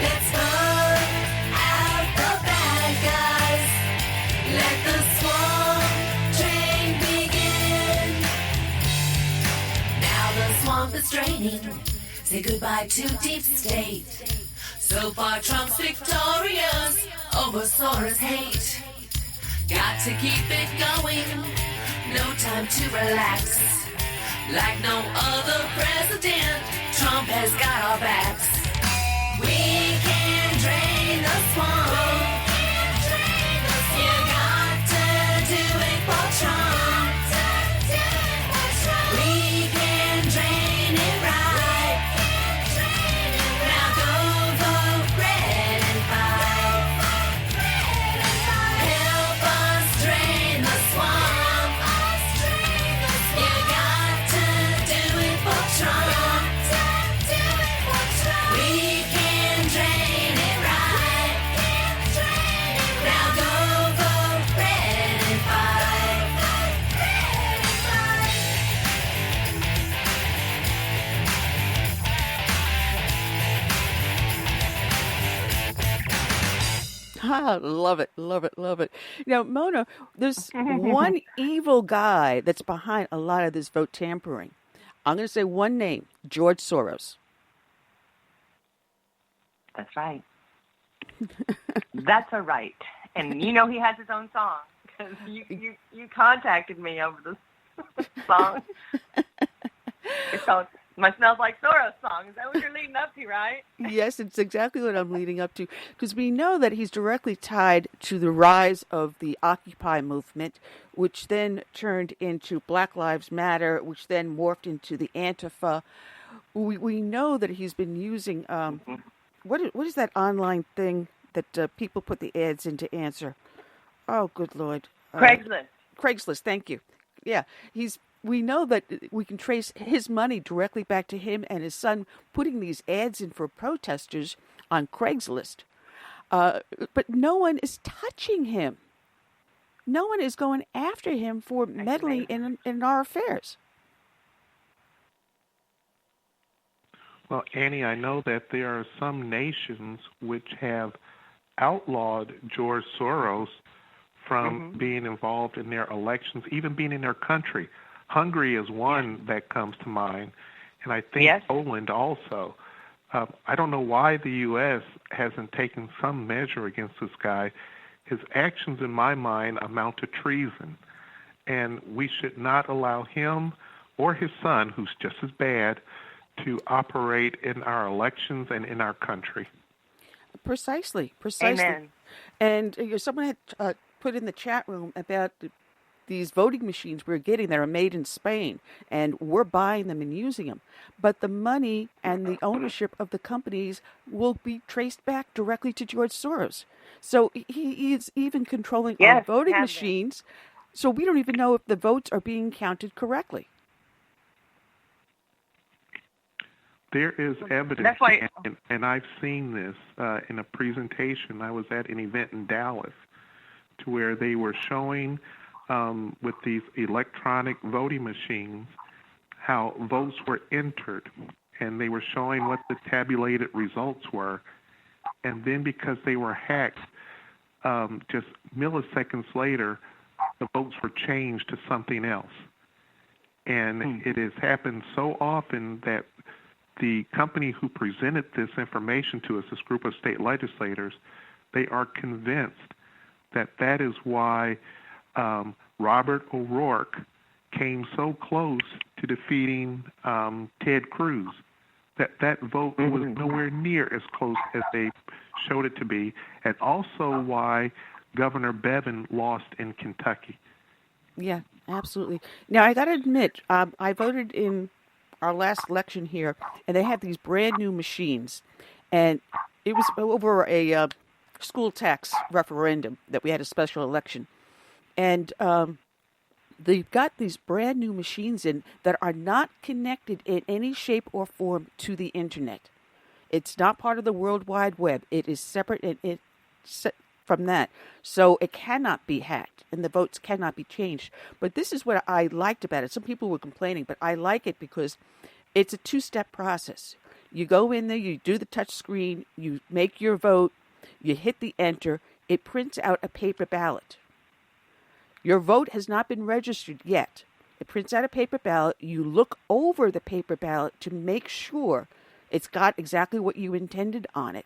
Let's vote out the bad guys. Let the swamp train begin. Now the swamp is draining. Say goodbye to deep state. So far Trump's victorious over Soros' hate. Got to keep it going. No time to relax. Like no other president, Trump has got our backs. We can drain the swamp. You got to do it for Trump. We can drain it right. Now go vote red and fight. Help us drain the swamp. You got to do it for Trump. We can drain it right. Now go vote red and fight. Ah, love it, love it, love it. Now, Mona, there's one evil guy that's behind a lot of this vote tampering. I'm going to say one name, George Soros. That's right. That's a right. And you know he has his own song because you contacted me over this song. It's called My Smells Like Soros song. Is that what you're leading up to, right? Yes, it's exactly what I'm leading up to, because we know that he's directly tied to the rise of the Occupy movement, which then turned into Black Lives Matter, which then morphed into the Antifa. We know that he's been using, what is that online thing that people put the ads in to answer? Oh, good Lord. Craigslist. Craigslist, thank you. Yeah, we know that we can trace his money directly back to him and his son putting these ads in for protesters on Craigslist. But no one is touching him. No one is going after him for meddling in our affairs. Well, Annie, I know that there are some nations which have outlawed George Soros from being involved in their elections, even being in their country. Hungary is one that comes to mind, and I think Poland also. I don't know why the U.S. hasn't taken some measure against this guy. His actions, in my mind, amount to treason, and we should not allow him or his son, who's just as bad, to operate in our elections and in our country. Precisely. Amen. And someone had put in the chat room about these voting machines we're getting that are made in Spain, and we're buying them and using them. But the money and the ownership of the companies will be traced back directly to George Soros. So he is even controlling our voting machines, so we don't even know if the votes are being counted correctly. There is evidence, That's why, and I've seen this in a presentation. I was at an event in Dallas to where they were showing with these electronic voting machines how votes were entered, and they were showing what the tabulated results were. And then because they were hacked, just milliseconds later, the votes were changed to something else. And it has happened so often that the company who presented this information to us, this group of state legislators, they are convinced that that is why Robert O'Rourke came so close to defeating Ted Cruz, That vote was nowhere near as close as they showed it to be, and also why Governor Bevin lost in Kentucky. Yeah, absolutely. Now, I got to admit, I voted in our last election here, and they had these brand new machines, and it was over a school tax referendum that we had a special election, and they've got these brand new machines in that are not connected in any shape or form to the internet. It's not part of the World Wide Web. It is separate and it's from that. So it cannot be hacked and the votes cannot be changed. But this is what I liked about it. Some people were complaining, but I like it because it's a two-step process. You go in there, you do the touch screen, you make your vote, you hit the enter, it prints out a paper ballot. Your vote has not been registered yet. It prints out a paper ballot. You look over the paper ballot to make sure it's got exactly what you intended on it.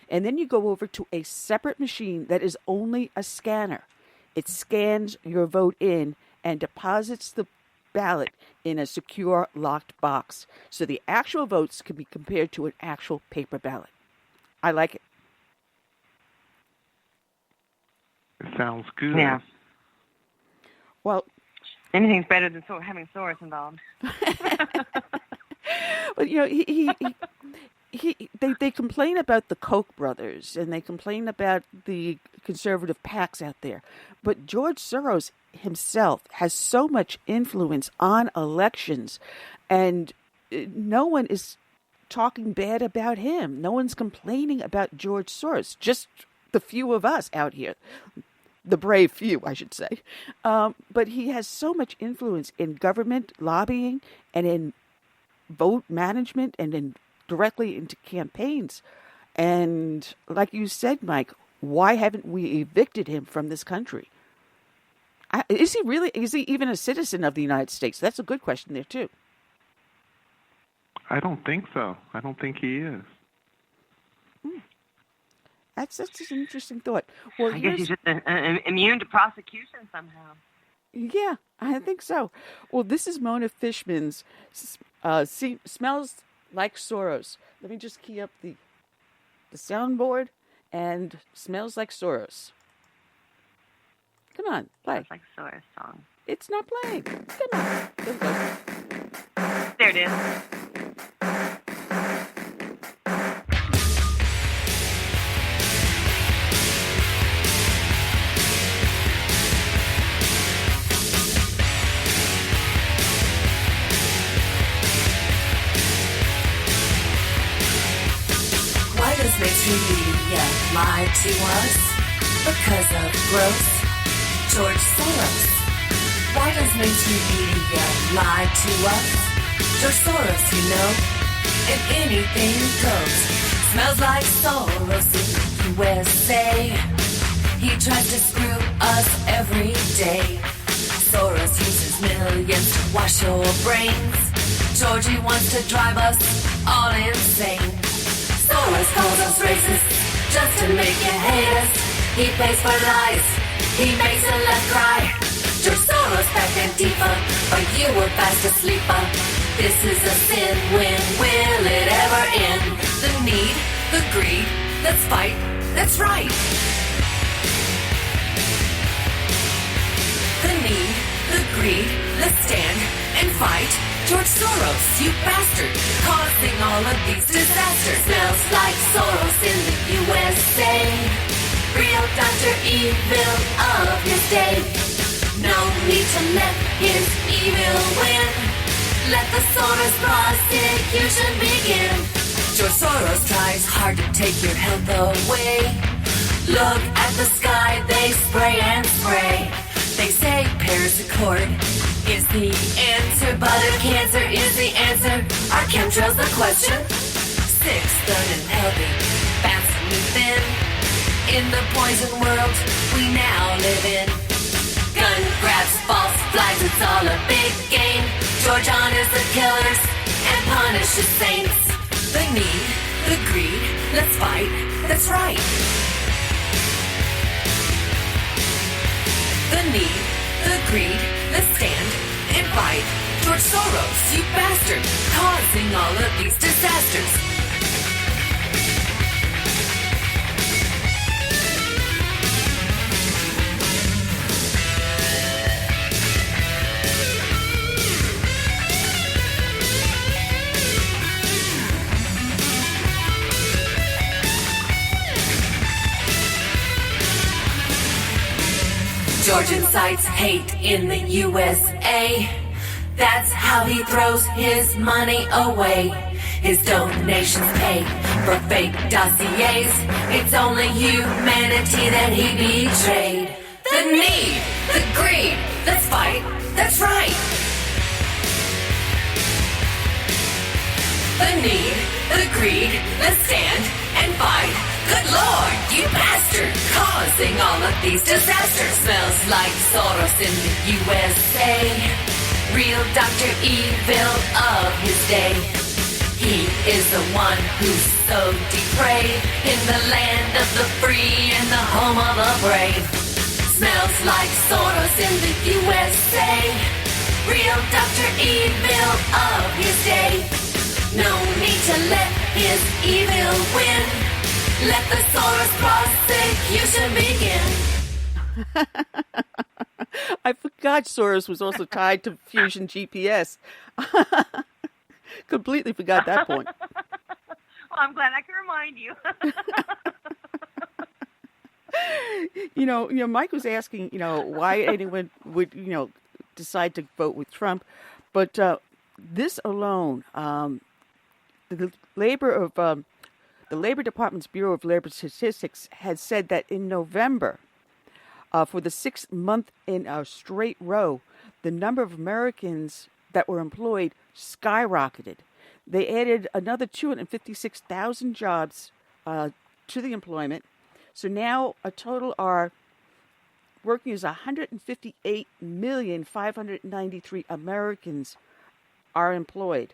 And then you go over to a separate machine that is only a scanner. It scans your vote in and deposits the ballot in a secure locked box. So the actual votes can be compared to an actual paper ballot. I like it. It sounds good. Yeah. Well, anything's better than having Soros involved. But you know, they complain about the Koch brothers and they complain about the conservative PACs out there, but George Soros himself has so much influence on elections, and no one is talking bad about him. No one's complaining about George Soros. Just the few of us out here. The brave few, I should say. But he has so much influence in government lobbying and in vote management and in directly into campaigns. And like you said, Mike, why haven't we evicted him from this country? Is he even a citizen of the United States? That's a good question there, too. I don't think so. I don't think he is. That's just an interesting thought. Well, I guess he's just immune to prosecution somehow. Yeah, I think so. Well, this is Mona Fishman's Smells Like Soros. Let me just key up the soundboard and Smells Like Soros. Come on, play. Smells Like Soros song. It's not playing. Come on. There we go. There it is. Mainstream media lied to us because of gross George Soros. Why does mainstream media lie to us? George Soros, you know, and anything goes. Smells like Soros in the USA. He tries to screw us every day. Soros uses millions to wash your brains. Georgie wants to drive us all insane. Soros calls us racist just to make you hate us. He pays for lies, he makes the left cry. George Soros backed Antifa, but you were fast asleep. This is a sin, when will it ever end? The need, the greed, let's fight, that's right. The need, the greed, let's stand and fight. George Soros, you bastard, causing all of these disasters. Smells like Soros in the USA. Real Dr. Evil of his day. No need to let his evil win. Let the Soros prosecution begin. George Soros tries hard to take your health away. Look at the sky, they spray and spray. They say Paris Accord is the answer, but if cancer is the answer, are chemtrails the question? Sick, stunned, and healthy, fast and thin. In the poison world we now live in. Gun grabs, false flags, it's all a big game. George honors the killers and punishes saints. The need, the greed, let's fight, that's right. The need, the greed, let's stand and fight. George George Soros, you bastard, causing all of these disasters. George incites hate in the USA. That's how he throws his money away. His donations pay for fake dossiers. It's only humanity that he betrayed. The need, the greed, the fight, that's right. The need, the greed, the stand and fight. Good Lord, you bastard, causing all of these disasters. Smells like Soros in the USA. Real Dr. Evil of his day. He is the one who's so depraved in the land of the free and the home of the brave. Smells like Soros in the USA. Real Dr. Evil of his day. No need to let his evil win. Let the Soros prosecution begin. I forgot Soros was also tied to Fusion GPS. Completely forgot that point. Well, I'm glad I can remind you. Mike was asking, why anyone would, decide to vote with Trump. But this alone, the Labor Department's Bureau of Labor Statistics has said that in November, for the 6th month in a straight row, the number of Americans that were employed skyrocketed. They added another 256,000 jobs to the employment. So now a total are working as 158,593 Americans are employed.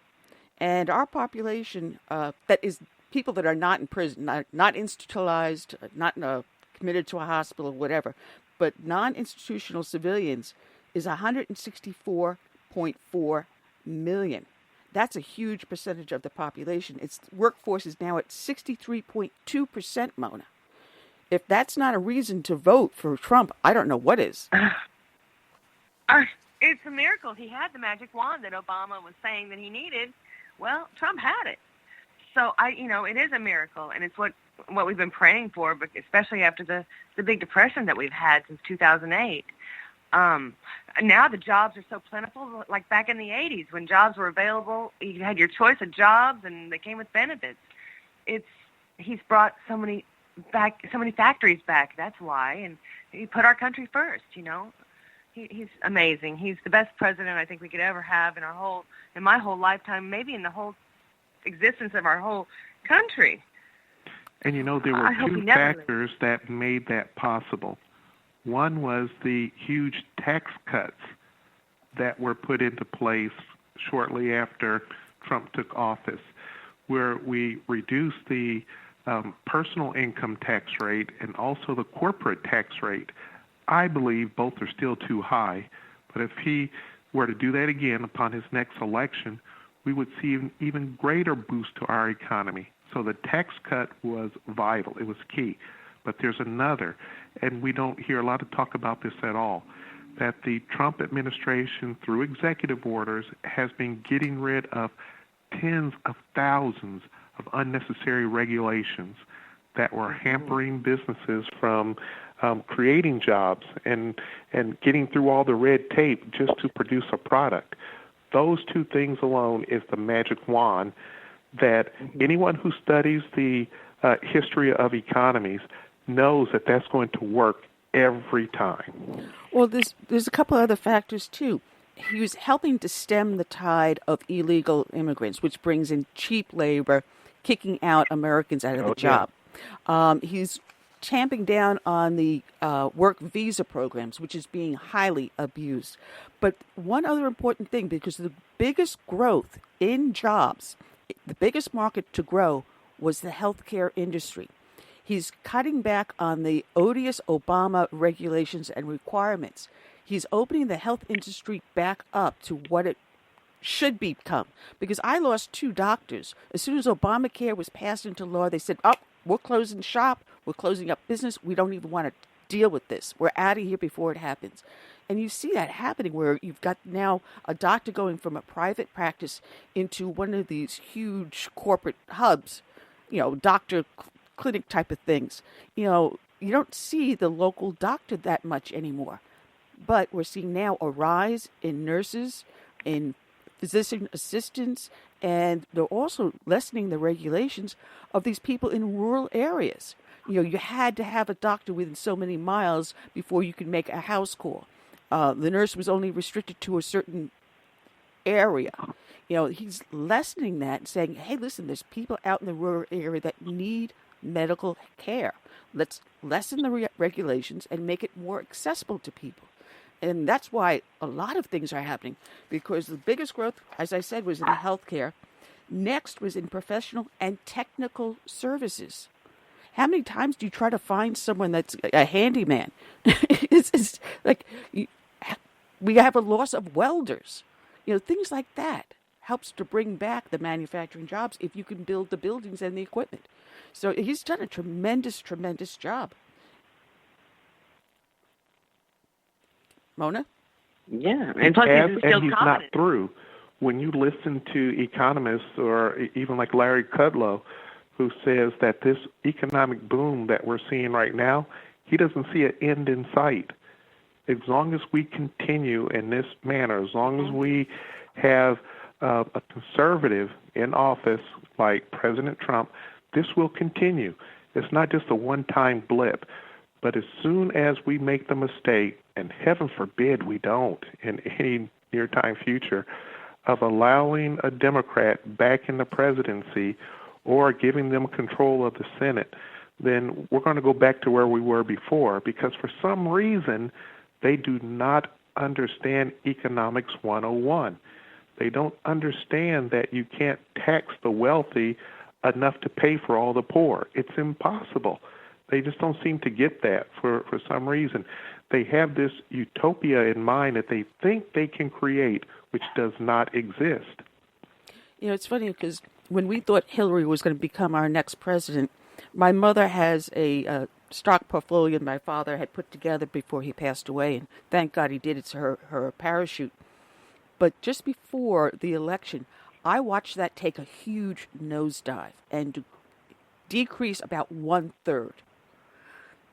And our population, that is people that are not in prison, not institutionalized, not committed to a hospital, whatever, but non-institutional civilians, is 164.4 million. That's a huge percentage of the population. Its workforce is now at 63.2%, Mona. If that's not a reason to vote for Trump, I don't know what is. It's a miracle. He had the magic wand that Obama was saying that he needed. Well, Trump had it. So it is a miracle, and it's what we've been praying for, but especially after the big depression that we've had since 2008. Now the jobs are so plentiful, like back in the 80s when jobs were available, you had your choice of jobs and they came with benefits. He's brought so many factories back. That's why, and he put our country first. He's amazing. He's the best president I think we could ever have in my whole lifetime, maybe in the whole existence of our whole country. And there were two factors that made that possible. One was the huge tax cuts that were put into place shortly after Trump took office, where we reduced the personal income tax rate and also the corporate tax rate. I believe both are still too high, but if he were to do that again upon his next election, we would see an even greater boost to our economy. So the tax cut was vital. It was key. But there's another, and we don't hear a lot of talk about this at all, that the Trump administration, through executive orders, has been getting rid of tens of thousands of unnecessary regulations that were hampering businesses from creating jobs and getting through all the red tape just to produce a product. Those two things alone is the magic wand that anyone who studies the history of economies knows that that's going to work every time. Well, there's a couple other factors, too. He was helping to stem the tide of illegal immigrants, which brings in cheap labor, kicking out Americans out of the job. He's tamping down on the work visa programs, which is being highly abused. But one other important thing, because the biggest growth in jobs, the biggest market to grow was the healthcare industry. He's cutting back on the odious Obama regulations and requirements. He's opening the health industry back up to what it should become. Because I lost 2 doctors. As soon as Obamacare was passed into law, they said, we're closing shop. We're closing up business. We don't even want to deal with this. We're out of here before it happens. And you see that happening where you've got now a doctor going from a private practice into one of these huge corporate hubs, doctor clinic type of things. You don't see the local doctor that much anymore. But we're seeing now a rise in nurses, in physician assistants, and they're also lessening the regulations of these people in rural areas. You had to have a doctor within so many miles before you could make a house call. The nurse was only restricted to a certain area. He's lessening that and saying, hey, listen, there's people out in the rural area that need medical care. Let's lessen the regulations and make it more accessible to people. And that's why a lot of things are happening, because the biggest growth, as I said, was in healthcare. Next was in professional and technical services. How many times do you try to find someone that's a handyman? It's like we have a loss of welders. Things like that helps to bring back the manufacturing jobs if you can build the buildings and the equipment. So he's done a tremendous, tremendous job. Mona? Yeah, and plus he's still he's not through. When you listen to economists or even like Larry Kudlow, who says that this economic boom that we're seeing right now, he doesn't see an end in sight. As long as we continue in this manner, as long as we have a conservative in office like President Trump, this will continue. It's not just a one-time blip. But as soon as we make the mistake, and heaven forbid we don't in any near-time future, of allowing a Democrat back in the presidency or giving them control of the Senate, then we're going to go back to where we were before, because for some reason they do not understand economics 101. They don't understand that you can't tax the wealthy enough to pay for all the poor. It's impossible. They just don't seem to get that for some reason. They have this utopia in mind that they think they can create, which does not exist. It's funny because when we thought Hillary was going to become our next president, my mother has a stock portfolio my father had put together before he passed away, and thank God he did. It's her parachute. But just before the election, I watched that take a huge nosedive and decrease about 1/3.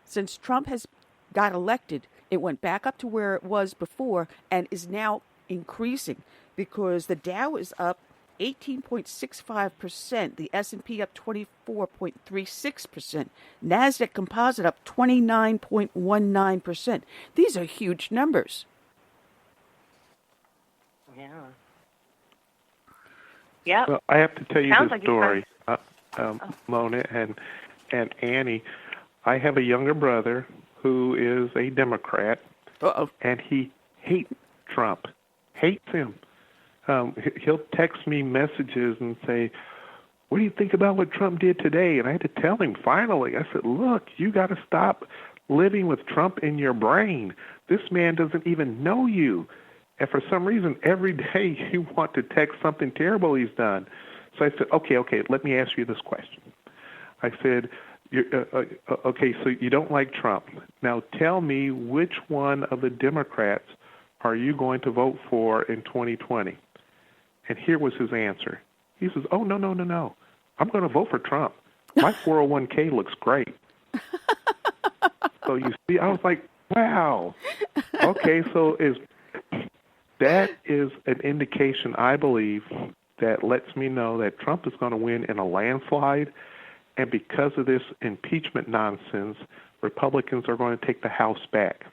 Since Trump has got elected, it went back up to where it was before and is now increasing because the Dow is up 18.65%, the S&P up 24.36%, NASDAQ Composite up 29.19%. These are huge numbers. Yeah. Yeah. Well, I have to tell you Sounds this like story, Mona and Annie. I have a younger brother who is a Democrat, and he hates Trump, hates him. He'll text me messages and say, what do you think about what Trump did today? And I had to tell him finally. I said, look, you got to stop living with Trump in your brain. This man doesn't even know you. And for some reason, every day you want to text something terrible he's done. So I said, okay, let me ask you this question. I said, okay, so you don't like Trump. Now tell me which one of the Democrats are you going to vote for in 2020? And here was his answer. He says, oh, no. I'm going to vote for Trump. My 401k looks great. So you see, I was like, wow. Okay, so that is an indication, I believe, that lets me know that Trump is going to win in a landslide. And because of this impeachment nonsense, Republicans are going to take the House back.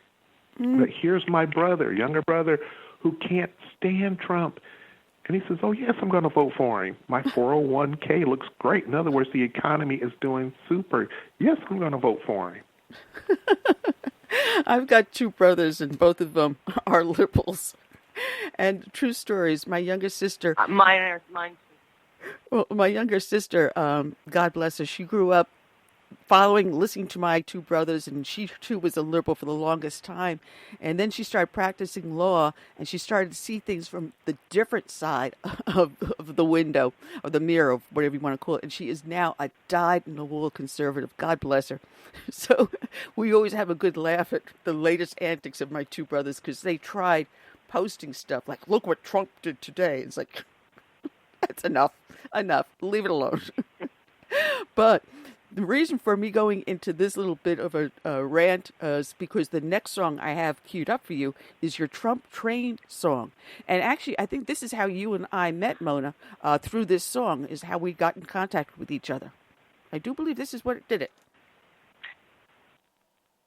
But here's my brother, younger brother, who can't stand Trump. And he says, oh, yes, I'm going to vote for him. My 401k looks great. In other words, the economy is doing super. Yes, I'm going to vote for him. I've got 2 brothers, and both of them are liberals. And true stories, my younger sister... Mine. Well, my younger sister, God bless her, she grew up listening to my two brothers, and she too was a liberal for the longest time. And then she started practicing law, and she started to see things from the different side of the window, or the mirror, or whatever you want to call it. And she is now a dyed-in-the-wool conservative. God bless her. So we always have a good laugh at the latest antics of my two brothers, because they tried posting stuff like, look what Trump did today. It's like, that's enough. Leave it alone. But the reason for me going into this little bit of a rant is because the next song I have queued up for you is your Trump Train song. And actually, I think this is how you and I met, Mona, through this song, is how we got in contact with each other. I do believe this is what did it.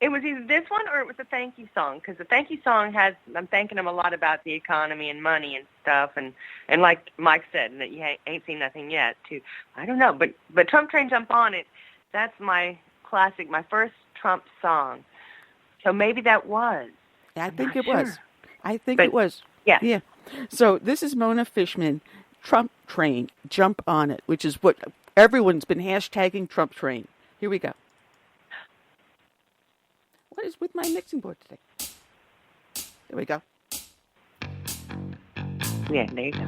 It was either this one or it was a thank you song, because the thank you song has, I'm thanking him a lot about the economy and money and stuff, and like Mike said, that you ain't seen nothing yet, too. I don't know, but Trump Train Jump On It, that's my classic, my first Trump song. So maybe that was. I think it was. I think it was. Yeah. Yeah. So this is Mona Fishman, Trump Train, Jump On It, which is what everyone's been hashtagging Trump Train. Here we go. What is with my mixing board today? There we go. Yeah, there you go.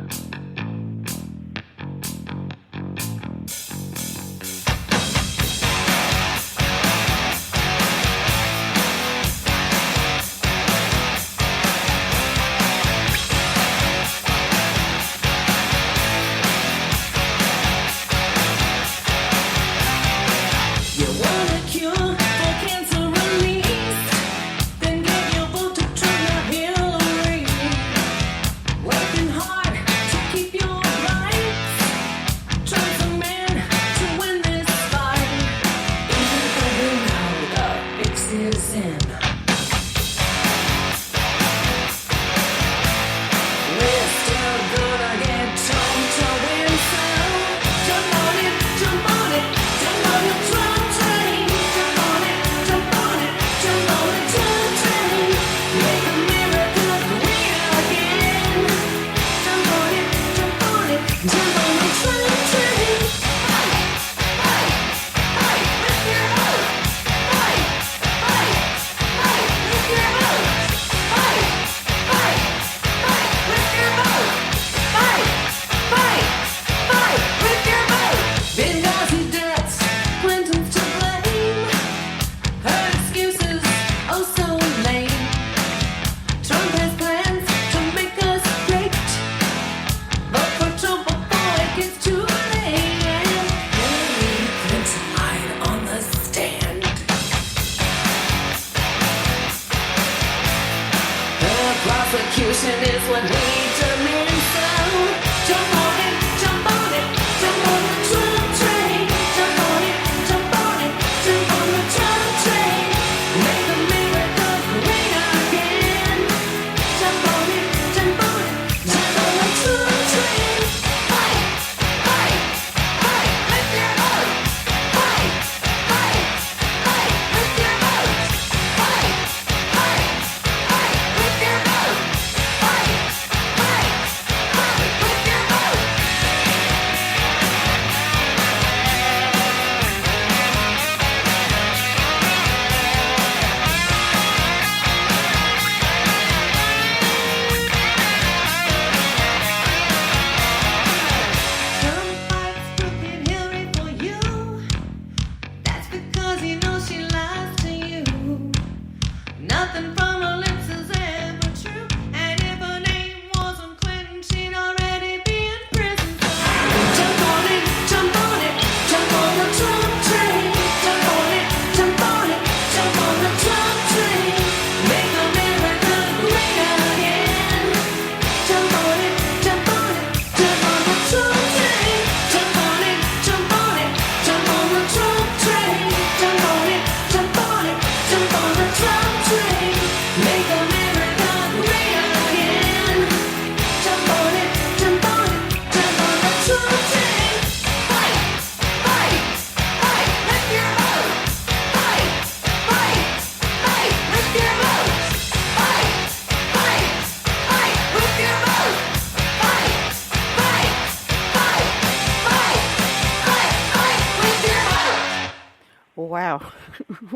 Wow.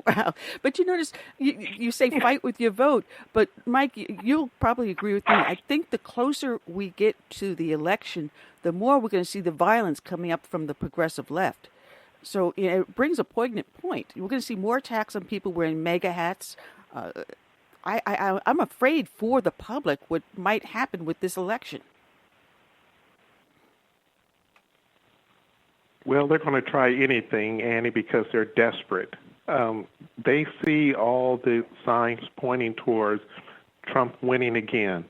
Wow. But you notice you say fight with your vote. But, Mike, you'll probably agree with me. I think the closer we get to the election, the more we're going to see the violence coming up from the progressive left. So it brings a poignant point. We're going to see more attacks on people wearing MAGA hats. I'm afraid for the public what might happen with this election. Well, they're going to try anything, Annie, because they're desperate. They see all the signs pointing towards Trump winning again.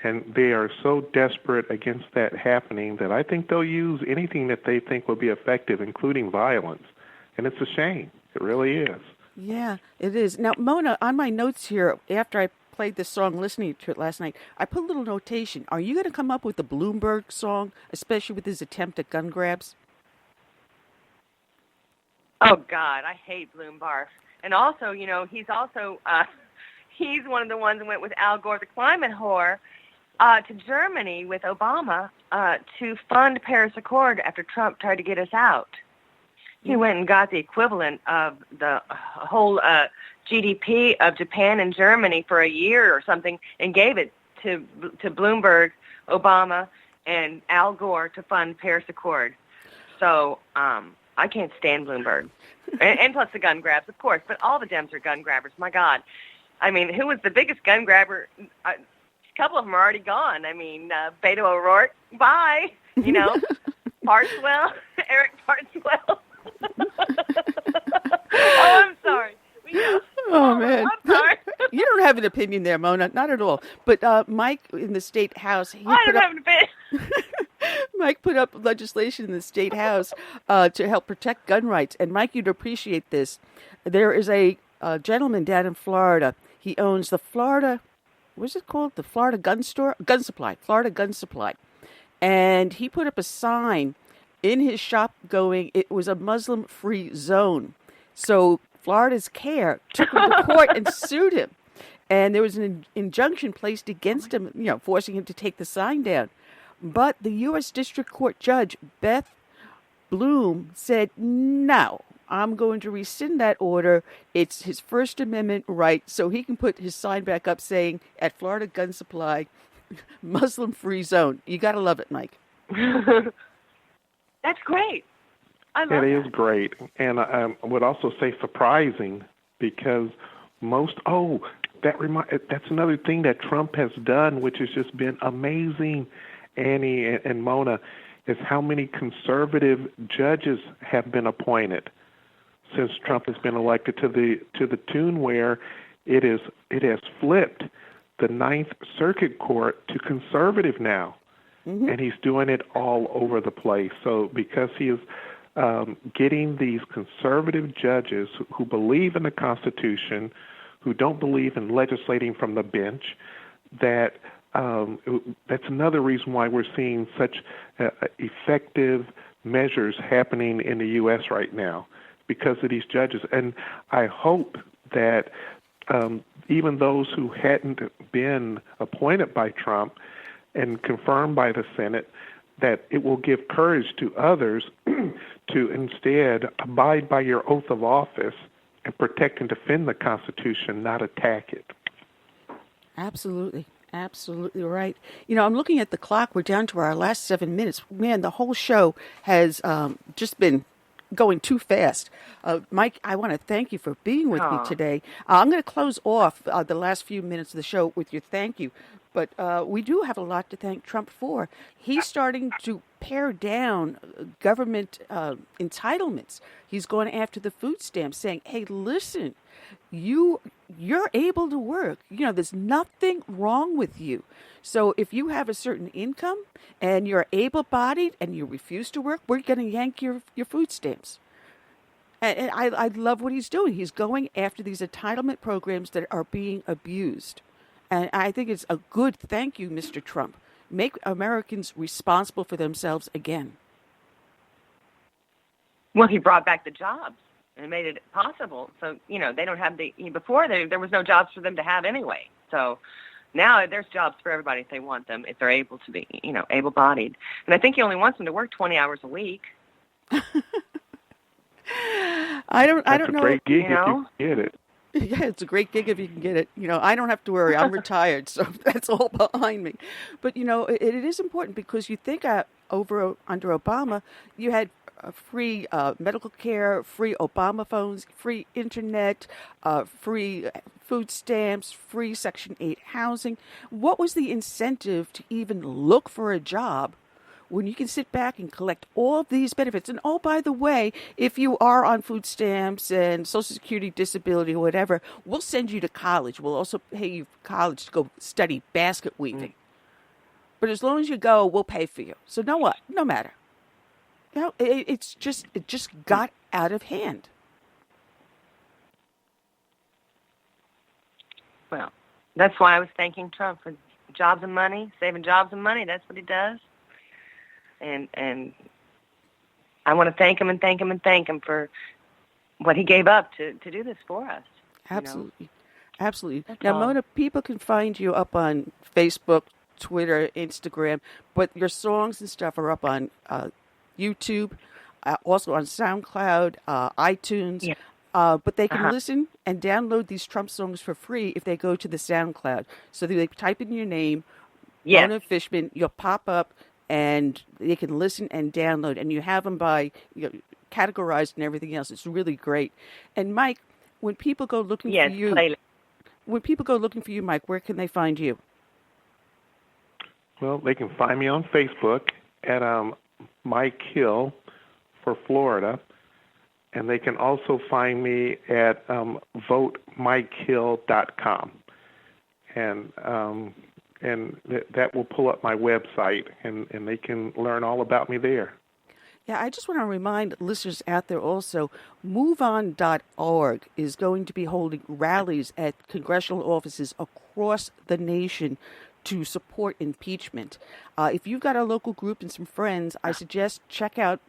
And they are so desperate against that happening that I think they'll use anything that they think will be effective, including violence. And it's a shame. It really is. Yeah, it is. Now, Mona, on my notes here, after I played this song, listening to it last night, I put a little notation. Are you going to come up with the Bloomberg song, especially with his attempt at gun grabs? Oh, God, I hate Bloomberg. And also, he's one of the ones who went with Al Gore, the climate whore, to Germany with Obama to fund Paris Accord after Trump tried to get us out. He went and got the equivalent of the whole GDP of Japan and Germany for a year or something and gave it to Bloomberg, Obama, and Al Gore to fund Paris Accord. So I can't stand Bloomberg. And plus the gun grabs, of course. But all the Dems are gun grabbers. My God. I mean, who was the biggest gun grabber? A couple of them are already gone. I mean, Beto O'Rourke, bye. Partswell, Eric Partswell. Oh, I'm sorry. Oh, man. I'm sorry. You don't have an opinion there, Mona. Not at all. But Mike in the State House... I don't have an opinion. Mike put up legislation in the State House to help protect gun rights. And, Mike, you'd appreciate this. There is a gentleman down in Florida. He owns the Florida... What's it called? The Florida Gun Supply. Florida Gun Supply. And he put up a sign in his shop going, it was a Muslim-free zone. So Florida's CARE took him to court and sued him. And there was an injunction placed against him, forcing him to take the sign down. But the U.S. District Court Judge, Beth Bloom, said, no, I'm going to rescind that order. It's his First Amendment right, so he can put his sign back up saying, at Florida Gun Supply, Muslim-free zone. You got to love it, Mike. That's great. I love it. It is great. And I would also say surprising because that's another thing that Trump has done, which has just been amazing, Annie and Mona, is how many conservative judges have been appointed since Trump has been elected to the tune where it has flipped the Ninth Circuit Court to conservative now. Mm-hmm. And he's doing it all over the place. So because he is getting these conservative judges who believe in the Constitution, who don't believe in legislating from the bench, that's another reason why we're seeing such effective measures happening in the U.S. right now, because of these judges. And I hope that even those who hadn't been appointed by Trump and confirmed by the Senate, that it will give courage to others to instead abide by your oath of office and protect and defend the Constitution, not attack it. Absolutely. Absolutely right. I'm looking at the clock. We're down to our last 7 minutes. Man, the whole show has just been going too fast. Mike, I want to thank you for being with me today. I'm going to close off the last few minutes of the show with your thank you. But we do have a lot to thank Trump for. He's starting to pare down government entitlements. He's going after the food stamps, saying, hey, listen, you're able to work. There's nothing wrong with you. So if you have a certain income and you're able-bodied and you refuse to work, we're going to yank your food stamps. And I love what he's doing. He's going after these entitlement programs that are being abused. And I think it's a good thank you, Mr. Trump. Make Americans responsible for themselves again. Well, he brought back the jobs and made it possible. So, they don't have before there was no jobs for them to have anyway. So now there's jobs for everybody if they want them, if they're able to be, able-bodied. And I think he only wants them to work 20 hours a week. I don't That's know. a great gig You know? if you get it. Yeah, it's a great gig if you can get it. I don't have to worry. I'm retired, so that's all behind me. But it is important because you think under Obama, you had free medical care, free Obama phones, free internet, free food stamps, free Section 8 housing. What was the incentive to even look for a job when you can sit back and collect all of these benefits? And oh, by the way, if you are on food stamps and Social Security, disability, or whatever, we'll send you to college. We'll also pay you for college to go study basket weaving. But as long as you go, we'll pay for you. So no matter. It just got out of hand. Well, that's why I was thanking Trump for jobs and money, saving jobs and money. That's what he does. And I want to thank him and thank him and thank him for what he gave up to do this for us. Absolutely. Absolutely. That's Now, all. Mona, people can find you up on Facebook, Twitter, Instagram, but your songs and stuff are up on YouTube, also on SoundCloud, iTunes. Yeah. But they can listen and download these Trump songs for free if they go to the SoundCloud. So they type in your name, Mona Fishman, you'll pop up, and they can listen and download. And you have them by categorized and everything else. It's really great. And Mike, when people go looking for you, Mike, where can they find you? Well, they can find me on Facebook at Mike Hill for Florida, and they can also find me at votemikehill.com, and that will pull up my website, and they can learn all about me there. Yeah, I just want to remind listeners out there also, MoveOn.org is going to be holding rallies at congressional offices across the nation to support impeachment. If you've got a local group and some friends, I suggest check out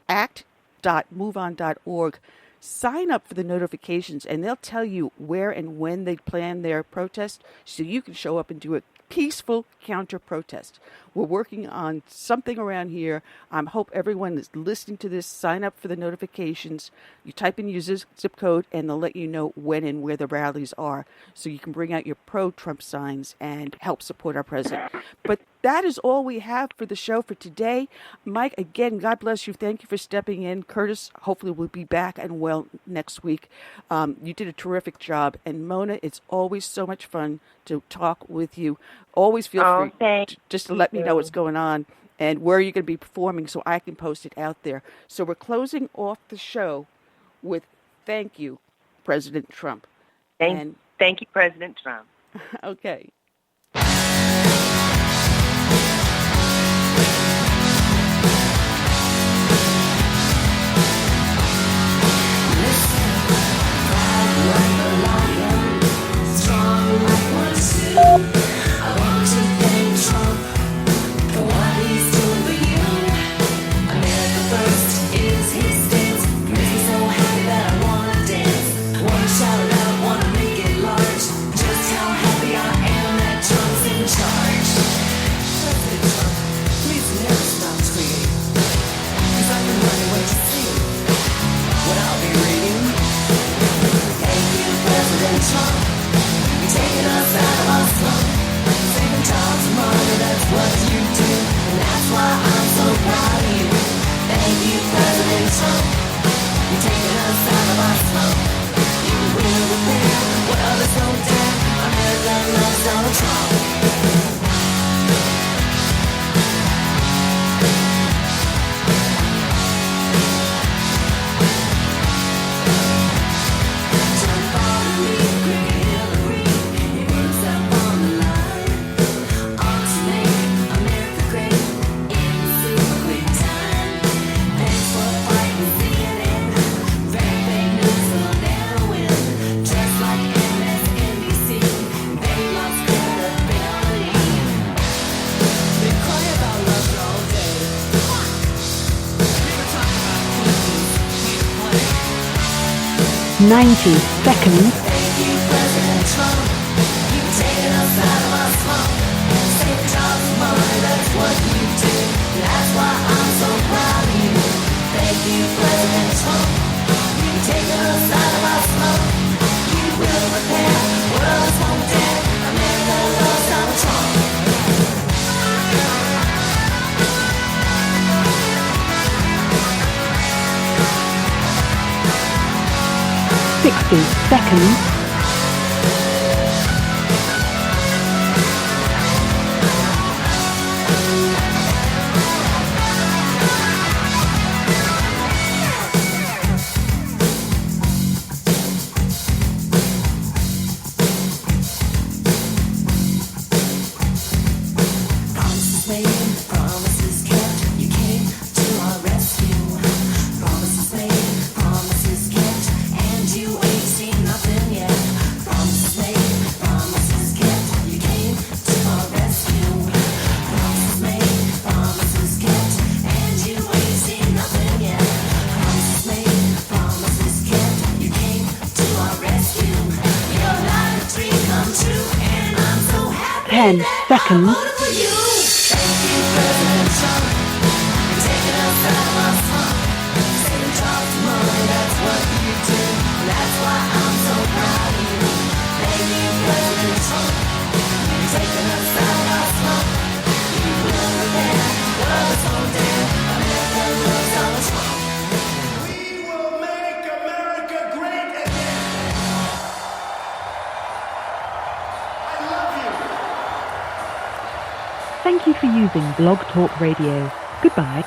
act.moveon.org. Sign up for the notifications, and they'll tell you where and when they plan their protest, so you can show up and do a peaceful counter-protest. We're working on something around here. I hope everyone is listening to this. Sign up for the notifications. You type in your zip code, and they'll let you know when and where the rallies are, so you can bring out your pro-Trump signs and help support our president. But that is all we have for the show for today. Mike, again, God bless you. Thank you for stepping in. Curtis, hopefully we'll be back and well next week. You did a terrific job. And Mona, it's always so much fun to talk with you. Always feel free just to let me know what's going on and where you're going to be performing so I can post it out there. So we're closing off the show with thank you, President Trump. Thank you, President Trump. Okay. Thank you, President Trump. taking us out of our smoke. We will repair, world is won't dead. America loves Donald Trump. Seconds. Promises made, promises kept. You came to our rescue. Promises made, promises kept, and you ain't seen nothing yet. Promises made, promises kept. You came to our rescue. Promises made, promises kept, and you ain't seen nothing yet. Promises made, promises kept. You came to our rescue. Your life dream come true, and I'm so happy. 10 seconds. I voted for you. Thank you, President Trump. You're taking us out of our slump. Saving jobs and money, that's what you do. That's why I'm so proud of you. Thank you, President Trump. You're taking us out of our slump. You will repair, world is so dead. America loves Donald Trump. We will make America great again. I love you. Thank you for using Blog Talk Radio. Goodbye.